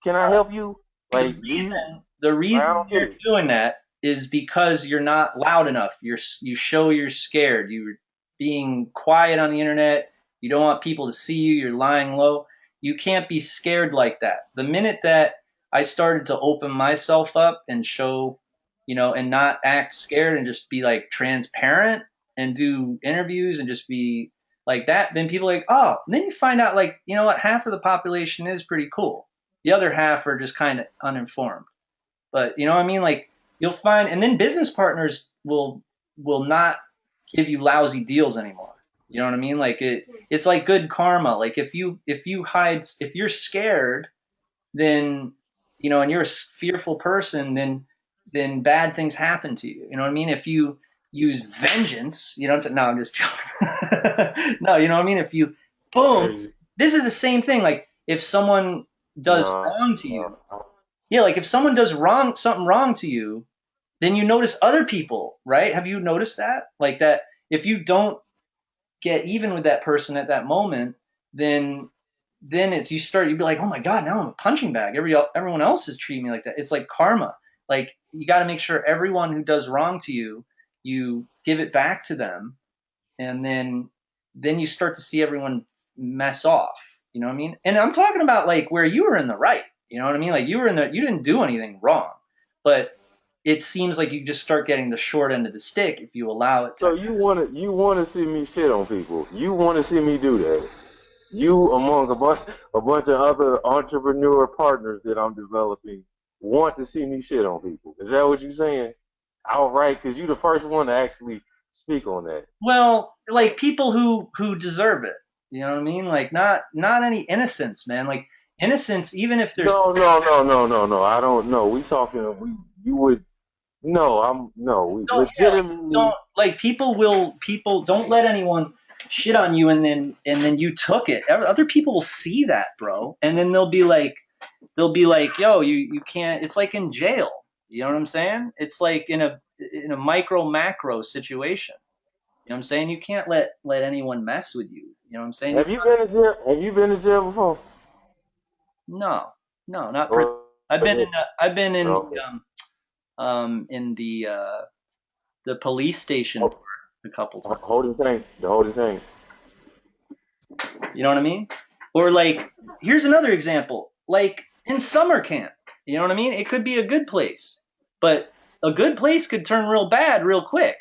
Can I help you? The Like, the I reason don't get you're it. doing that is because you're not loud enough. You show you're scared. You're being quiet on the internet. You don't want people to see you. You're lying low. You can't be scared like that. The minute that I started to open myself up and show, and not act scared and just be like transparent and do interviews and just be like that, then people are like, oh, and then you find out like, you know what, half of the population is pretty cool. The other half are just kind of uninformed. But you know what I mean? Like you'll find, and then business partners will not give you lousy deals anymore. You know what I mean? Like it's like good karma. Like if you're scared, then and you're a fearful person, then bad things happen to you. You know what I mean? If you use vengeance, no, I'm just joking. No, you know what I mean? If you boom, Crazy. this is the same thing. Like if someone does No, wrong to you, no. yeah, like if someone does something wrong to you, then you notice other people, right? Have you noticed that? Like that if you don't get even with that person at that moment, then it's you'd be like, oh my god, now I'm a punching bag. Everyone else is treating me like that. It's like karma. Like you got to make sure everyone who does wrong to you, you give it back to them, and then you start to see everyone mess off. You know what I mean? And I'm talking about like where you were in the right. You know what I mean? Like you didn't do anything wrong, but it seems like you just start getting the short end of the stick if you allow it to. So you wanna see me shit on people. You wanna see me do that. You among a bunch of other entrepreneur partners that I'm developing want to see me shit on people. Is that what you're saying? Outright, because you're the first one to actually speak on that. Well, like people who deserve it. You know what I mean? Like not any innocence, man. Like innocence, even if there's No, no, no, no, no, no. I don't know. We talking. You would. No, I'm no. We don't yeah, like don't legitimately. like people don't let anyone shit on you and then you took it. Other people will see that, bro, and then they'll be like, yo, you can't. It's like in jail. You know what I'm saying? It's like in a micro macro situation. You know what I'm saying? You can't let anyone mess with you. You know what I'm saying? Have you been to jail? Have you been to jail before? No, no, not prison. Or I've been in I've been okay. in the police station Ho- part a couple times. Holding tank. The holding tank. You know what I mean? Or like here's another example. like in summer camp. You know what I mean? It could be a good place, but a good place could turn real bad real quick.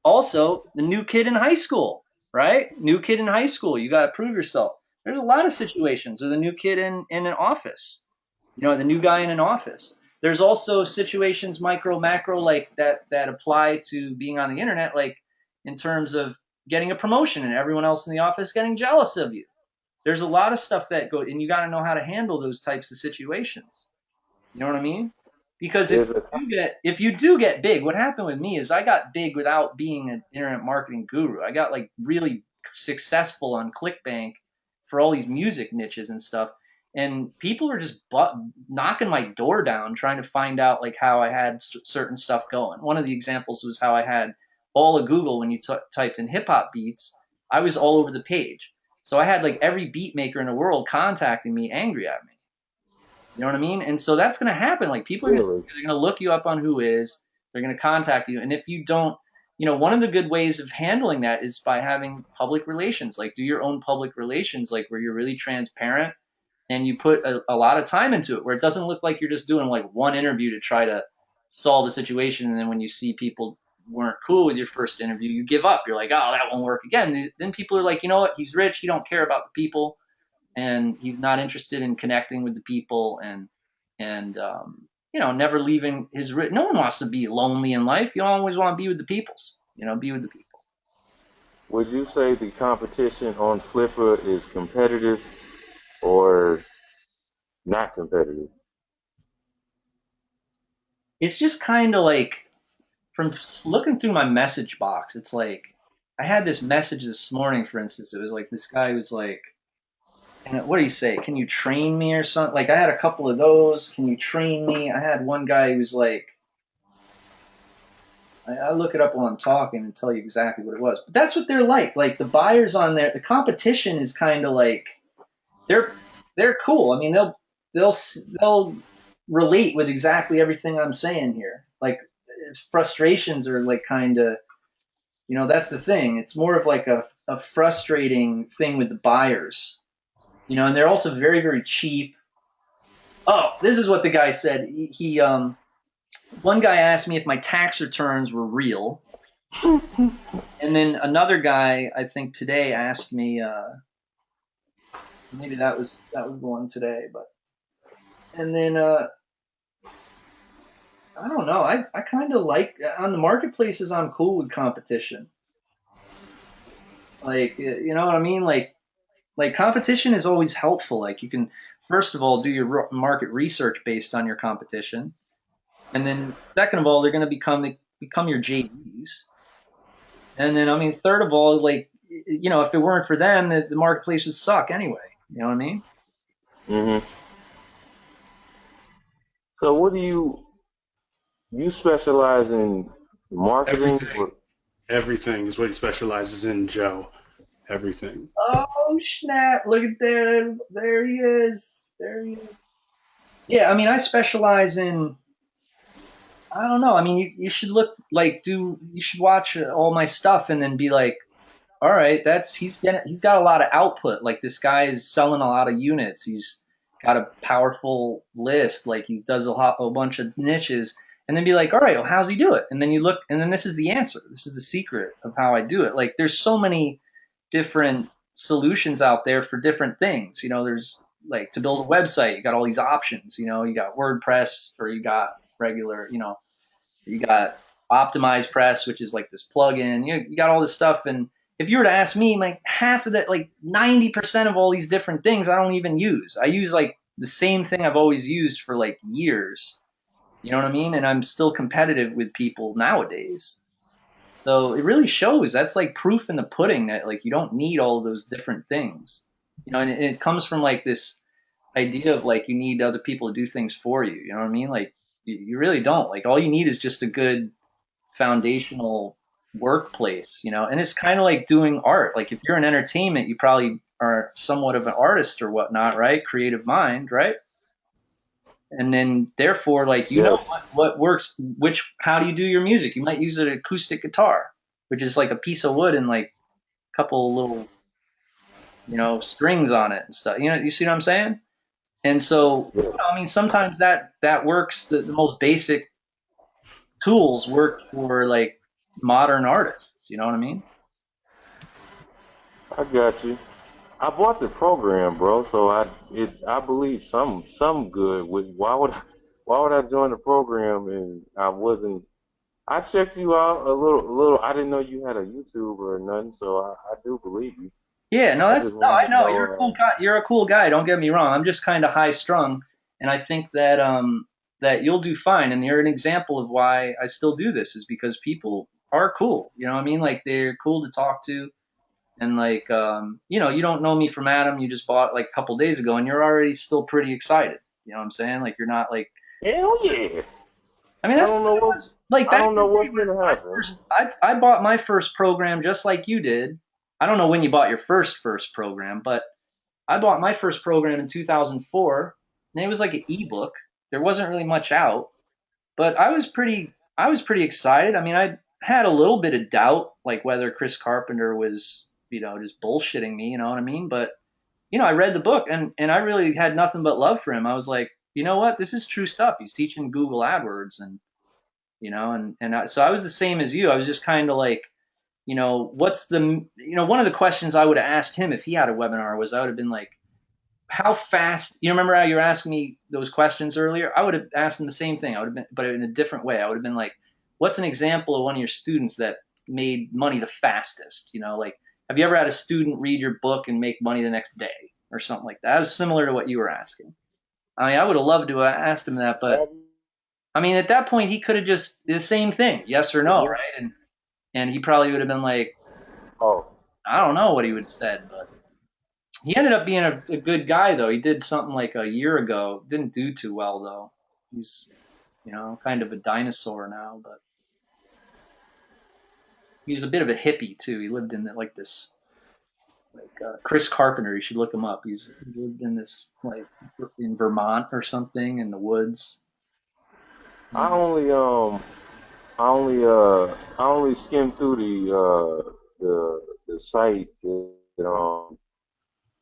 Also, the new kid in high school, right? New kid in high school, you got to prove yourself. There's a lot of situations, or the new kid in an office, you know, the new guy in an office. There's also situations, micro, macro, like that apply to being on the internet, like in terms of getting a promotion and everyone else in the office getting jealous of you. There's a lot of stuff that go, and you got to know how to handle those types of situations. You know what I mean? Because There's a if you do get big, what happened with me is I got big without being an internet marketing guru. I got like really successful on ClickBank for all these music niches and stuff, and people were just knocking my door down trying to find out like how I had certain stuff going. One of the examples was how I had all of Google when you typed in hip hop beats. I was all over the page, so I had like every beat maker in the world contacting me, angry at me. You know what I mean? And so that's going to happen. Like people are really. going to look you up on Whois. They're going to contact you. And if you don't, you know, one of the good ways of handling that is by having public relations. Like do your own public relations, like where you're really transparent and you put a lot of time into it, where it doesn't look like you're just doing like one interview to try to solve a situation. And then when you see people weren't cool with your first interview, you give up. You're like, oh, that won't work again. Then people are like, you know what? He's rich. He don't care about the people, and he's not interested in connecting with the people, and you know, never leaving his. No one wants to be lonely in life. You always want to be with the peoples. You know, be with the people. Would you say the competition on Flipper is competitive or not competitive? It's just kind of like from looking through my message box. It's like I had this message this morning, for instance. It was like this guy was like, and what do you say? Can you train me or something? Like I had a couple of those. Can you train me? I had one guy who was like, I look it up while I'm talking and tell you exactly what it was. But that's what they're like. Like the buyers on there, the competition is kind of like they're cool. I mean, they'll relate with exactly everything I'm saying here. Like its frustrations are like kind of, you know, that's the thing. It's more of like a frustrating thing with the buyers. You know, and they're also very, very cheap. Oh, this is what the guy said. He one guy asked me if my tax returns were real, and then another guy, I think today, asked me. Maybe that was the one today, but and then I don't know. I kind of like on the marketplaces. I'm cool with competition. Like you know what I mean? Like competition is always helpful. Like you can first of all do your market research based on your competition, and then second of all they're going to become your JVs, and then I mean third of all, like you know, if it weren't for them, the marketplace would suck anyway. You know what I mean? Mm-hmm. So what do you specialize in marketing? Everything is what he specializes in, Joe. Everything. Oh snap! Look at there he is. There he is. Yeah, I mean I specialize in. I don't know. I mean, you should look like you should watch all my stuff and then be like, all right, he's got a lot of output. Like this guy is selling a lot of units. He's got a powerful list. Like he does a bunch of niches, and then be like, all right, well, how's he do it? And then you look, and then this is the answer. This is the secret of how I do it. Like there's so many different solutions out there for different things. You know, there's like to build a website, you got all these options. You know, you got WordPress or you got regular. You know, you got Optimize Press, which is like this plugin. You got all this stuff, and if you were to ask me, like half of that, like 90% of all these different things, I don't even use. I use like the same thing I've always used for like years. You know what I mean? And I'm still competitive with people nowadays. So it really shows. That's like proof in the pudding that like you don't need all of those different things. You know, and it comes from like this idea of like you need other people to do things for you. You know what I mean? Like you really don't. Like all you need is just a good foundational workplace, you know, and it's kind of like doing art. Like if you're in entertainment, you probably are somewhat of an artist or whatnot, right? Creative mind, right? And then therefore, like, you know what works, how do you do your music? You might use an acoustic guitar, which is like a piece of wood and like a couple little, you know, strings on it and stuff. You know, you see what I'm saying? And so, Yeah. I mean, sometimes that works. The most basic tools work for like modern artists. You know what I mean? I got you. I bought the program, bro. So I believe some good. Why would I join the program and I wasn't? I checked you out a little. I didn't know you had a YouTube or nothing, so I do believe you. Yeah, no, I just I wanted to know you're a know. cool guy. You're a cool guy. Don't get me wrong. I'm just kind of high strung, and I think that that you'll do fine. And you're an example of why I still do this is because people are cool. You know what I mean? Like they're cool to talk to, and like you don't know me from Adam. You just bought like a couple days ago, and you're already still pretty excited. You know what I'm saying? Like you're not like Hell yeah! I mean I that's don't what know it what was like I back don't in know the day what's when gonna I happen. first I bought my first program just like you did. I don't know when you bought your first program, but I bought my first program in 2004, and it was like an ebook. There wasn't really much out, but I was pretty excited. I mean, I had a little bit of doubt, like whether Chris Carpenter was, just bullshitting me. You know what I mean? But I read the book, and I really had nothing but love for him. I was like, you know what? This is true stuff. He's teaching Google AdWords, and so I was the same as you. I was just kind of like, what's one of the questions I would have asked him if he had a webinar was I would have been like, how fast, remember how you were asking me those questions earlier? I would have asked him the same thing. I would have been, but in a different way. I would have been like, what's an example of one of your students that made money the fastest? Like, have you ever had a student read your book and make money the next day or something like that? That was similar to what you were asking. I mean, I would have loved to have asked him that, but I mean, at that point, he could have just the same thing, yes or no, right? And he probably would have been like, Oh, I don't know what he would have said, but he ended up being a good guy, though. He did something like a year ago. Didn't do too well, though. He's, kind of a dinosaur now, but he's a bit of a hippie too. He lived in like this, like Chris Carpenter. You should look him up. He lived in this like in Vermont or something in the woods. I only I only skimmed through the site that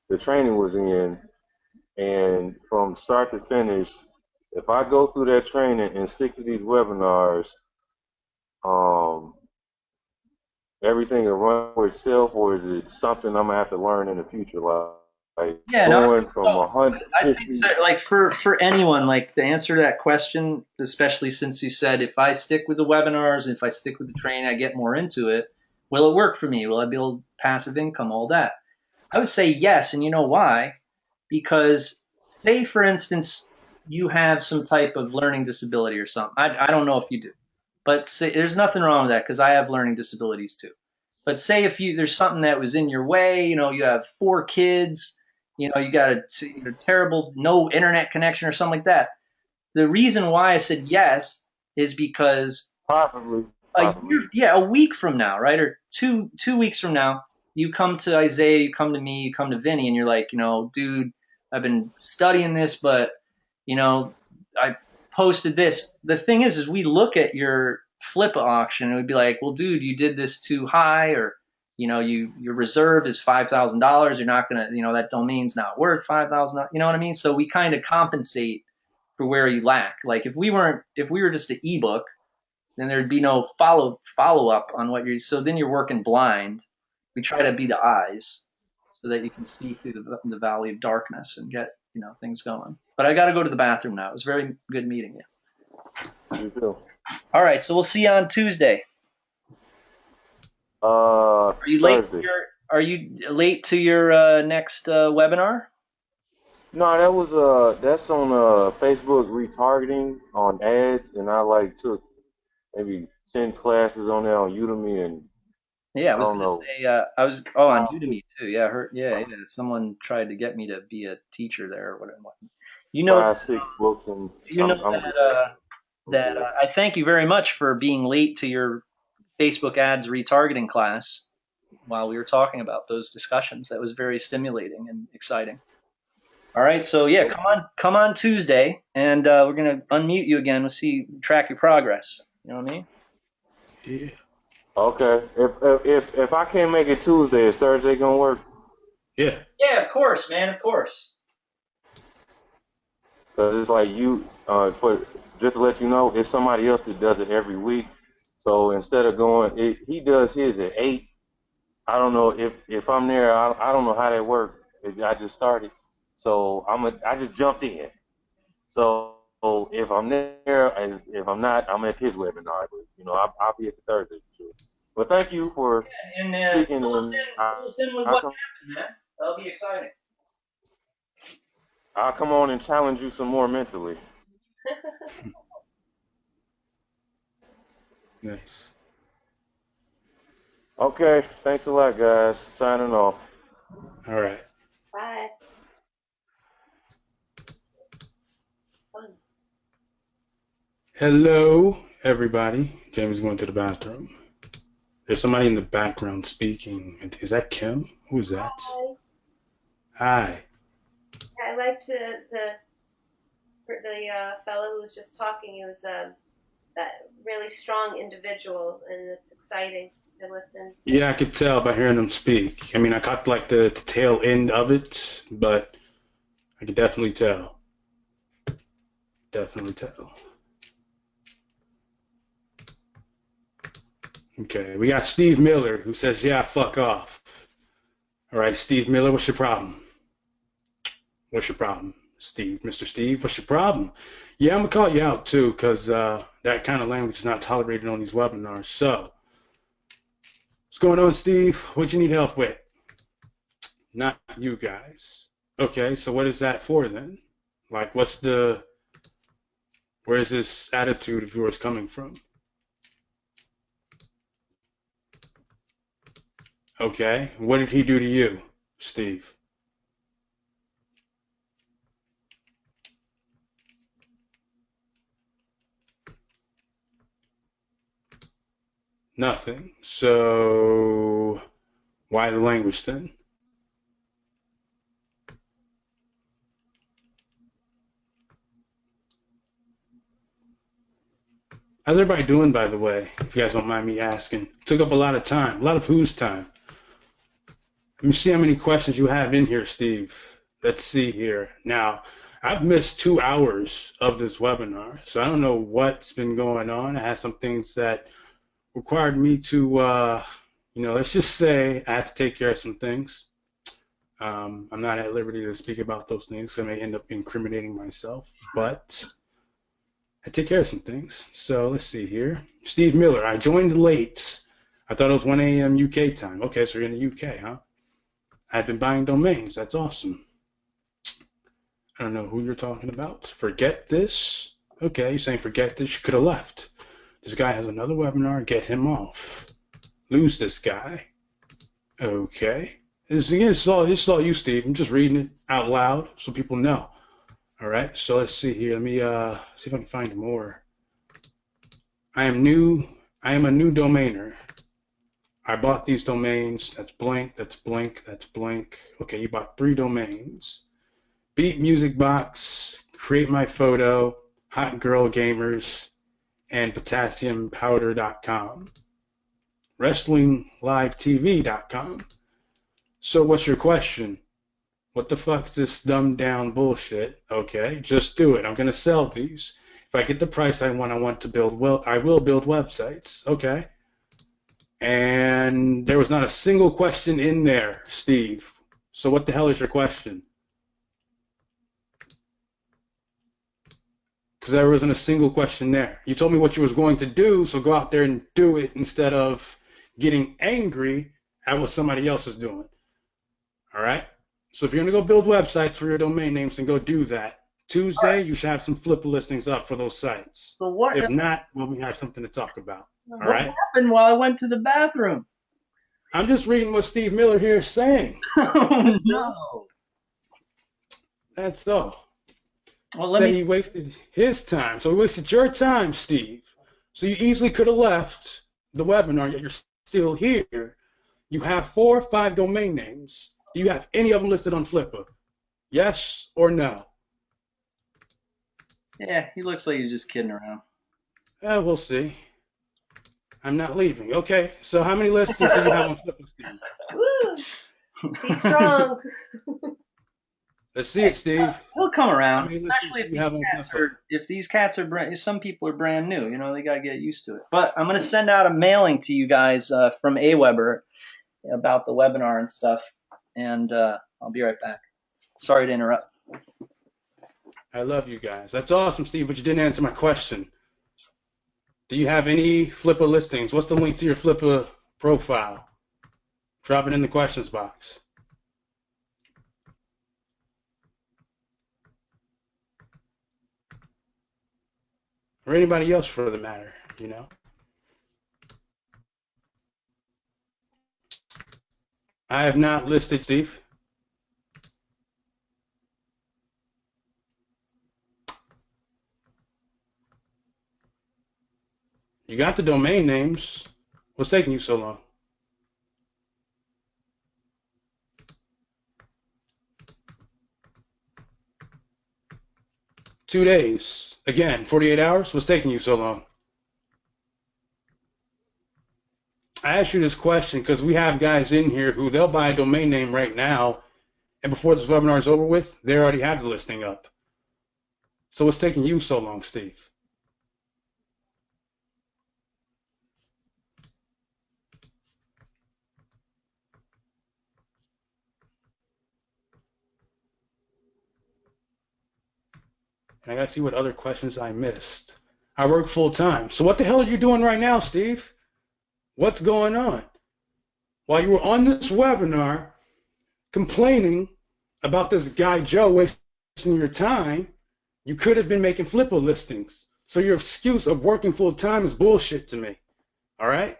the training was in, and from start to finish, if I go through that training and stick to these webinars, um, everything will run for itself, or is it something I'm gonna have to learn in the future, like Yeah, no, I going think from so. 150? Like for anyone, like the answer to that question, especially since you said if I stick with the webinars and if I stick with the training, I get more into it. Will it work for me? Will I build passive income? All that. I would say yes, and you know why? Because say for instance you have some type of learning disability or something. I don't know if you do, but say, there's nothing wrong with that because I have learning disabilities too. But say if there's something that was in your way, you have 4 kids, you got a terrible no internet connection or something like that. The reason why I said yes is because Possibly, a possibly. year, yeah, a week from now, right, or two weeks from now, you come to Isaiah, you come to me, you come to Vinny, and you're like, dude, I've been studying this, but I posted this. The thing is we look at your flip auction and we'd be like, well, dude, you did this too high, or your reserve is $5,000. You're not gonna, that domain's not worth $5,000. You know what I mean? So we kind of compensate for where you lack. Like if we were just an ebook, then there'd be no follow up on what you're. So then you're working blind. We try to be the eyes so that you can see through the valley of darkness and get things going. But I got to go to the bathroom now. It was very good meeting you. You too. All right, so we'll see you on Tuesday. Are you late? Thursday. Are you late to your next webinar? No, that's on Facebook retargeting on ads, and I took maybe 10 classes on there on Udemy, and Yeah, I I was don't gonna know. say on Udemy too. Yeah, yeah. Someone tried to get me to be a teacher there or whatever. You know, 5, 6 books, and do you know I'm good. I thank you very much for being late to your Facebook ads retargeting class while we were talking about those discussions. That was very stimulating and exciting. All right, so yeah, come on Tuesday, and we're gonna unmute you again. We'll track your progress. You know what I mean? Yeah. Okay. If I can't make it Tuesday, is Thursday gonna work? Yeah. Yeah, of course, man, of course. Because it's like just to let you know, it's somebody else that does it every week. So instead of he does his at 8. I don't know if I'm there. I don't know how that works. I just started, so I just jumped in. So if I'm there, and if I'm not, I'm at his webinar. But I'll be at the Thursday for sure. But thank you for And speaking. fill us in with what happened, man. That'll be exciting. I'll come on and challenge you some more mentally. Nice. Okay, thanks a lot, guys. Signing off. All right. Bye. It's fun. Hello, everybody. James is going to the bathroom. There's somebody in the background speaking. Is that Kim? Who is that? Hi. Hi. I liked the fellow who was just talking. He was that really strong individual, and it's exciting to listen to. Yeah, I could tell by hearing him speak. I mean, I caught like the tail end of it, but I could definitely tell. Definitely tell. Okay, we got Steve Miller who says, yeah, fuck off. All right, Steve Miller, what's your problem? What's your problem, Steve? Mr. Steve, what's your problem? Yeah, I'm going to call you out, too, because that kind of language is not tolerated on these webinars. So, what's going on, Steve? What you need help with? Not you guys. Okay, so what is that for, then? Like, where is this attitude of yours coming from? Okay, what did he do to you, Steve? Nothing. So, why the language then? How's everybody doing, by the way, if you guys don't mind me asking? Took up a lot of time, a lot of whose time? Let me see how many questions you have in here, Steve. Let's see here. Now, I've missed 2 hours of this webinar, so I don't know what's been going on. I had some things that required me to, let's just say I had to take care of some things. I'm not at liberty to speak about those things, so I may end up incriminating myself, but I take care of some things. So let's see here. Steve Miller, I joined late. I thought it was 1 a.m. UK time. Okay, so you're in the UK, huh? I've been buying domains. That's awesome. I don't know who you're talking about. Forget this. Okay, you're saying forget this. You could have left. This guy has another webinar. Get him off. Lose this guy. Okay. This is all you, Steve. I'm just reading it out loud so people know. All right. So let's see here. Let me see if I can find more. I am a new domainer. I bought these domains. That's blank. That's blank. That's blank. Okay, you bought 3 domains. Beat Music Box, Create My Photo, Hot Girl Gamers, and PotassiumPowder.com. WrestlingLiveTV.com. So what's your question? What the fuck is this dumbed down bullshit? Okay, just do it. I'm gonna sell these. If I get the price I want to build, I will build websites. Okay. And there was not a single question in there, Steve. So what the hell is your question? Because there wasn't a single question there. You told me what you was going to do, so go out there and do it instead of getting angry at what somebody else is doing. All right? So if you're going to go build websites for your domain names, then go do that. Tuesday, you should have some Flipper listings up for those sites. So what? If not, well, we have something to talk about. All What right? happened while I went to the bathroom? I'm just reading what Steve Miller here is saying. Oh, no. That's all. Well, Said he wasted his time. So he wasted your time, Steve. So you easily could have left the webinar, yet you're still here. You have 4 or 5 domain names. Do you have any of them listed on Flipper? Yes or no? Yeah, he looks like he's just kidding around. We'll see. I'm not leaving. Okay, so how many listings do you have on Flipper, Steve? Woo! Be strong. Let's see it, Steve. He'll come How around, many especially listings do you have on Flippa? if these cats are some people are brand new. You know, they gotta get used to it. But I'm gonna send out a mailing to you guys from AWeber about the webinar and stuff, and I'll be right back. Sorry to interrupt. I love you guys. That's awesome, Steve, but you didn't answer my question. Do you have any Flippa listings? What's the link to your Flippa profile? Drop it in the questions box. Or anybody else for the matter, you know? I have not listed, Steve. You got the domain names. What's taking you so long? Two days. Again, 48 hours? What's taking you so long? I asked you this question because we have guys in here who they'll buy a domain name right now, and before this webinar is over with, they already have the listing up. So what's taking you so long, Steve? And I gotta see what other questions I missed. I work full time. So what the hell are you doing right now, Steve? What's going on? While you were on this webinar complaining about this guy Joe wasting your time, you could have been making Flippa listings. So your excuse of working full time is bullshit to me. All right?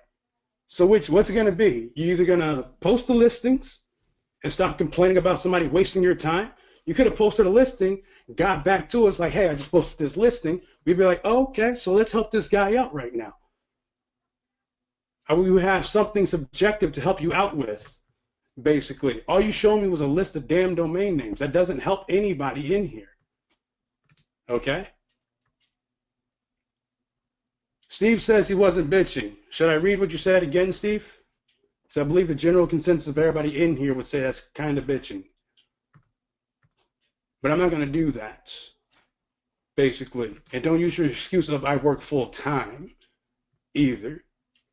So what's it gonna be? You're either gonna post the listings and stop complaining about somebody wasting your time. You could have posted a listing, got back to us like, hey, I just posted this listing. We'd be like, oh, okay, so let's help this guy out right now. Or we would have something subjective to help you out with, basically. All you showed me was a list of damn domain names. That doesn't help anybody in here. Okay? Steve says he wasn't bitching. Should I read what you said again, Steve? So I believe the general consensus of everybody in here would say that's kind of bitching. But I'm not going to do that, basically. And don't use your excuse of I work full time either.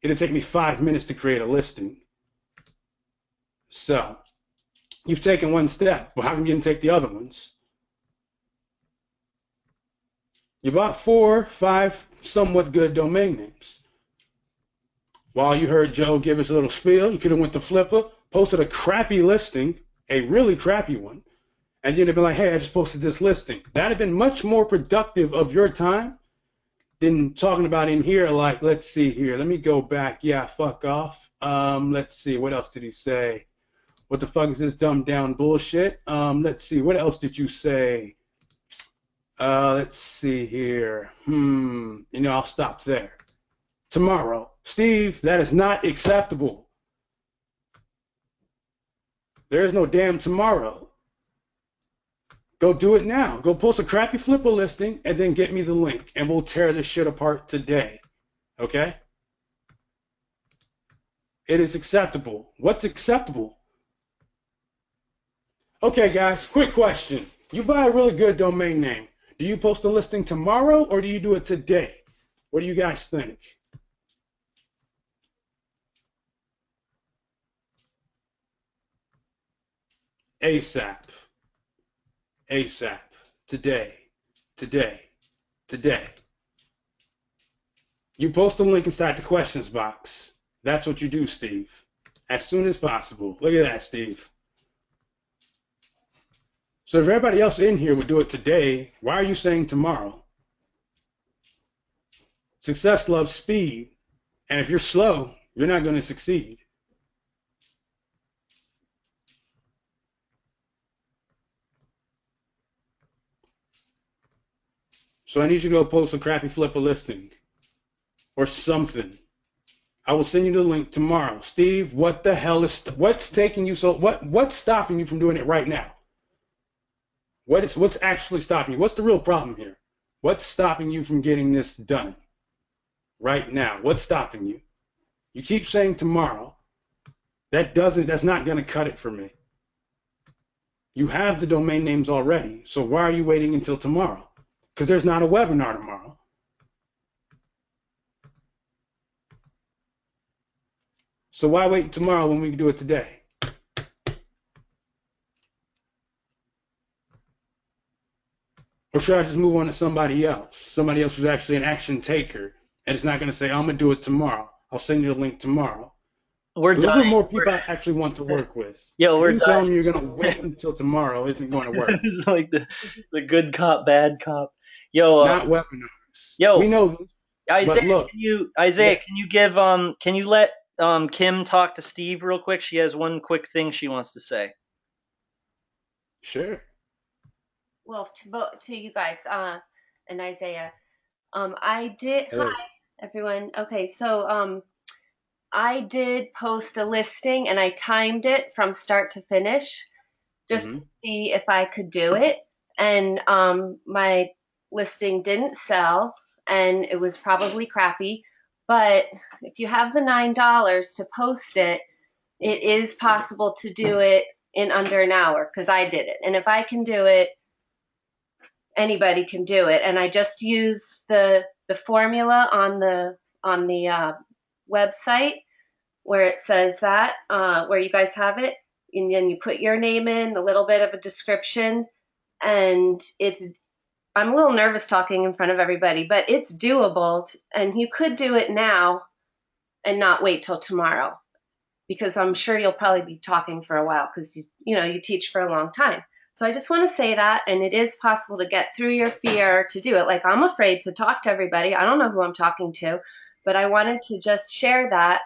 It'll take me 5 minutes to create a listing. So you've taken one step. Well, how come you didn't take the other ones? You bought 4, 5 somewhat good domain names. While you heard Joe give us a little spiel, you could have went to Flippa, posted a crappy listing, a really crappy one, and you'd have been like, hey, I just posted this listing. That'd have been much more productive of your time than talking about in here like, let's see here. Let me go back. Yeah, fuck off. Let's see. What else did he say? What the fuck is this dumbed down bullshit? Let's see. What else did you say? Let's see here. I'll stop there. Tomorrow. Steve, that is not acceptable. There is no damn tomorrow. Go do it now. Go post a crappy Flippa listing and then get me the link and we'll tear this shit apart today. Okay? It is acceptable. What's acceptable? Okay, guys, quick question. You buy a really good domain name. Do you post a listing tomorrow or do you do it today? What do you guys think? ASAP. ASAP. Today. Today. Today. You post a link inside the questions box. That's what you do, Steve. As soon as possible. Look at that, Steve. So if everybody else in here would do it today, why are you saying tomorrow? Success loves speed. And if you're slow, you're not going to succeed. So I need you to go post a crappy Flippa listing or something. I will send you the link tomorrow. Steve, what the hell is what's taking you so what's stopping you from doing it right now? What's actually stopping you? What's the real problem here? What's stopping you from getting this done right now? What's stopping you? You keep saying tomorrow. That's not going to cut it for me. You have the domain names already, so why are you waiting until tomorrow? Because there's not a webinar tomorrow. So why wait tomorrow when we can do it today? Or should I just move on to somebody else? Somebody else who's actually an action taker, and it's not going to say, I'm going to do it tomorrow. I'll send you the link tomorrow. We're Those done. are more people I actually want to work with. Yo, we're you done. telling me you're going to wait until tomorrow isn't going to work. It's like the good cop, bad cop. Yo, Not webinars. yo, We know this, Isaiah, but look. can you give can you let Kim talk to Steve real quick? She has one quick thing she wants to say. Sure. Well, to you guys, and Isaiah, I did. Hello. Hi, everyone. Okay, so I did post a listing, and I timed it from start to finish, just to see if I could do it. And my listing didn't sell, and it was probably crappy. But if you have the $9 to post it, it is possible to do it in under an hour, because I did it. And if I can do it, anybody can do it. And I just used the formula on the website where it says that, where you guys have it, and then you put your name in, a little bit of a description, and I'm a little nervous talking in front of everybody, but it's doable, and you could do it now and not wait till tomorrow, because I'm sure you'll probably be talking for a while, because you teach for a long time. So I just want to say that, and it is possible to get through your fear to do it. Like, I'm afraid to talk to everybody. I don't know who I'm talking to, but I wanted to just share that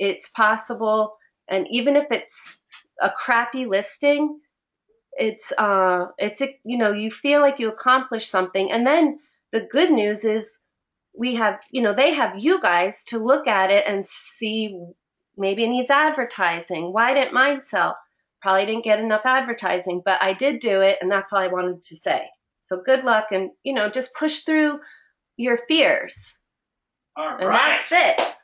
it's possible. And even if it's a crappy listing, it's you feel like you accomplished something. And then the good news is they have you guys to look at it and see, maybe it needs advertising. Why didn't mine sell? Probably didn't get enough advertising, but I did do it, and that's all I wanted to say. So good luck, and just push through your fears. All and right. That's it.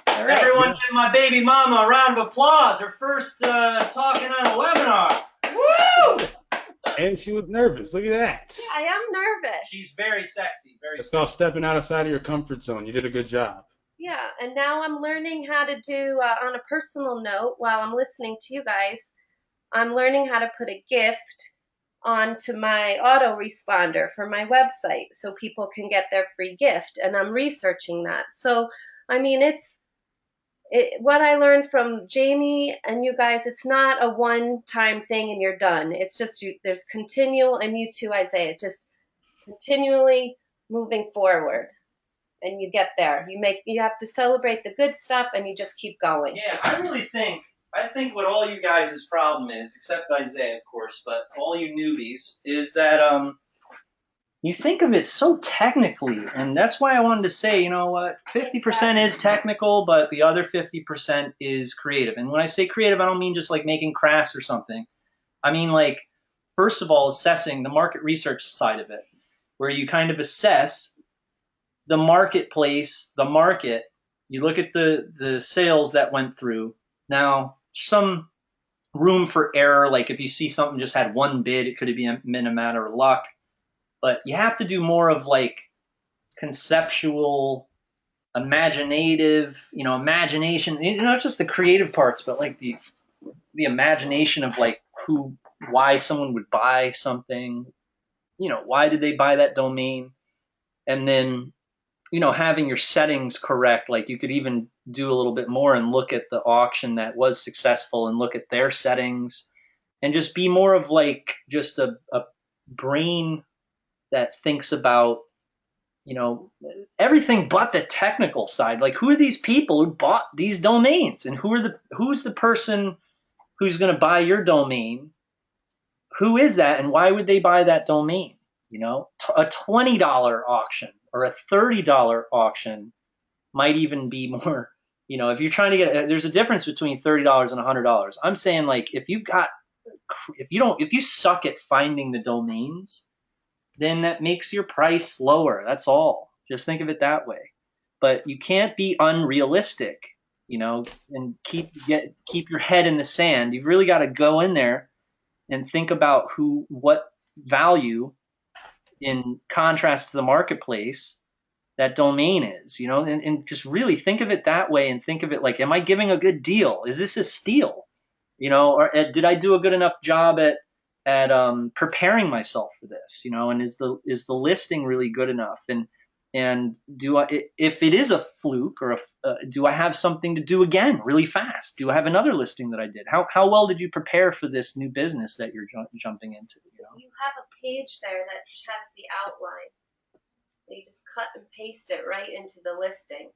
All right. Everyone give my baby mama a round of applause. Her first talking on a webinar. Woo! And she was nervous. Look at that. Yeah, I am nervous. She's very sexy. Very It's sexy. called stepping outside of your comfort zone. You did a good job. Yeah, and now I'm learning how to do, on a personal note, while I'm listening to you guys, I'm learning how to put a gift onto my autoresponder for my website so people can get their free gift, and I'm researching that. So, I mean, what I learned from Jamie and you guys, it's not a one-time thing and you're done. It's just there's continual, and you too, Isaiah, just continually moving forward, and you get there. You have to celebrate the good stuff, and you just keep going. Yeah, I think what all you guys' problem is, except Isaiah, of course, but all you newbies, is that you think of it so technically, and that's why I wanted to say, you know what, 50% is technical, but the other 50% is creative. And when I say creative, I don't mean just like making crafts or something. I mean, like, first of all, assessing the market research side of it, where you kind of assess the marketplace, the market. You look at the sales that went through. Now, some room for error, like if you see something just had one bid, it could have been a matter of luck. But you have to do more of like conceptual, imaginative, imagination, not just the creative parts, but like the imagination of like why someone would buy something, why did they buy that domain? And then, having your settings correct, like you could even do a little bit more and look at the auction that was successful and look at their settings and just be more of like just a brain that thinks about, everything but the technical side. Like, who are these people who bought these domains, and who's the person who's going to buy your domain? Who is that, and why would they buy that domain? A $20 auction or a $30 auction might even be more, if you're trying to there's a difference between $30 and $100. I'm saying, like, if you suck at finding the domains, then that makes your price lower. That's all. Just think of it that way. But you can't be unrealistic, and keep your head in the sand. You've really got to go in there and think about what value in contrast to the marketplace that domain is, and just really think of it that way, and think of it like, am I giving a good deal? Is this a steal? Or did I do a good enough job at preparing myself for this? And is the listing really good enough? And if it is a fluke, or do I have something to do again really fast? Do I have another listing that I did? How well did you prepare for this new business that you're jumping into? You have a page there that has the outline. You just cut and paste it right into the listing.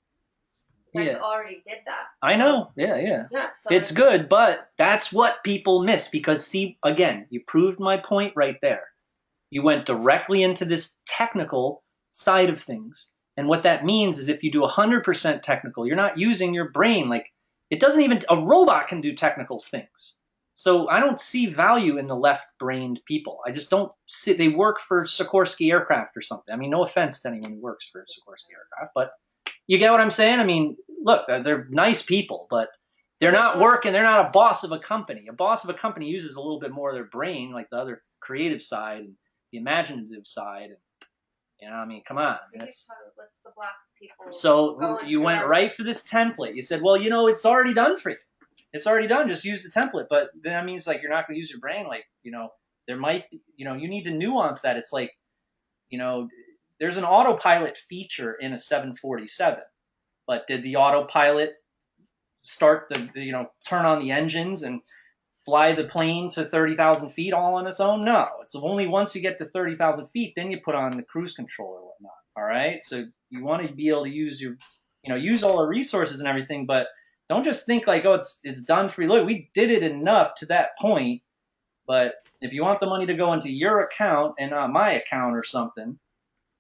You guys already did that. I know. Yeah. So it's good, but that's what people miss, because, see, again, you proved my point right there. You went directly into this technical side of things. And what that means is, if you do 100% technical, you're not using your brain. Like, a robot can do technical things. So I don't see value in the left-brained people. I just don't see. They work for Sikorsky Aircraft or something. I mean, no offense to anyone who works for Sikorsky Aircraft, but you get what I'm saying? I mean, look, they're nice people, but they're not working. They're not a boss of a company. A boss of a company uses a little bit more of their brain, like the other creative side and the imaginative side. And, I mean, come on. Let's the black people. So you went right for this template. You said, well, it's already done for you. It's already done. Just use the template. But then that means, like, you're not going to use your brain. Like, there might be, you need to nuance that. It's like, there's an autopilot feature in a 747, but did the autopilot start turn on the engines and fly the plane to 30,000 feet all on its own? No, it's only once you get to 30,000 feet, then you put on the cruise control or whatnot. All right. So you want to be able to use use all the resources and everything, but don't just think like, oh, it's done for you. Look, we did it enough to that point, but if you want the money to go into your account and not my account or something,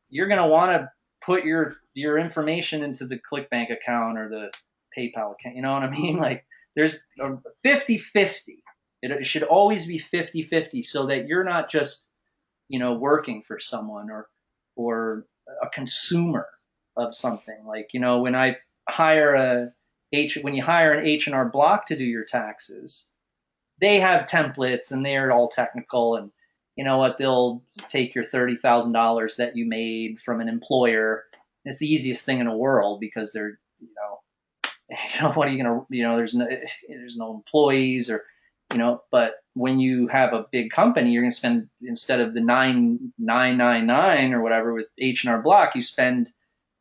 you're going to want to put your information into the ClickBank account or the PayPal account. You know what I mean? Like, there's a 50-50. It should always be 50-50, so that you're not just, working for someone or a consumer of something. Like, when you hire an H&R Block to do your taxes, they have templates and they're all technical, and you know what? They'll take your $30,000 that you made from an employer. It's the easiest thing in the world, because they're, what are you gonna, there's no employees, or, but when you have a big company, you're gonna spend, instead of the $9,999 or whatever with H&R Block, you spend,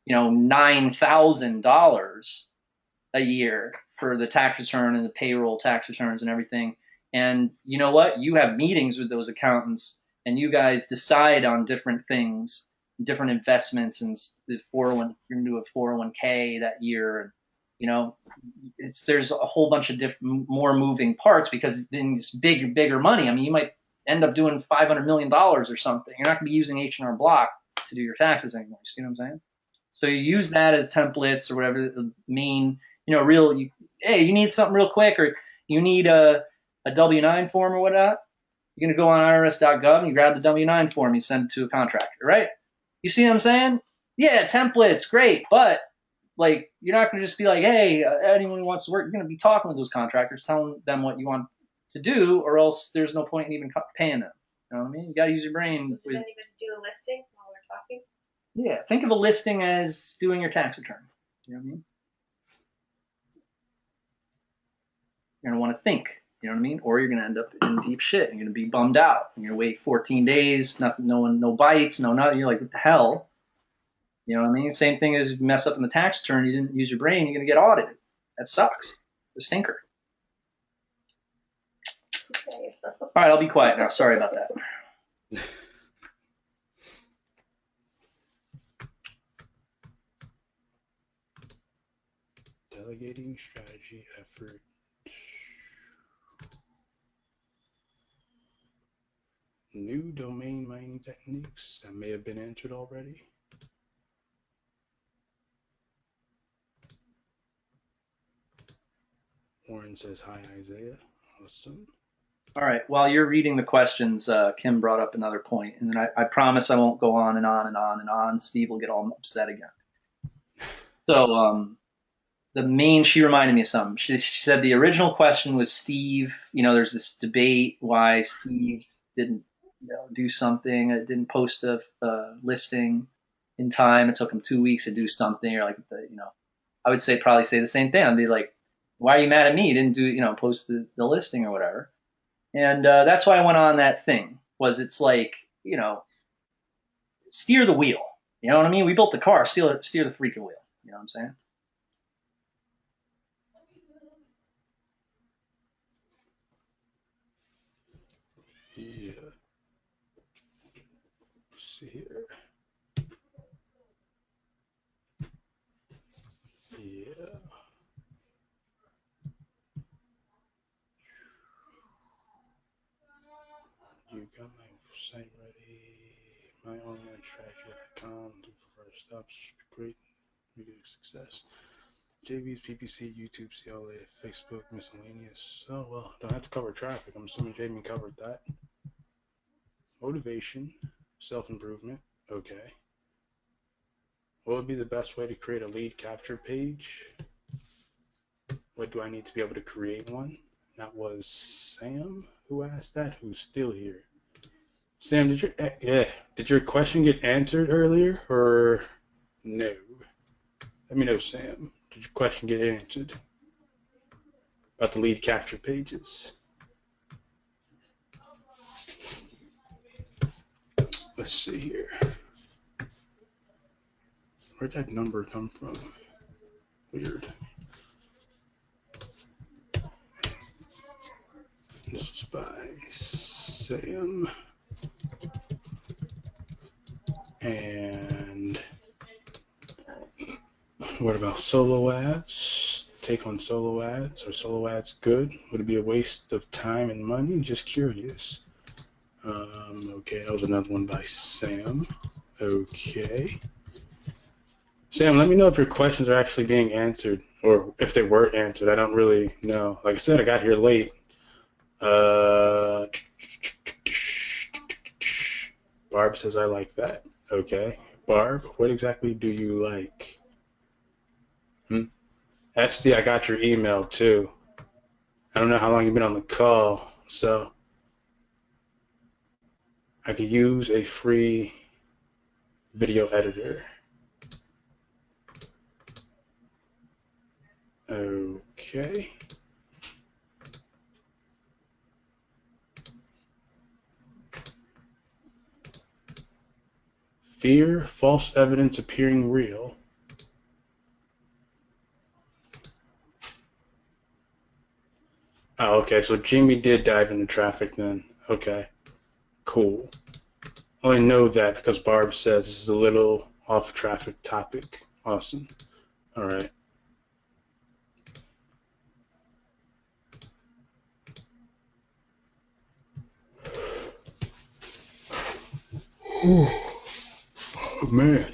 $9,000 a year for the tax return and the payroll tax returns and everything. And you know what? You have meetings with those accountants, and you guys decide on different things, different investments, and you're going to do a 401k that year. And, there's a whole bunch of more moving parts, because then it's bigger money. I mean, you might end up doing $500 million or something. You're not going to be using H&R Block to do your taxes anymore. You see what I'm saying? So you use that as templates or whatever the main, hey, you need something real quick, or you need a W-9 form or whatnot, you're going to go on irs.gov and you grab the W-9 form, you send it to a contractor, right? You see what I'm saying? Yeah, templates, great. But, like, you're not going to just be like, hey, anyone who wants to work, you're going to be talking with those contractors, telling them what you want to do, or else there's no point in even paying them. You know what I mean? You got to use your brain. So did anybody do a listing while we're talking? Yeah, think of a listing as doing your tax return. You know what I mean? You're going to want to think. You know what I mean? Or you're going to end up in deep shit. You're going to be bummed out. You're going to wait 14 days, no bites, no nothing. You're like, what the hell? You know what I mean? Same thing as you mess up in the tax return, you didn't use your brain, you're going to get audited. That sucks. The stinker. Okay. All right, I'll be quiet now. Sorry about that. Delegating strategy effort. New domain mining techniques that may have been answered already. Warren says, hi, Isaiah. Awesome. All right. While you're reading the questions, Kim brought up another point, and then I promise I won't go on and on and on and on. Steve will get all upset again. So she reminded me of something. She said the original question was Steve. There's this debate why Steve didn't do something. Didn't post a listing in time. It took him 2 weeks to do something, or I would probably say the same thing. I'd be like, why are you mad at me? You didn't do, post the listing or whatever. And that's why I went on that thing. It's like, steer the wheel. You know what I mean? We built the car, steer the freaking wheel. You know what I'm saying? Yeah. Let's see here. Yeah. You got my site ready. MyOnlineStrategy.com. Do for first stops. Great. Make it a success. JV's PPC, YouTube, CLA, Facebook, miscellaneous. Oh, well, don't have to cover traffic. I'm assuming Jamie covered that. Motivation, self-improvement. Okay. What would be the best way to create a lead capture page? What do I need to be able to create one? That was Sam who asked that, who's still here. Sam, did your question get answered earlier, or no? Let me know, Sam. Did your question get answered about the lead capture pages? Let's see here. Where'd that number come from? Weird. This was by Sam. And what about solo ads? Take on solo ads? Are solo ads good? Would it be a waste of time and money? Just curious. Okay, that was another one by Sam. Okay. Sam, let me know if your questions are actually being answered, or if they were answered. I don't really know. Like I said, I got here late. Barb says I like that. Okay. Barb, what exactly do you like? SD, I got your email too. I don't know how long you've been on the call, so I could use a free video editor. Okay. Fear, false evidence appearing real. Oh, okay, so Jamie did dive into traffic then. Okay, cool. I only know that because Barb says this is a little off traffic topic. Awesome. All right. Oh, man.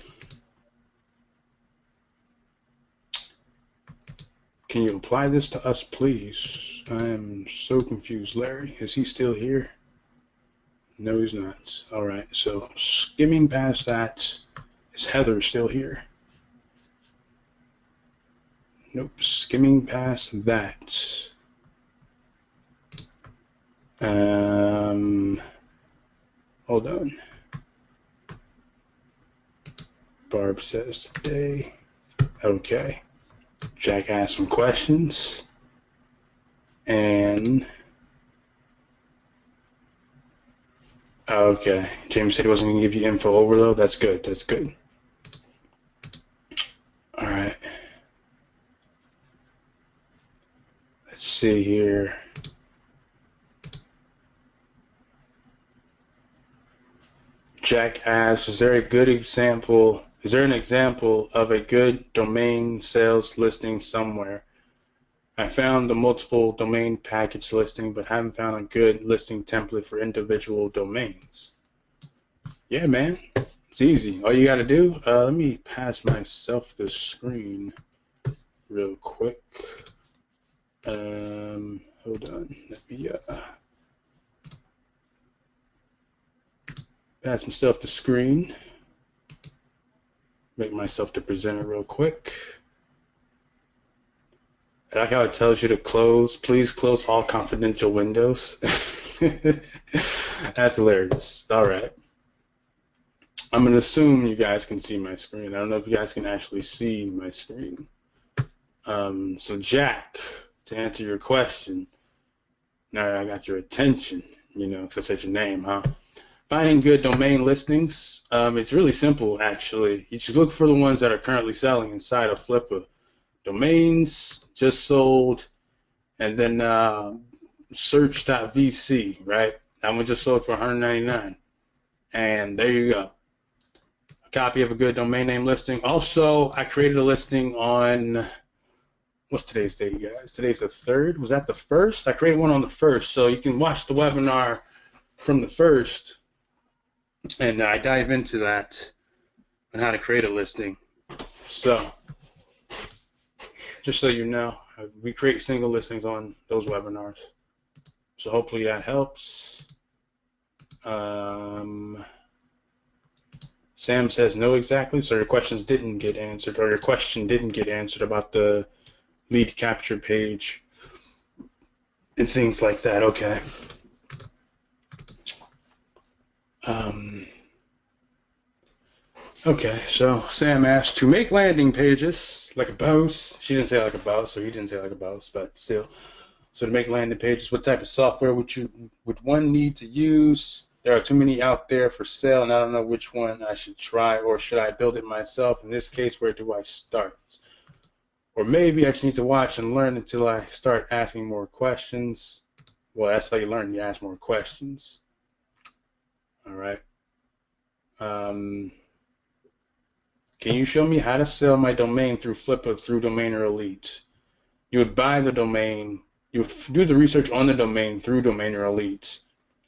Can you apply this to us, please? I am so confused. Larry, is he still here? No, he's not. All right, so skimming past that, is Heather still here? Nope, skimming past that. Hold on. Barb says today. Okay. Jack asked some questions. And okay. James said he wasn't going to give you info overload. That's good. That's good. All right. Let's see here. Jack asks, is there an example of a good domain sales listing somewhere? I found the multiple domain package listing, but haven't found a good listing template for individual domains. Yeah, man, it's easy. All you got to do, let me pass myself the screen real quick. Hold on, let me pass myself the screen. Make myself the presenter real quick. I like how it tells you to please close all confidential windows. That's hilarious. All right. I'm going to assume you guys can see my screen. I don't know if you guys can actually see my screen. So Jack, to answer your question, now I got your attention, because I said your name, huh? Finding good domain listings, it's really simple, actually. You should look for the ones that are currently selling inside of Flippa. Domains just sold, and then search.vc, right? That one just sold for $199. And there you go. A copy of a good domain name listing. Also, I created a listing on, what's today's date, guys? Today's the 3rd. Was that the 1st? I created one on the 1st, so you can watch the webinar from the 1st, and I dive into that on how to create a listing. So, just so you know, we create single listings on those webinars. So hopefully that helps. Sam says no exactly, so your questions didn't get answered, or your question didn't get answered about the lead capture page and things like that. Okay. Okay, so Sam asked to make landing pages like a boss. She didn't say like a boss, so he didn't say like a boss, but still. So to make landing pages, what type of software would one need to use? There are too many out there for sale, and I don't know which one I should try, or should I build it myself? In this case, where do I start? Or maybe I just need to watch and learn until I start asking more questions. Well, that's how you learn. You ask more questions. All right. Can you show me how to sell my domain through Flippa through Domainer Elite? You would buy the domain. You would do the research on the domain through Domainer Elite.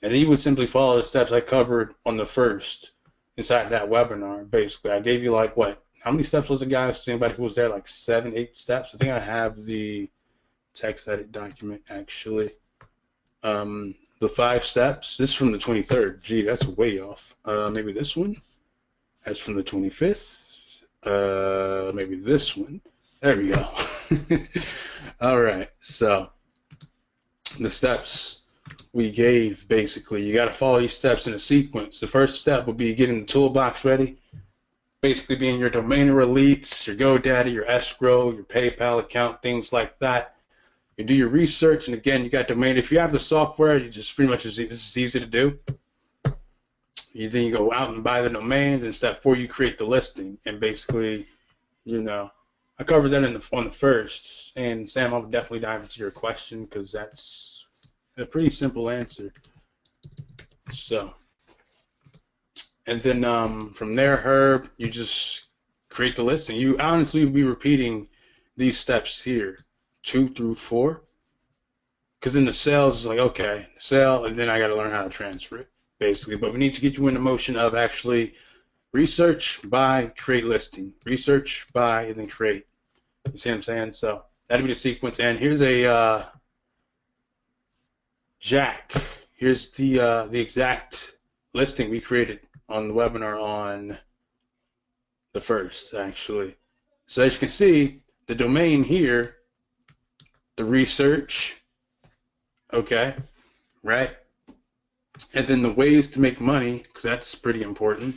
And then you would simply follow the steps I covered on the 1st inside that webinar, basically. I gave you like, what? How many steps was it, guys? Anybody who was there, like 7, 8 steps? I think I have the text edit document, actually. The 5 steps. This is from the 23rd. Gee, that's way off. Maybe this one? That's from the 25th. Maybe this one. There we go. All right, so the steps we gave, basically, you got to follow these steps in a sequence. The first step would be getting the toolbox ready, basically being your Domainer Elite, your GoDaddy, your escrow, your PayPal account, things like that. You do your research, and again, you got domain. If you have the software, you just pretty much, this is easy to do. Then you go out and buy the domain. Then step 4, you create the listing, and basically, I covered that on the 1st. And Sam, I'll definitely dive into your question because that's a pretty simple answer. So, and then from there, Herb, you just create the listing. You honestly will be repeating these steps here, 2 through 4, because in the sales, it's like, okay, sell, and then I got to learn how to transfer it, basically. But we need to get you in the motion of actually research, buy, create listing. Research, buy, and then create. You see what I'm saying? So that'll be the sequence. And here's a Jack. Here's the exact listing we created on the webinar on the 1st, actually. So as you can see, the domain here, the research, okay, right? And then the ways to make money, because that's pretty important.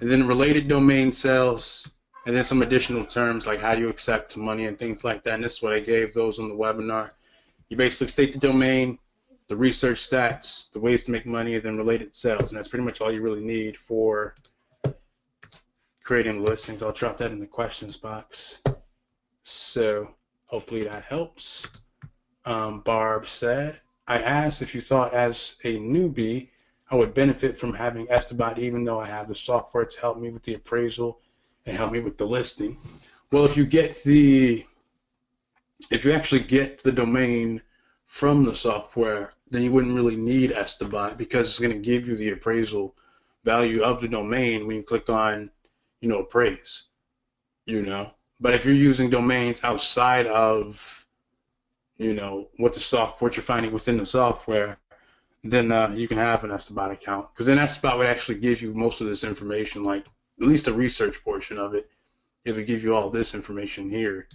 And then related domain sales, and then some additional terms like how do you accept money and things like that. And this is what I gave those on the webinar. You basically state the domain, the research stats, the ways to make money, and then related sales. And that's pretty much all you really need for creating listings. I'll drop that in the questions box. So hopefully that helps. Barb said, I asked if you thought as a newbie I would benefit from having Estabot even though I have the software to help me with the appraisal and help me with the listing. Well, if you actually get the domain from the software, then you wouldn't really need Estabot because it's going to give you the appraisal value of the domain when you click on, appraise, But if you're using domains outside of, what you're finding within the software, then you can have an Estabot account. Because then Estabot would actually give you most of this information, like at least the research portion of it. It would give you all this information here.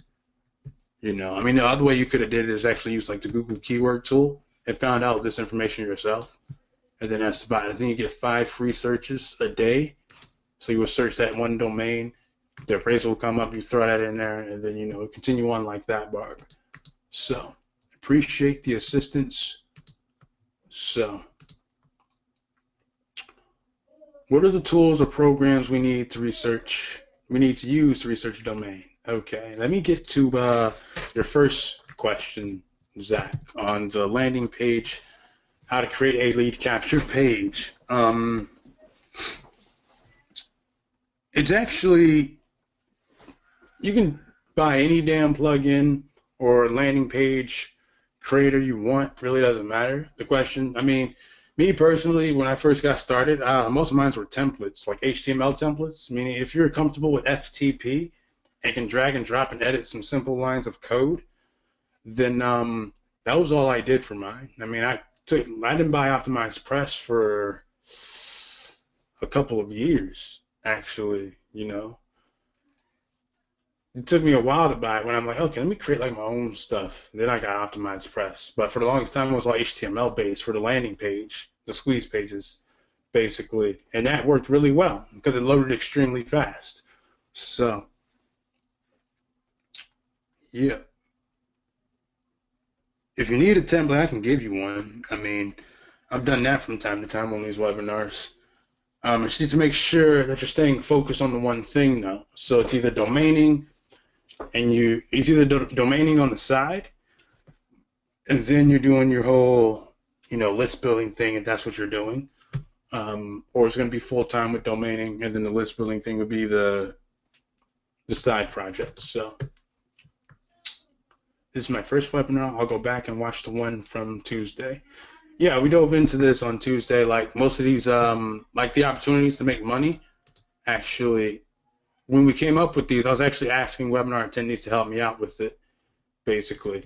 You know, I mean, the other way you could have did it is actually use like the Google keyword tool and found out this information yourself. And then that's about it. I think you get 5 free searches a day. So you would search that one domain, the appraisal will come up, you throw that in there, and then, you know, continue on like that, Barb. So, appreciate the assistance. So, what are the tools or programs we need to use to research a domain? Okay, let me get to your first question, Zach, on the landing page, how to create a lead capture page. It's actually, you can buy any damn plugin or landing page creator you want, really doesn't matter. The question, I mean, me personally, when I first got started, most of mine were templates, like HTML templates, meaning if you're comfortable with FTP and can drag and drop and edit some simple lines of code, then that was all I did for mine. I mean, I didn't buy OptimizePress for a couple of years. Actually, you know, it took me a while to buy it when I'm like, okay, let me create like my own stuff. Then I got OptimizePress. But for the longest time, it was all HTML based for the landing page, the squeeze pages, basically. And that worked really well because it loaded extremely fast. So, yeah. If you need a template, I can give you one. I mean, I've done that from time to time on these webinars. You just need to make sure that you're staying focused on the one thing though. So it's either domaining, and it's either domaining on the side, and then you're doing your whole, you know, list building thing if that's what you're doing, or it's going to be full time with domaining, and then the list building thing would be the side project. So this is my first webinar. I'll go back and watch the one from Tuesday. Yeah, we dove into this on Tuesday. Like most of these, like the opportunities to make money, actually, when we came up with these, I was actually asking webinar attendees to help me out with it, basically.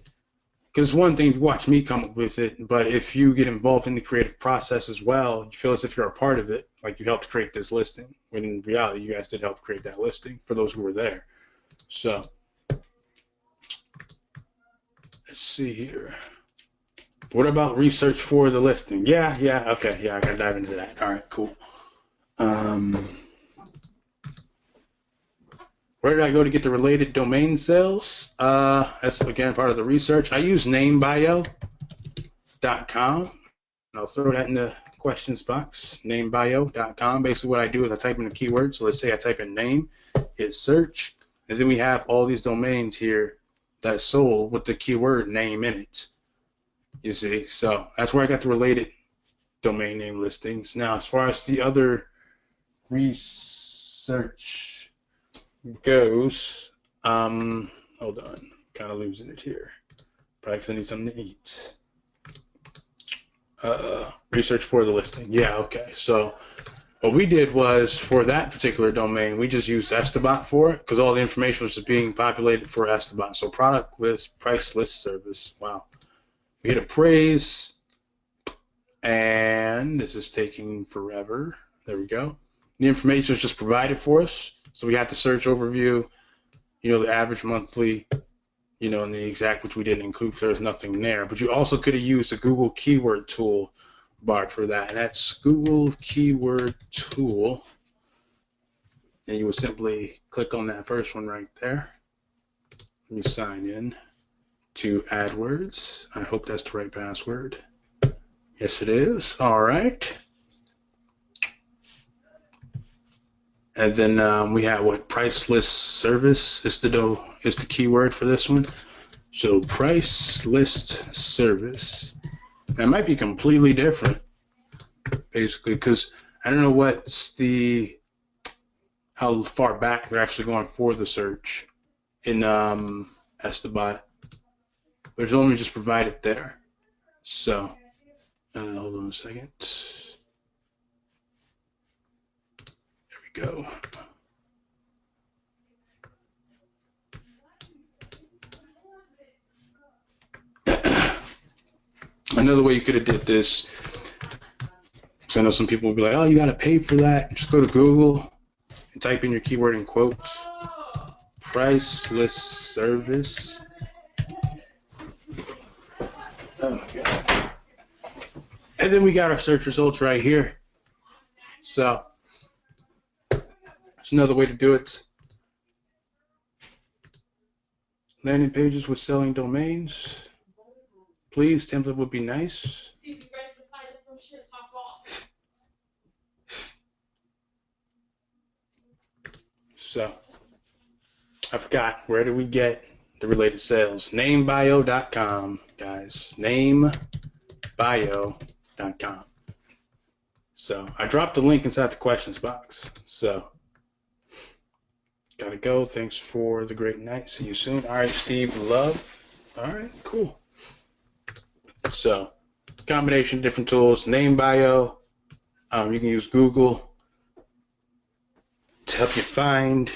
Because one thing, you watch me come up with it, but if you get involved in the creative process as well, you feel as if you're a part of it, like you helped create this listing, when in reality, you guys did help create that listing for those who were there. So, let's see here. What about research for the listing? Yeah, okay, yeah, I gotta dive into that. All right, cool. Where did I go to get the related domain sales? That's again part of the research. I use namebio.com. I'll throw that in the questions box. Namebio.com. Basically, what I do is I type in a keyword. So let's say I type in name, hit search, and then we have all these domains here that sold with the keyword name in it. You see, so that's where I got the related domain name listings. Now, as far as the other research goes, hold on, kind of losing it here. Probably because I need something to eat. Research for the listing. Yeah, okay. So what we did was for that particular domain, we just used Estabot for it because all the information was being populated for Estabot. So product list, price list service. Wow. We hit appraise, and this is taking forever. There we go. The information is just provided for us. So we have the search overview, you know, the average monthly, you know, and the exact, which we didn't include because there's nothing there. But you also could have used the Google Keyword Tool bar for that. And that's Google Keyword Tool. And you would simply click on that first one right there. Let me sign in to AdWords. I hope that's the right password. Yes, it is. All right. And then we have what price list service is the keyword for this one. So price list service. That might be completely different, basically, because I don't know how far back they're actually going for the search in Estabot. There's only just provided there. So, hold on a second. There we go. Another way you could have did this, because I know some people will be like, oh, you got to pay for that. Just go to Google and type in your keyword in quotes. Price list service. Okay. And then we got our search results right here. So it's another way to do it. Landing pages with selling domains. Please, template would be nice. So I forgot, where do we get the related sales? Namebio.com, guys. Namebio.com. So I dropped the link inside the questions box. So gotta go. Thanks for the great night. See you soon. All right, Steve, love. All right, cool. So combination of different tools. Namebio. You can use Google to help you find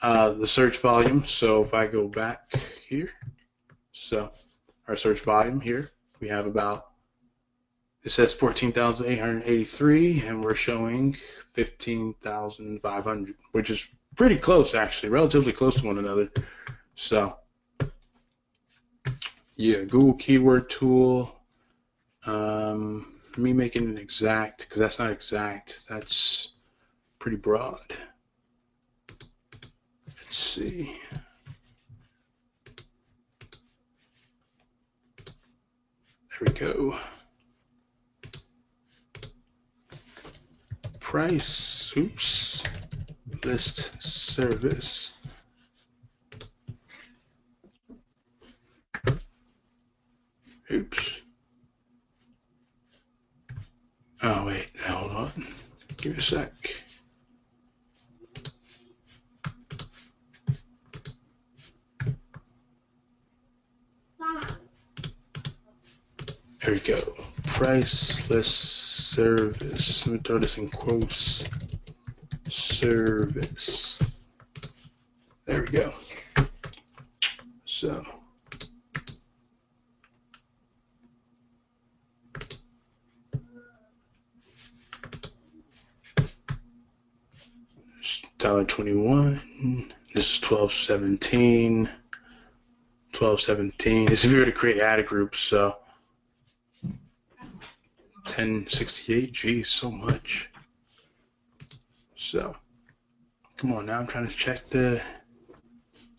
the search volume. So if I go back here, so our search volume here, we have about, it says 14,883, and we're showing 15,500, which is pretty close, actually, relatively close to one another. So yeah, Google Keyword Tool. Me making it exact, because that's not exact. That's pretty broad. Let's see. There we go. Price, oops, list service. Oops. Oh, wait, hold on. Give me a sec. There we go. Price list service. Let me throw this in quotes. Service. There we go. So. $1.21. This is 1217. 1217. This is if you were to create ad groups, so 1068. Geez, so much. So, come on now. I'm trying to check the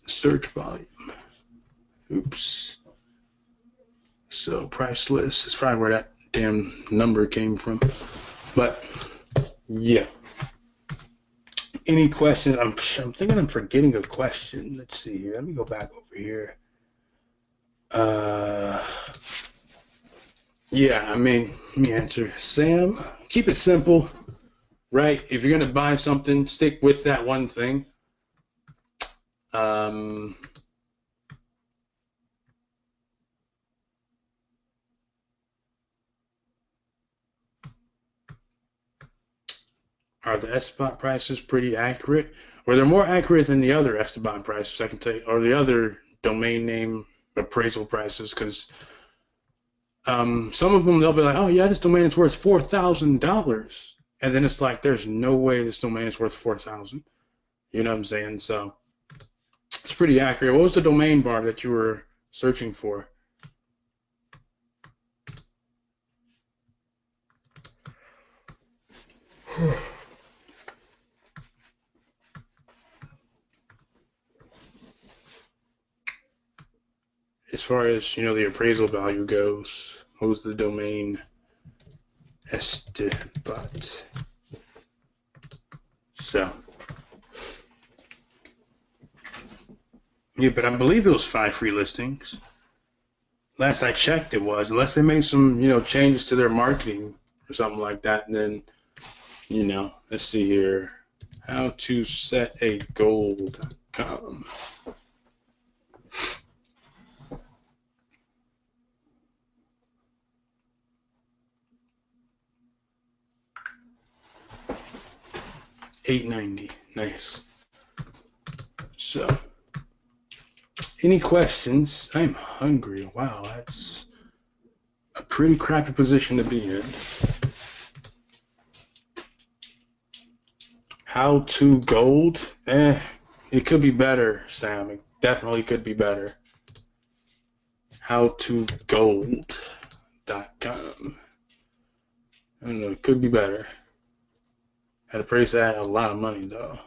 search volume. Oops. So price list is probably where that damn number came from. But yeah. Any questions? I'm thinking I'm forgetting a question. Let's see here. Let me go back over here. Yeah, I mean, let me answer. Sam, keep it simple, right? If you're going to buy something, stick with that one thing. Are the Esteban prices pretty accurate? Or they're more accurate than the other Esteban prices, I can tell you, or the other domain name appraisal prices, because some of them, they'll be like, oh yeah, this domain is worth $4,000. And then it's like, there's no way this domain is worth $4,000. You know what I'm saying? So it's pretty accurate. What was the domain bar that you were searching for? As far as, you know, the appraisal value goes, what was the domain? Esteban. So, yeah, but I believe it was 5 free listings. Last I checked, it was, unless they made some, you know, changes to their marketing or something like that. And then, you know, let's see here, how to set a goal.com. $8.90, nice. So, any questions? I'm hungry. Wow, that's a pretty crappy position to be in. How to gold? It could be better, Sam. It definitely could be better. howtogold.com. I don't know, it could be better. Had to price that a lot of money though.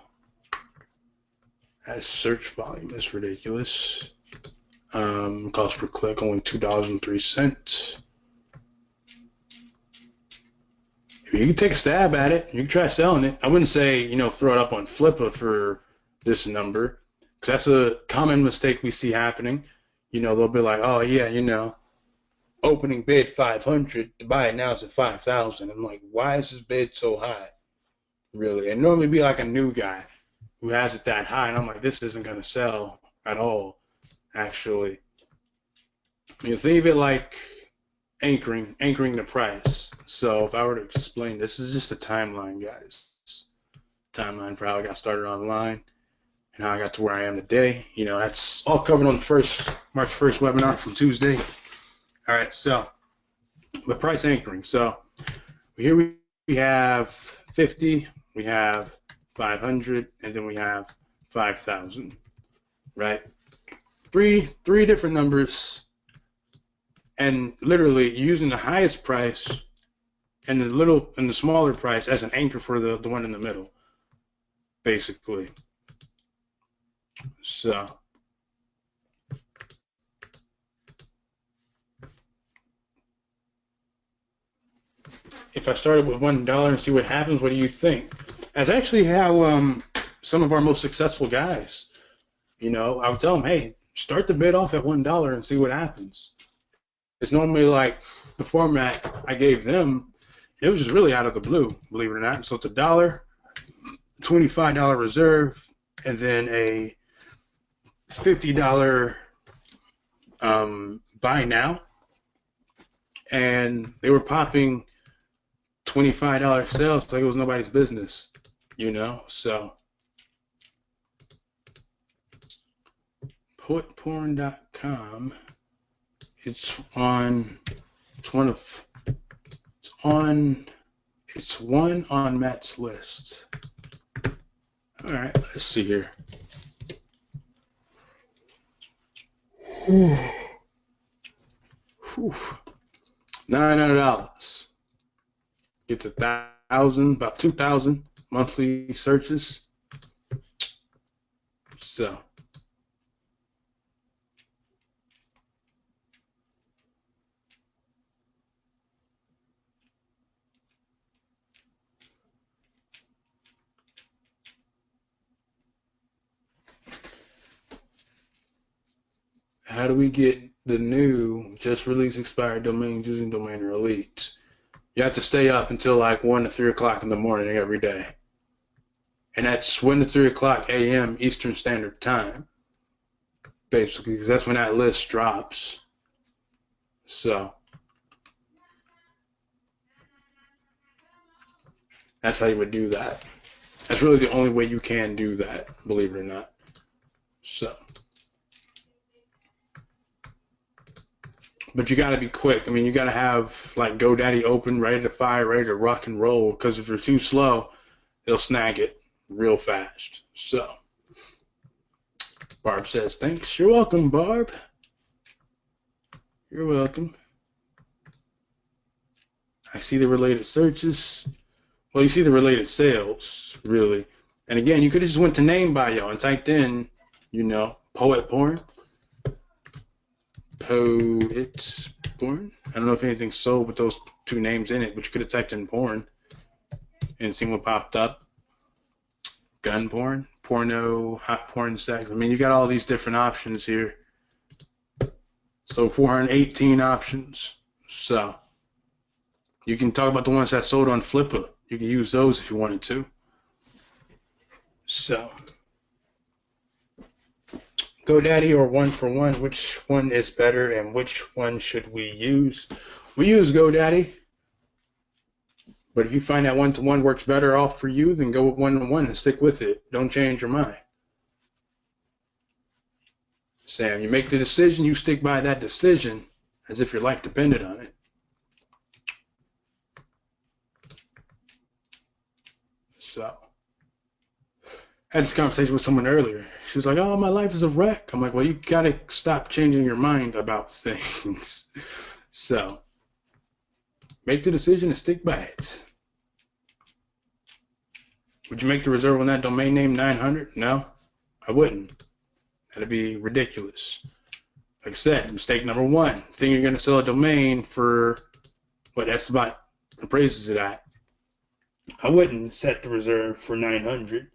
That search volume is ridiculous. Cost per click only $2.03. You can take a stab at it. You can try selling it. I wouldn't say, throw it up on Flippa for this number, because that's a common mistake we see happening. They'll be like, oh yeah, opening bid 500 to buy it now it's at 5,000. I'm like, why is this bid so high? Really? And normally be like a new guy who has it that high, and I'm like, this isn't gonna sell at all. Actually, think of it like anchoring the price. So if I were to explain, this is just a timeline, guys. Timeline for how I got started online and how I got to where I am today. That's all covered on the March 1st webinar from Tuesday. All right, so the price anchoring. So here we have 50, we have 500, and then we have 5,000, right? Three different numbers, and literally using the highest price and the smaller price as an anchor for the one in the middle, basically. So if I started with $1 and see what happens, what do you think? That's actually how some of our most successful guys, I would tell them, hey, start the bid off at $1 and see what happens. It's normally like the format I gave them, it was just really out of the blue, believe it or not. So it's $1, $25 reserve, and then a $50 buy now. And they were popping $25 sales like it was nobody's business, So poetporn.com, it's one on Matt's list. All right, let's see here. $900. Gets 1,000, about 2,000 monthly searches. So how do we get the new just released expired domains using Domainer Elite? You have to stay up until like 1 to 3 o'clock in the morning every day. And that's 1 to 3 o'clock a.m. Eastern Standard Time, basically, because that's when that list drops. So that's how you would do that. That's really the only way you can do that, believe it or not. So, but you got to be quick. I mean, you got to have like GoDaddy open, ready to fire, ready to rock and roll, because if you're too slow, they'll snag it real fast. So Barb says, thanks. You're welcome, Barb. You're welcome. I see the related searches. Well, you see the related sales, really. And again, you could have just went to name bio and typed in, poet porn. Poet porn. I don't know if anything's sold with those two names in it, but you could have typed in porn and seen what popped up. Gun porn, porno, hot porn, sex. I mean, you got all these different options here. So 418 options. So you can talk about the ones that sold on Flippa. You can use those if you wanted to. So GoDaddy or One for One, which one is better and which one should we use? We use GoDaddy. But if you find that one-to-one works better off for you, then go with one-to-one and stick with it. Don't change your mind. Sam, you make the decision, you stick by that decision as if your life depended on it. So, I had this conversation with someone earlier. She was like, "Oh, my life is a wreck." I'm like, "Well, you gotta stop changing your mind about things." So, make the decision and stick by it. Would you make the reserve on that domain name 900? No, I wouldn't. That'd be ridiculous. Like I said, mistake number one, think you're gonna sell a domain for what Esteban appraises it at. I wouldn't set the reserve for 900.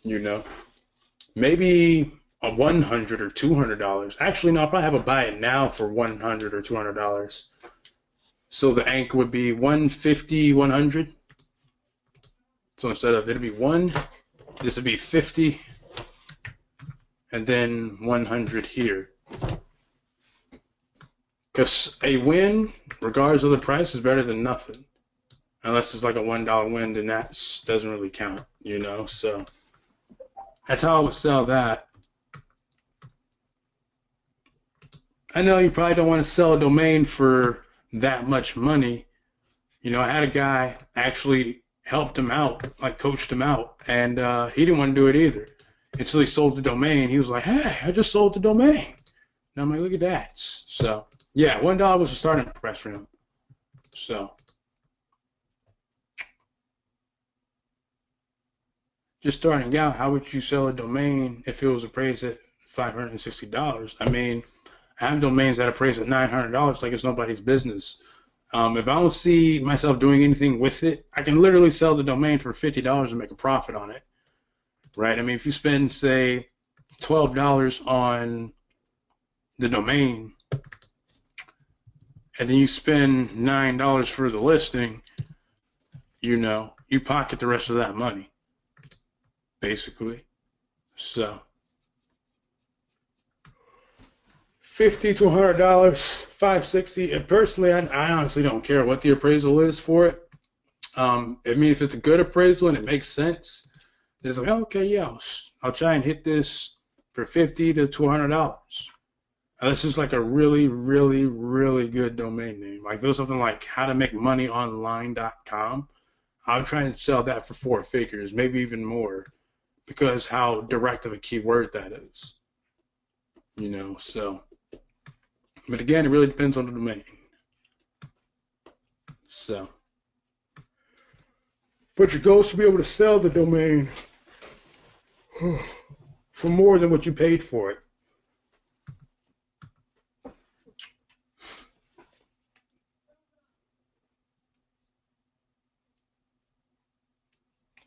You know, maybe a $100 or $200. Actually, no, I'll probably have a buy it now for $100 or $200. So the anchor would be 150, 100. So instead of it'd be one, this would be 50, and then 100 here. Because a win, regardless of the price, is better than nothing. Unless it's like a $1 win, then that doesn't really count, you know. So that's how I would sell that. I know you probably don't want to sell a domain for that much money. You know, I had a guy actually helped him out, like coached him out, and he didn't want to do it either. Until he sold the domain, he was like, "Hey, I just sold the domain." And I'm like, "Look at that." So yeah, $1 was the starting price for him. So just starting out, how would you sell a domain if it was appraised at $560? I mean, I have domains that appraise at $900 like it's nobody's business. If I don't see myself doing anything with it, I can literally sell the domain for $50 and make a profit on it, right? I mean, if you spend, say, $12 on the domain, and then you spend $9 for the listing, you know, you pocket the rest of that money, basically. So $50 to $100, $560. And personally, I honestly don't care what the appraisal is for it. I mean, if it's a good appraisal and it makes sense, then it's like, oh, okay, yeah, I'll try and hit this for $50 to $200. This is like a really, really, really good domain name. Like, there's something like howtomakemoneyonline.com. I'll try and sell that for 4 figures, maybe even more, because how direct of a keyword that is. You know, so. But again, it really depends on the domain. So. But your goal is to be able to sell the domain for more than what you paid for it.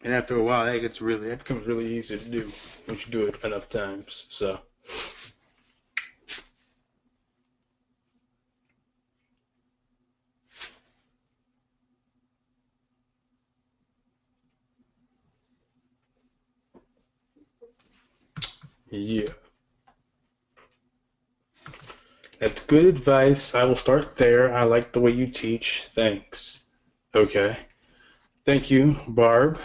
And after a while, that becomes really easy to do once you do it enough times. So. Yeah. That's good advice. I will start there. I like the way you teach. Thanks. Okay. Thank you, Barb.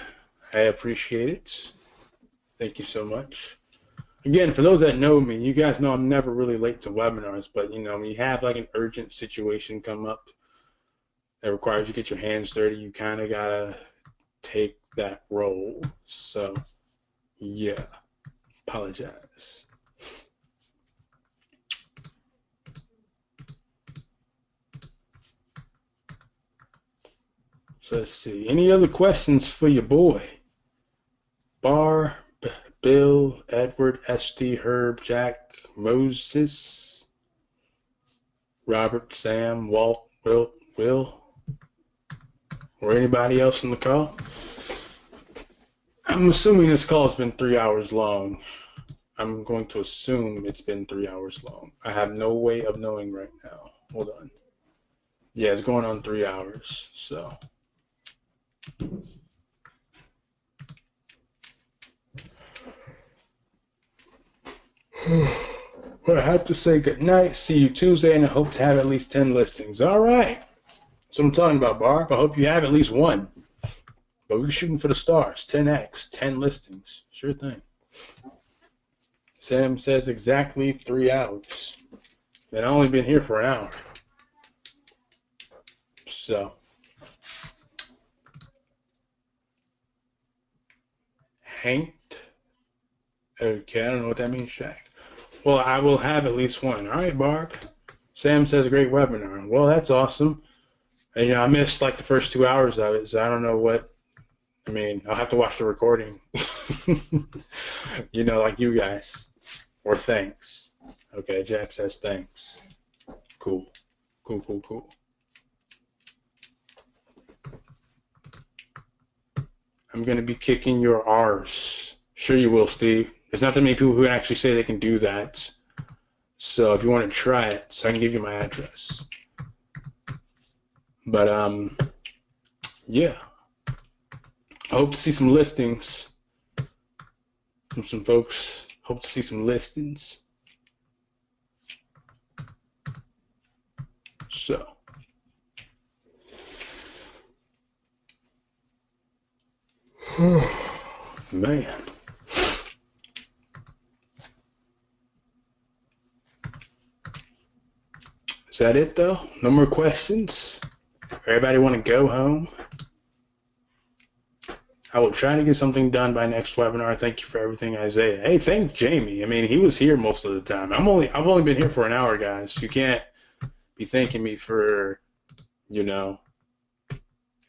I appreciate it. Thank you so much. Again, for those that know me, you guys know I'm never really late to webinars, but you know, when you have like an urgent situation come up that requires you to get your hands dirty, you kind of gotta take that role. So, yeah, apologize. So let's see. Any other questions for your boy? Bar, Bill, Edward, S.D., Herb, Jack, Moses, Robert, Sam, Walt, Will, or anybody else in the call? I'm assuming this call has been 3 hours long. I'm going to assume it's been 3 hours long. I have no way of knowing right now. Hold on. Yeah, it's going on 3 hours, so. Well, I have to say good night. See you Tuesday, and I hope to have at least 10 listings. All right. That's what I'm talking about, Barb. I hope you have at least one. But we're shooting for the stars. 10x, 10 listings. Sure thing. Sam says exactly 3 hours. And I've only been here for an hour. So. tanked. Okay, I don't know what that means, Shaq. Well, I will have at least one. All right, Barb. Sam says great webinar. Well, that's awesome. And, you know, I missed like the first 2 hours of it, so I don't know what. I mean, I'll have to watch the recording. You know, like you guys. Or thanks. Okay, Jack says thanks. Cool. Cool, cool, cool. I'm going to be kicking your R's. Sure you will, Steve. There's not that many people who actually say they can do that. So if you want to try it, so I can give you my address. But, yeah. I hope to see some listings from some folks. Hope to see some listings. So. Man. Is that it, though? No more questions? Everybody want to go home? I will try to get something done by next webinar. Thank you for everything, Isaiah. Hey, thanks, Jamie. I mean, he was here most of the time. I've only been here for an hour, guys. You can't be thanking me for, you know,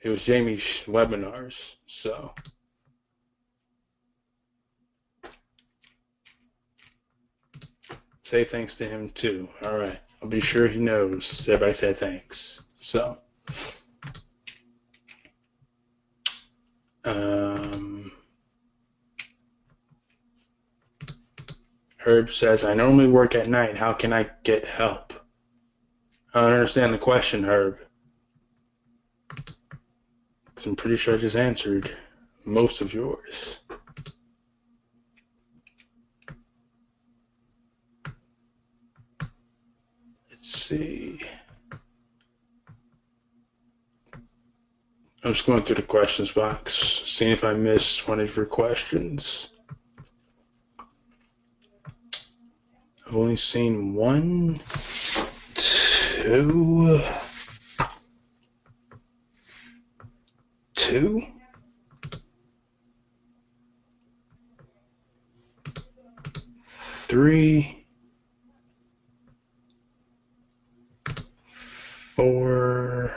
it was Jamie's webinars. So. Say thanks to him, too. All right. I'll be sure he knows. Everybody said thanks. So. Herb says, I normally work at night. How can I get help? I don't understand the question, Herb. Because I'm pretty sure I just answered most of yours. Let's see. I'm just going through the questions box, seeing if I missed one of your questions. I've only seen 1, 2, 3, 4.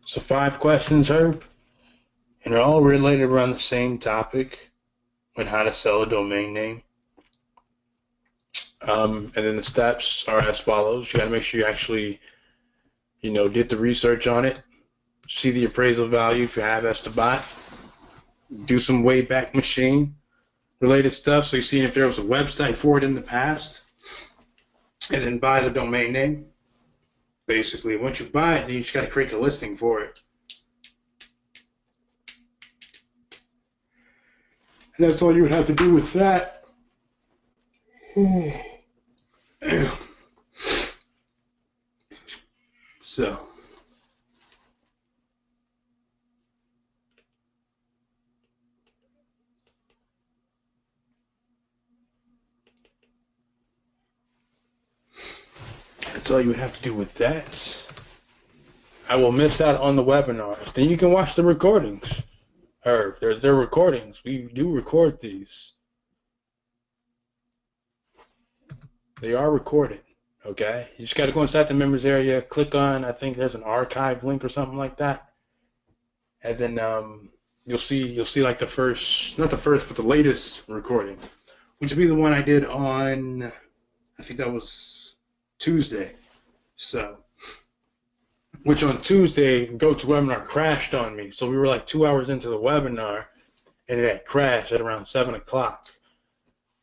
So 5 questions, Herb, and they're all related around the same topic on how to sell a domain name. And then the steps are as follows. You got to make sure you actually, you know, did the research on it, see the appraisal value if you have as to buy, do some Wayback Machine related stuff. So you see if there was a website for it in the past, and then buy the domain name. Basically, once you buy it, then you just got to create the listing for it. And that's all you would have to do with that. So. That's all you would have to do with that. I will miss out on the webinars. Then you can watch the recordings. Herb, they're recordings. We do record these. They are recorded. Okay? You just got to go inside the members area, click on, I think there's an archive link or something like that. And then you'll see like the first, not the first, but the latest recording, which will be the one I did on, I think that was Tuesday. So, which on Tuesday, GoToWebinar crashed on me. So we were like 2 hours into the webinar, and it had crashed at around 7 o'clock.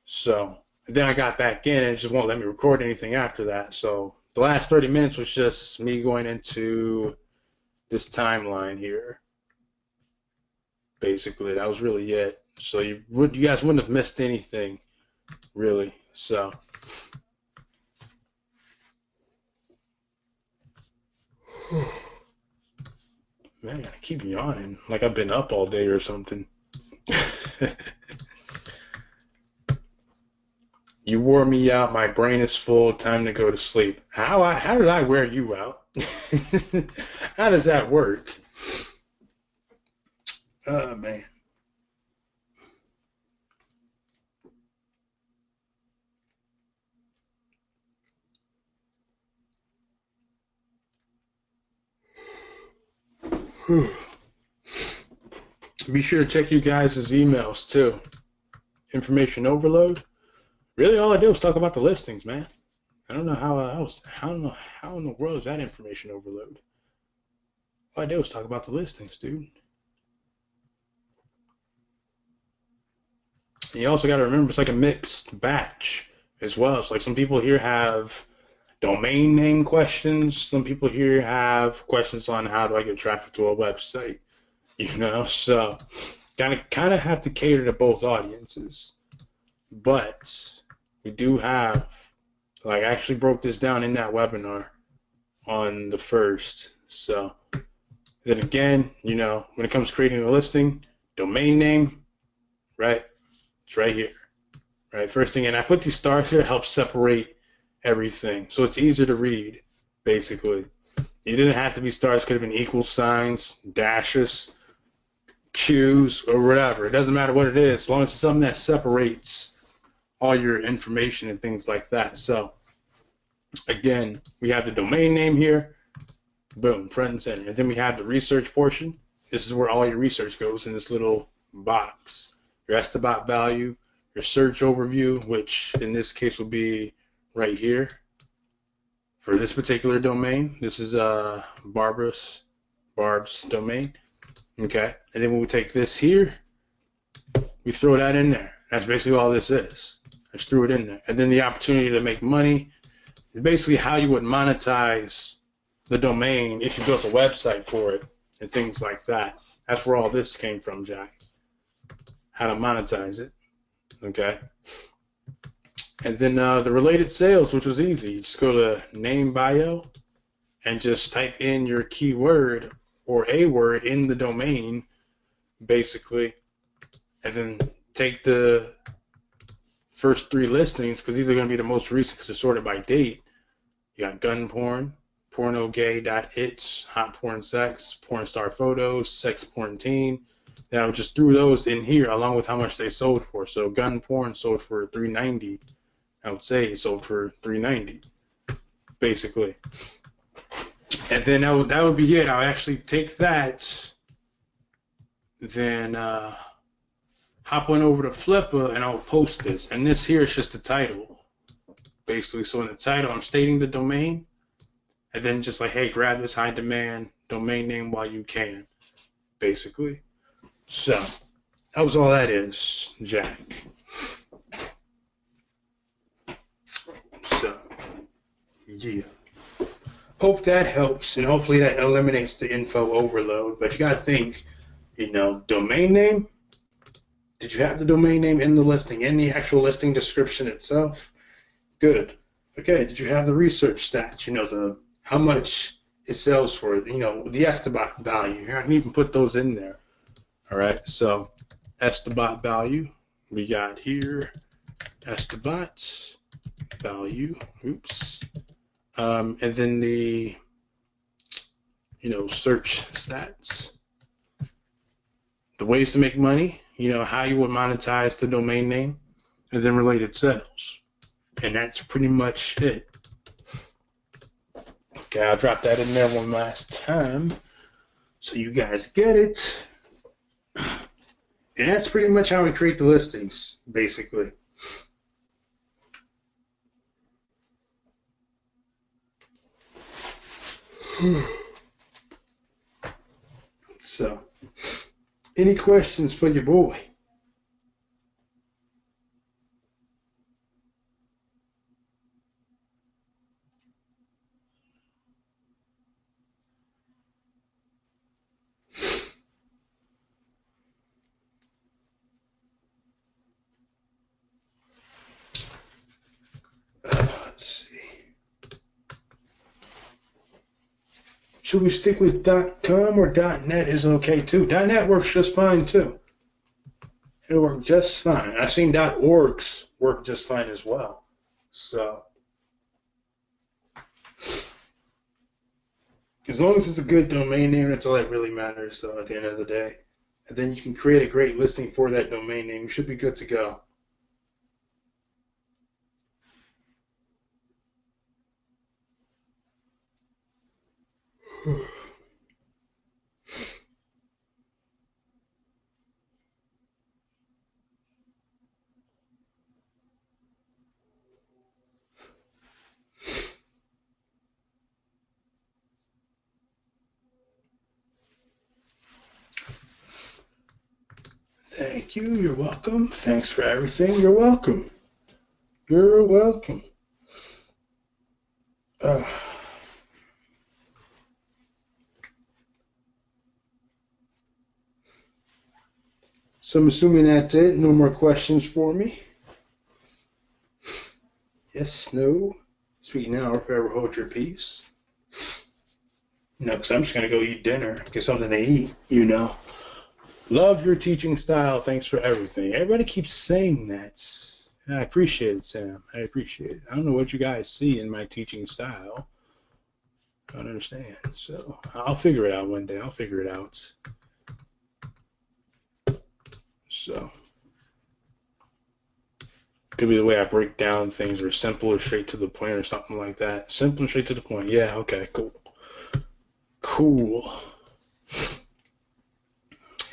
So then I got back in, and it just won't let me record anything after that. So the last 30 minutes was just me going into this timeline here. Basically, that was really it. So you guys wouldn't have missed anything, really. So. Man, I keep yawning like I've been up all day or something. You wore me out. My brain is full. Time to go to sleep. How did I wear you out? How does that work? Oh, man. Be sure to check you guys' emails too. Information overload. Really, all I did was talk about the listings, man. I don't know how else. I don't know how in the world is that information overload. All I did was talk about the listings, dude. And you also got to remember it's like a mixed batch as well. It's like some people here have domain name questions. Some people here have questions on how do I get traffic to a website. So kind of have to cater to both audiences. But we do have, like, I actually broke this down in that webinar on the 1st. So then again, when it comes to creating a listing, domain name, right? It's right here, right? First thing, and I put these stars here to help separate everything. So it's easier to read, basically. It didn't have to be stars. It could have been equal signs, dashes, Q's, or whatever. It doesn't matter what it is, as long as it's something that separates all your information and things like that. So again, we have the domain name here, boom, front and center. And then we have the research portion. This is where all your research goes in this little box. Your Estabot value, your search overview, which in this case will be right here for this particular domain. This is Barb's domain. Okay, and then when we take this here, we throw that in there. That's basically all this is. I just threw it in there. And then the opportunity to make money is basically how you would monetize the domain if you built a website for it and things like that. That's where all this came from, Jack. How to monetize it. Okay. And then the related sales, which was easy. You just go to name bio and just type in your keyword or a word in the domain, basically, and then take the first 3 listings, because these are going to be the most recent because they're sorted by date. You got gun porn, pornogay.its, hot porn sex, porn star photos, sex porn teen. Then I just threw those in here along with how much they sold for. So gun porn sold for $3.90. I would say it sold for $3.90, basically. And then that would be it. I'll actually take that, then hop on over to Flippa, and I'll post this. And this here is just the title, basically. So in the title, I'm stating the domain, and then just like, hey, grab this high demand domain name while you can, basically. So that was all that is, Jack. So, yeah. Hope that helps, and hopefully that eliminates the info overload. But you got to think, domain name. Did you have the domain name in the listing, in the actual listing description itself? Good. Okay, did you have the research stats, how much it sells for, the Estabot value? I can even put those in there. All right, so Estabot value, we got here Estabot value, and then the, search stats, the ways to make money, how you would monetize the domain name, and then related sales. And that's pretty much it. Okay, I'll drop that in there one last time so you guys get it. And that's pretty much how we create the listings, basically. So, any questions for your boy? Let's see. Should we stick with .com or .net is okay too? .net works just fine too. It'll work just fine. I've seen .orgs work just fine as well. So, as long as it's a good domain name, that's all that really matters though at the end of the day. And then you can create a great listing for that domain name. You should be good to go. Thank you. You're welcome. Thanks for everything. You're welcome. You're welcome. So I'm assuming that's it. No more questions for me. Yes, no. Speak now or forever hold your peace. You know, because I'm just going to go eat dinner, get something to eat, you know. Love your teaching style. Thanks for everything. Everybody keeps saying that. I appreciate it, Sam. I appreciate it. I don't know what you guys see in my teaching style. I don't understand. So I'll figure it out one day. I'll figure it out. So could be the way I break down things, or simple or straight to the point, or something like that. Simple and straight to the point. Yeah, okay, cool. Cool.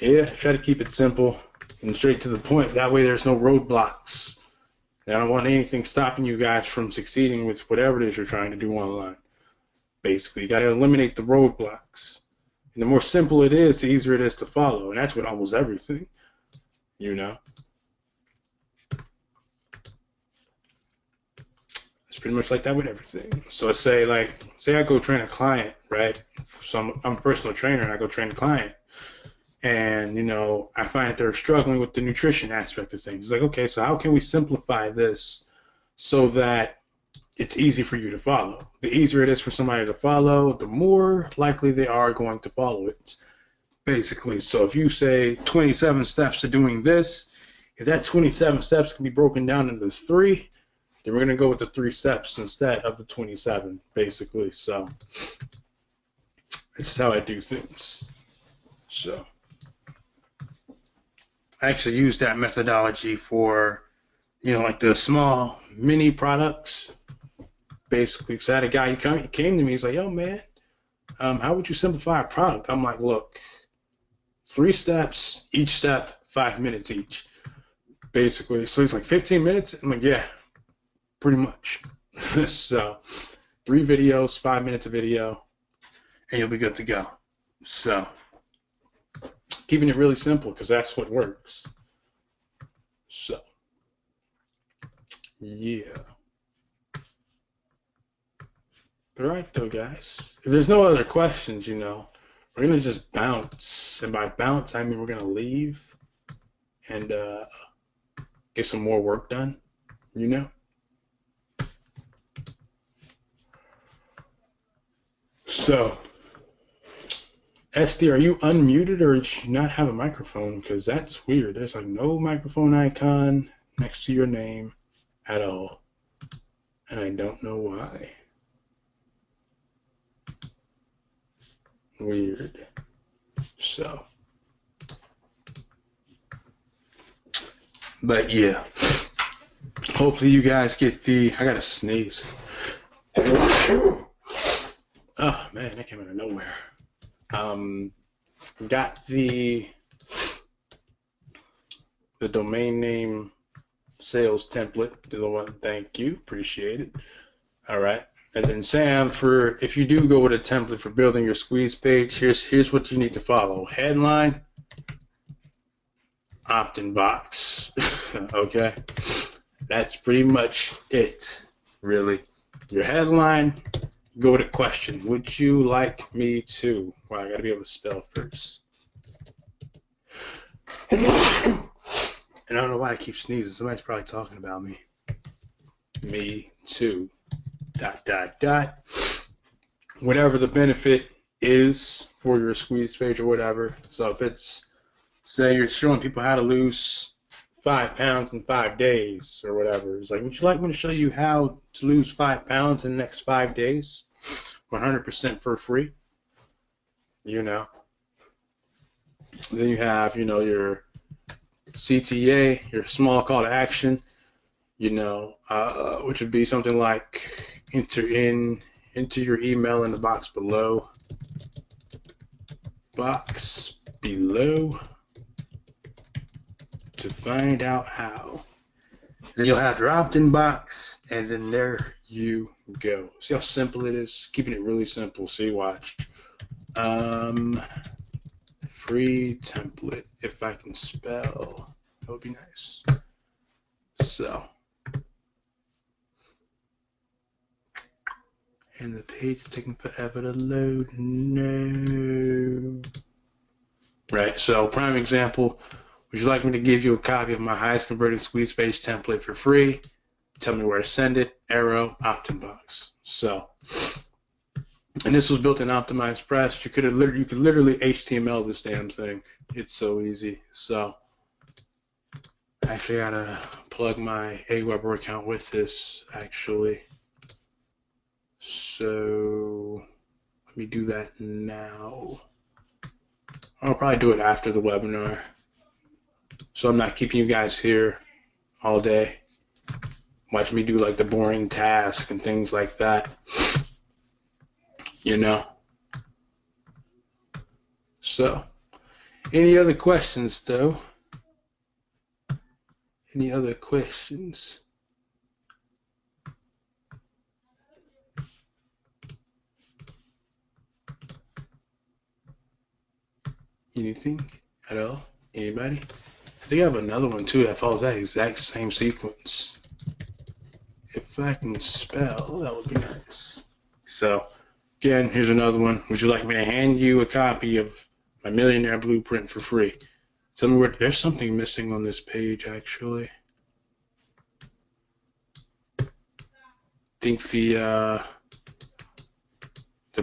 Yeah, try to keep it simple and straight to the point. That way there's no roadblocks. I don't want anything stopping you guys from succeeding with whatever it is you're trying to do online. Basically, you got to eliminate the roadblocks. And the more simple it is, the easier it is to follow. And that's with almost everything, you know. It's pretty much like that with everything. So let's say, say I go train a client, right? So I'm a personal trainer, and I go train a client. And, you know, I find that they're struggling with the nutrition aspect of things. It's like, okay, so how can we simplify this so that it's easy for you to follow? The easier it is for somebody to follow, the more likely they are going to follow it, basically. So if you say 27 steps to doing this, if that 27 steps can be broken down into 3, then we're going to go with the 3 steps instead of the 27, basically. So this is how I do things. So I actually use that methodology for, you know, like the small mini products, basically. So I had a guy, he came to me, he's like, yo, man, how would you simplify a product? I'm like, look, 3 steps, each step, 5 minutes each, basically. So he's like, 15 minutes? I'm like, yeah, pretty much. So 3 videos, 5 minutes of video, and you'll be good to go. So keeping it really simple, because that's what works. So, yeah. All right, though, guys. If there's no other questions, you know, we're going to just bounce. And by bounce, I mean we're going to leave and get some more work done, you know? So, Esty, are you unmuted, or do you not have a microphone? Because that's weird. There's like no microphone icon next to your name at all. And I don't know why. Weird. So. But yeah. Hopefully you guys get the... I gotta sneeze. Oh, man, that came out of nowhere. Got the domain name sales template. The one, thank you, appreciate it. All right, and then Sam, for if you do go with a template for building your squeeze page, here's what you need to follow: headline, opt-in box. Okay, that's pretty much it, really. Your headline. Go with a question. Would you like me to? Well, I gotta be able to spell first. And I don't know why I keep sneezing. Somebody's probably talking about me. Me too. ... Whatever the benefit is for your squeeze page or whatever. So if it's, say you're showing people how to lose 5 pounds in 5 days or whatever. It's like, would you like me to show you how to lose 5 pounds in the next 5 days? 100% for free. You know. Then you have, you know, your CTA, your small call to action, you know, which would be something like enter your email in the box below. Box below. To find out how. Then you'll have your opt-in box, and then there you go. See how simple it is? Keeping it really simple. See, watch. free template. If I can spell, that would be nice. So, and the page is taking forever to load. No. Right, so prime example, would you like me to give you a copy of my highest converting squeeze page template for free? Tell me where to send it, Arrow, Optinbox. So, and this was built in OptimizePress. You could literally HTML this damn thing. It's so easy. So, I actually gotta plug my Aweber account with this, actually. So, let me do that now. I'll probably do it after the webinar, so I'm not keeping you guys here all day. Watch me do like the boring task and things like that, you know. So, any other questions though? Any other questions? Anything at all? Anybody? I think I have another one too that follows that exact same sequence. If I can spell, that would be nice. So, again, here's another one. Would you like me to hand you a copy of my Millionaire Blueprint for free? Tell me where. There's something missing on this page, actually. I think the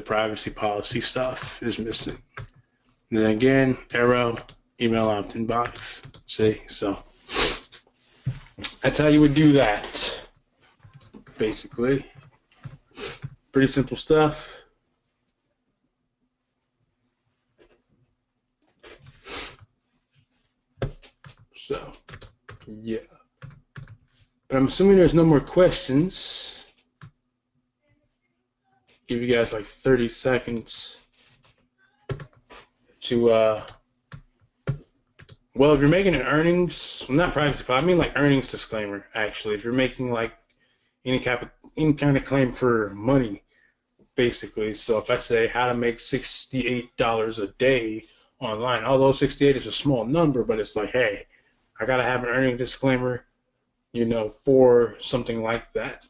privacy policy stuff is missing. And then again, Arrow, email Optinbox. See, so that's how you would do that. Basically, pretty simple stuff. So, yeah. But I'm assuming there's no more questions. Give you guys like 30 seconds to, well, if you're making an earnings, well, not privacy, but I mean like earnings disclaimer, actually. If you're making like any kind of claim for money, basically. So if I say how to make $68 a day online, although 68 is a small number, but it's like, hey, I gotta have an earnings disclaimer, you know, for something like that,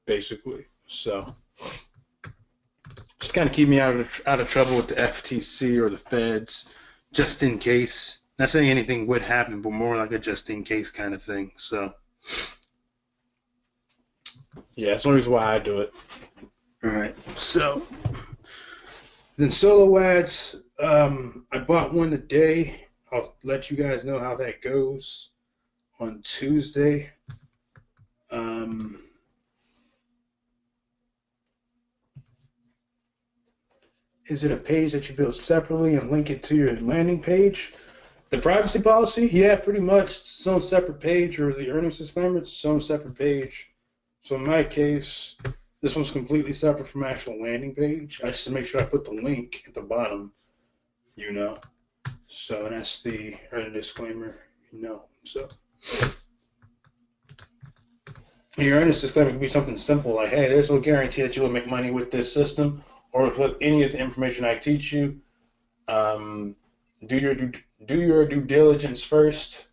basically. So just kind of keep me out of trouble with the FTC or the feds, just in case. Not saying anything would happen, but more like a just in case kind of thing. So yeah, that's the only reason why I do it. All right. So then solo ads, I bought one today. I'll let you guys know how that goes on Tuesday. Is it a page that you build separately and link it to your landing page? The privacy policy, yeah, pretty much. It's its own separate page, or the earnings disclaimer, it's its own separate page. So in my case, this one's completely separate from my actual landing page. I just to make sure I put the link at the bottom, you know. So that's the earnings disclaimer, you know. So your earnings disclaimer can be something simple like, hey, there's no guarantee that you will make money with this system or with any of the information I teach you. Do your due diligence first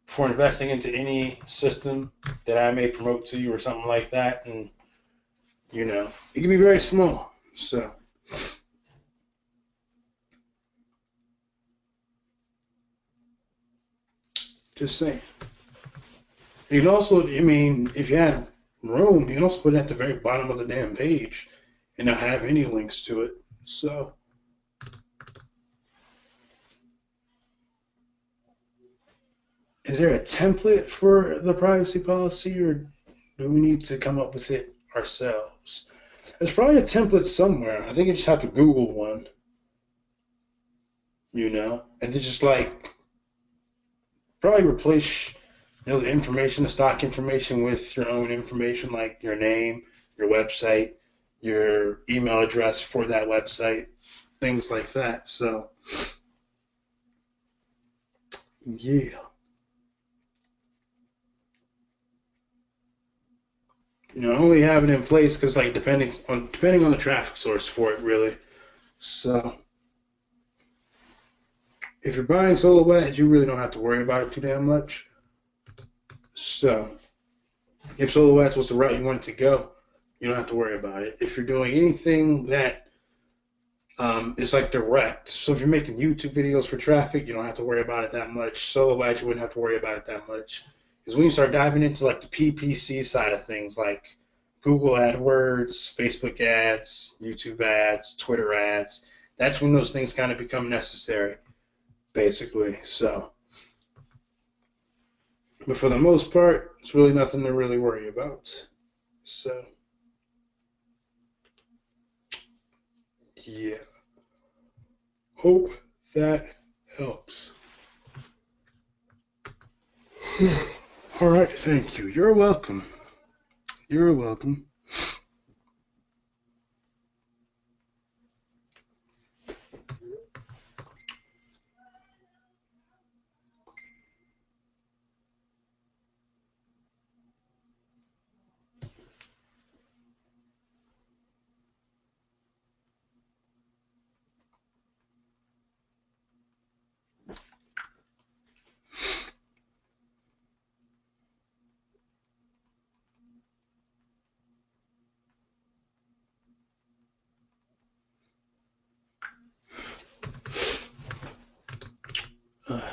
before investing into any system that I may promote to you or something like that. And, you know, it can be very small. So, just saying. You can also, I mean, if you have room, you can also put it at the very bottom of the damn page and not have any links to it. So, is there a template for the privacy policy, or do we need to come up with it ourselves? There's probably a template somewhere. I think you just have to Google one, you know, and to just like probably replace, you know, the information, the stock information with your own information, like your name, your website, your email address for that website, things like that. So, yeah. You know, I only have it in place because, like, depending on the traffic source for it, really. So, if you're buying silhouettes, you really don't have to worry about it too damn much. So if silhouettes was the route you want to go, you don't have to worry about it. If you're doing anything that is like direct, so if you're making YouTube videos for traffic, you don't have to worry about it that much. Silhouettes, you wouldn't have to worry about it that much. Because when you start diving into like the PPC side of things, like Google AdWords, Facebook ads, YouTube ads, Twitter ads, that's when those things kind of become necessary, basically. So, but for the most part, it's really nothing to really worry about. So, yeah. Hope that helps. All right, thank you. You're welcome. You're welcome.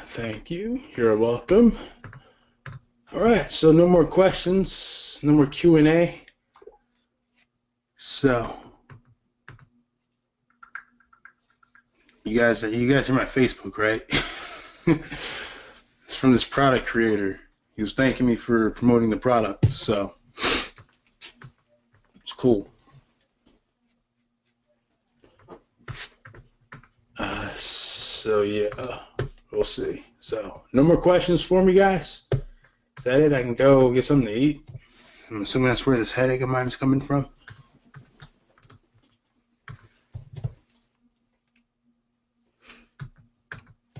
Thank you. You're welcome. All right, so no more questions, no more Q&A. So, you guys are my Facebook, right? It's from this product creator. He was thanking me for promoting the product, so it's cool. So yeah, we'll see. So no more questions for me, guys. Is that it? I can go get something to eat. I'm assuming that's where this headache of mine is coming from.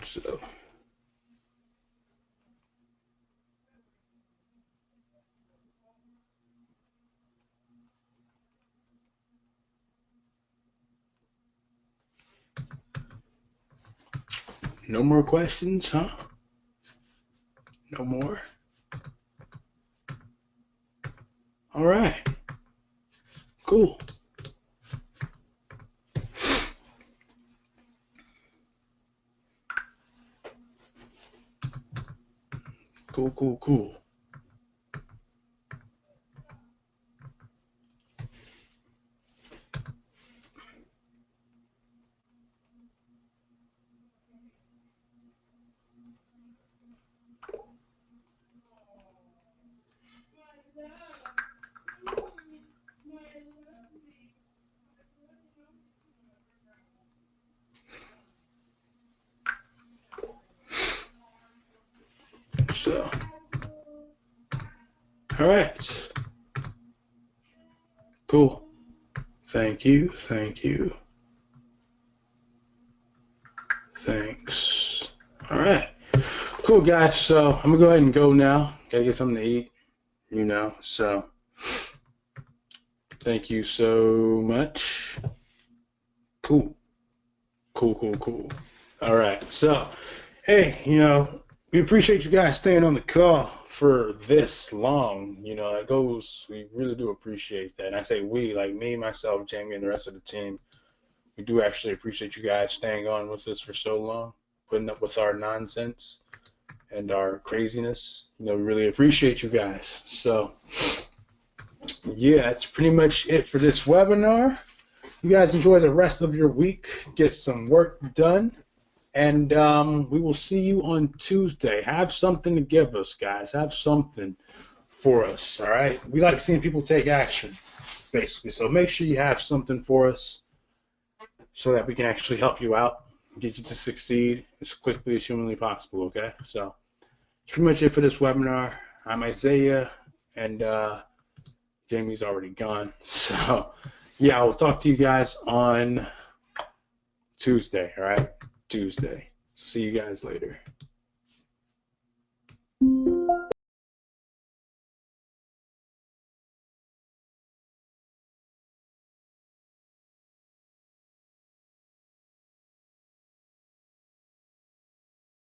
So. No more questions, huh? No more? All right. Cool. Cool. So, all right. Cool. Thank you. Thanks. All right. Cool, guys. So I'm gonna go ahead and go now. Gotta get something to eat, So thank you so much. Cool. All right. So, hey, we appreciate you guys staying on the call for this long. We really do appreciate that. And I say we, like me, myself, Jamie, and the rest of the team. We do actually appreciate you guys staying on with us for so long, putting up with our nonsense and our craziness. We really appreciate you guys. So, yeah, that's pretty much it for this webinar. You guys enjoy the rest of your week. Get some work done. And we will see you on Tuesday. Have something to give us, guys. Have something for us, all right? We like seeing people take action, basically. So make sure you have something for us so that we can actually help you out, get you to succeed as quickly as humanly possible, okay? So that's pretty much it for this webinar. I'm Isaiah, and Jamie's already gone. So, yeah, I'll talk to you guys on Tuesday, all right? Tuesday. See you guys later.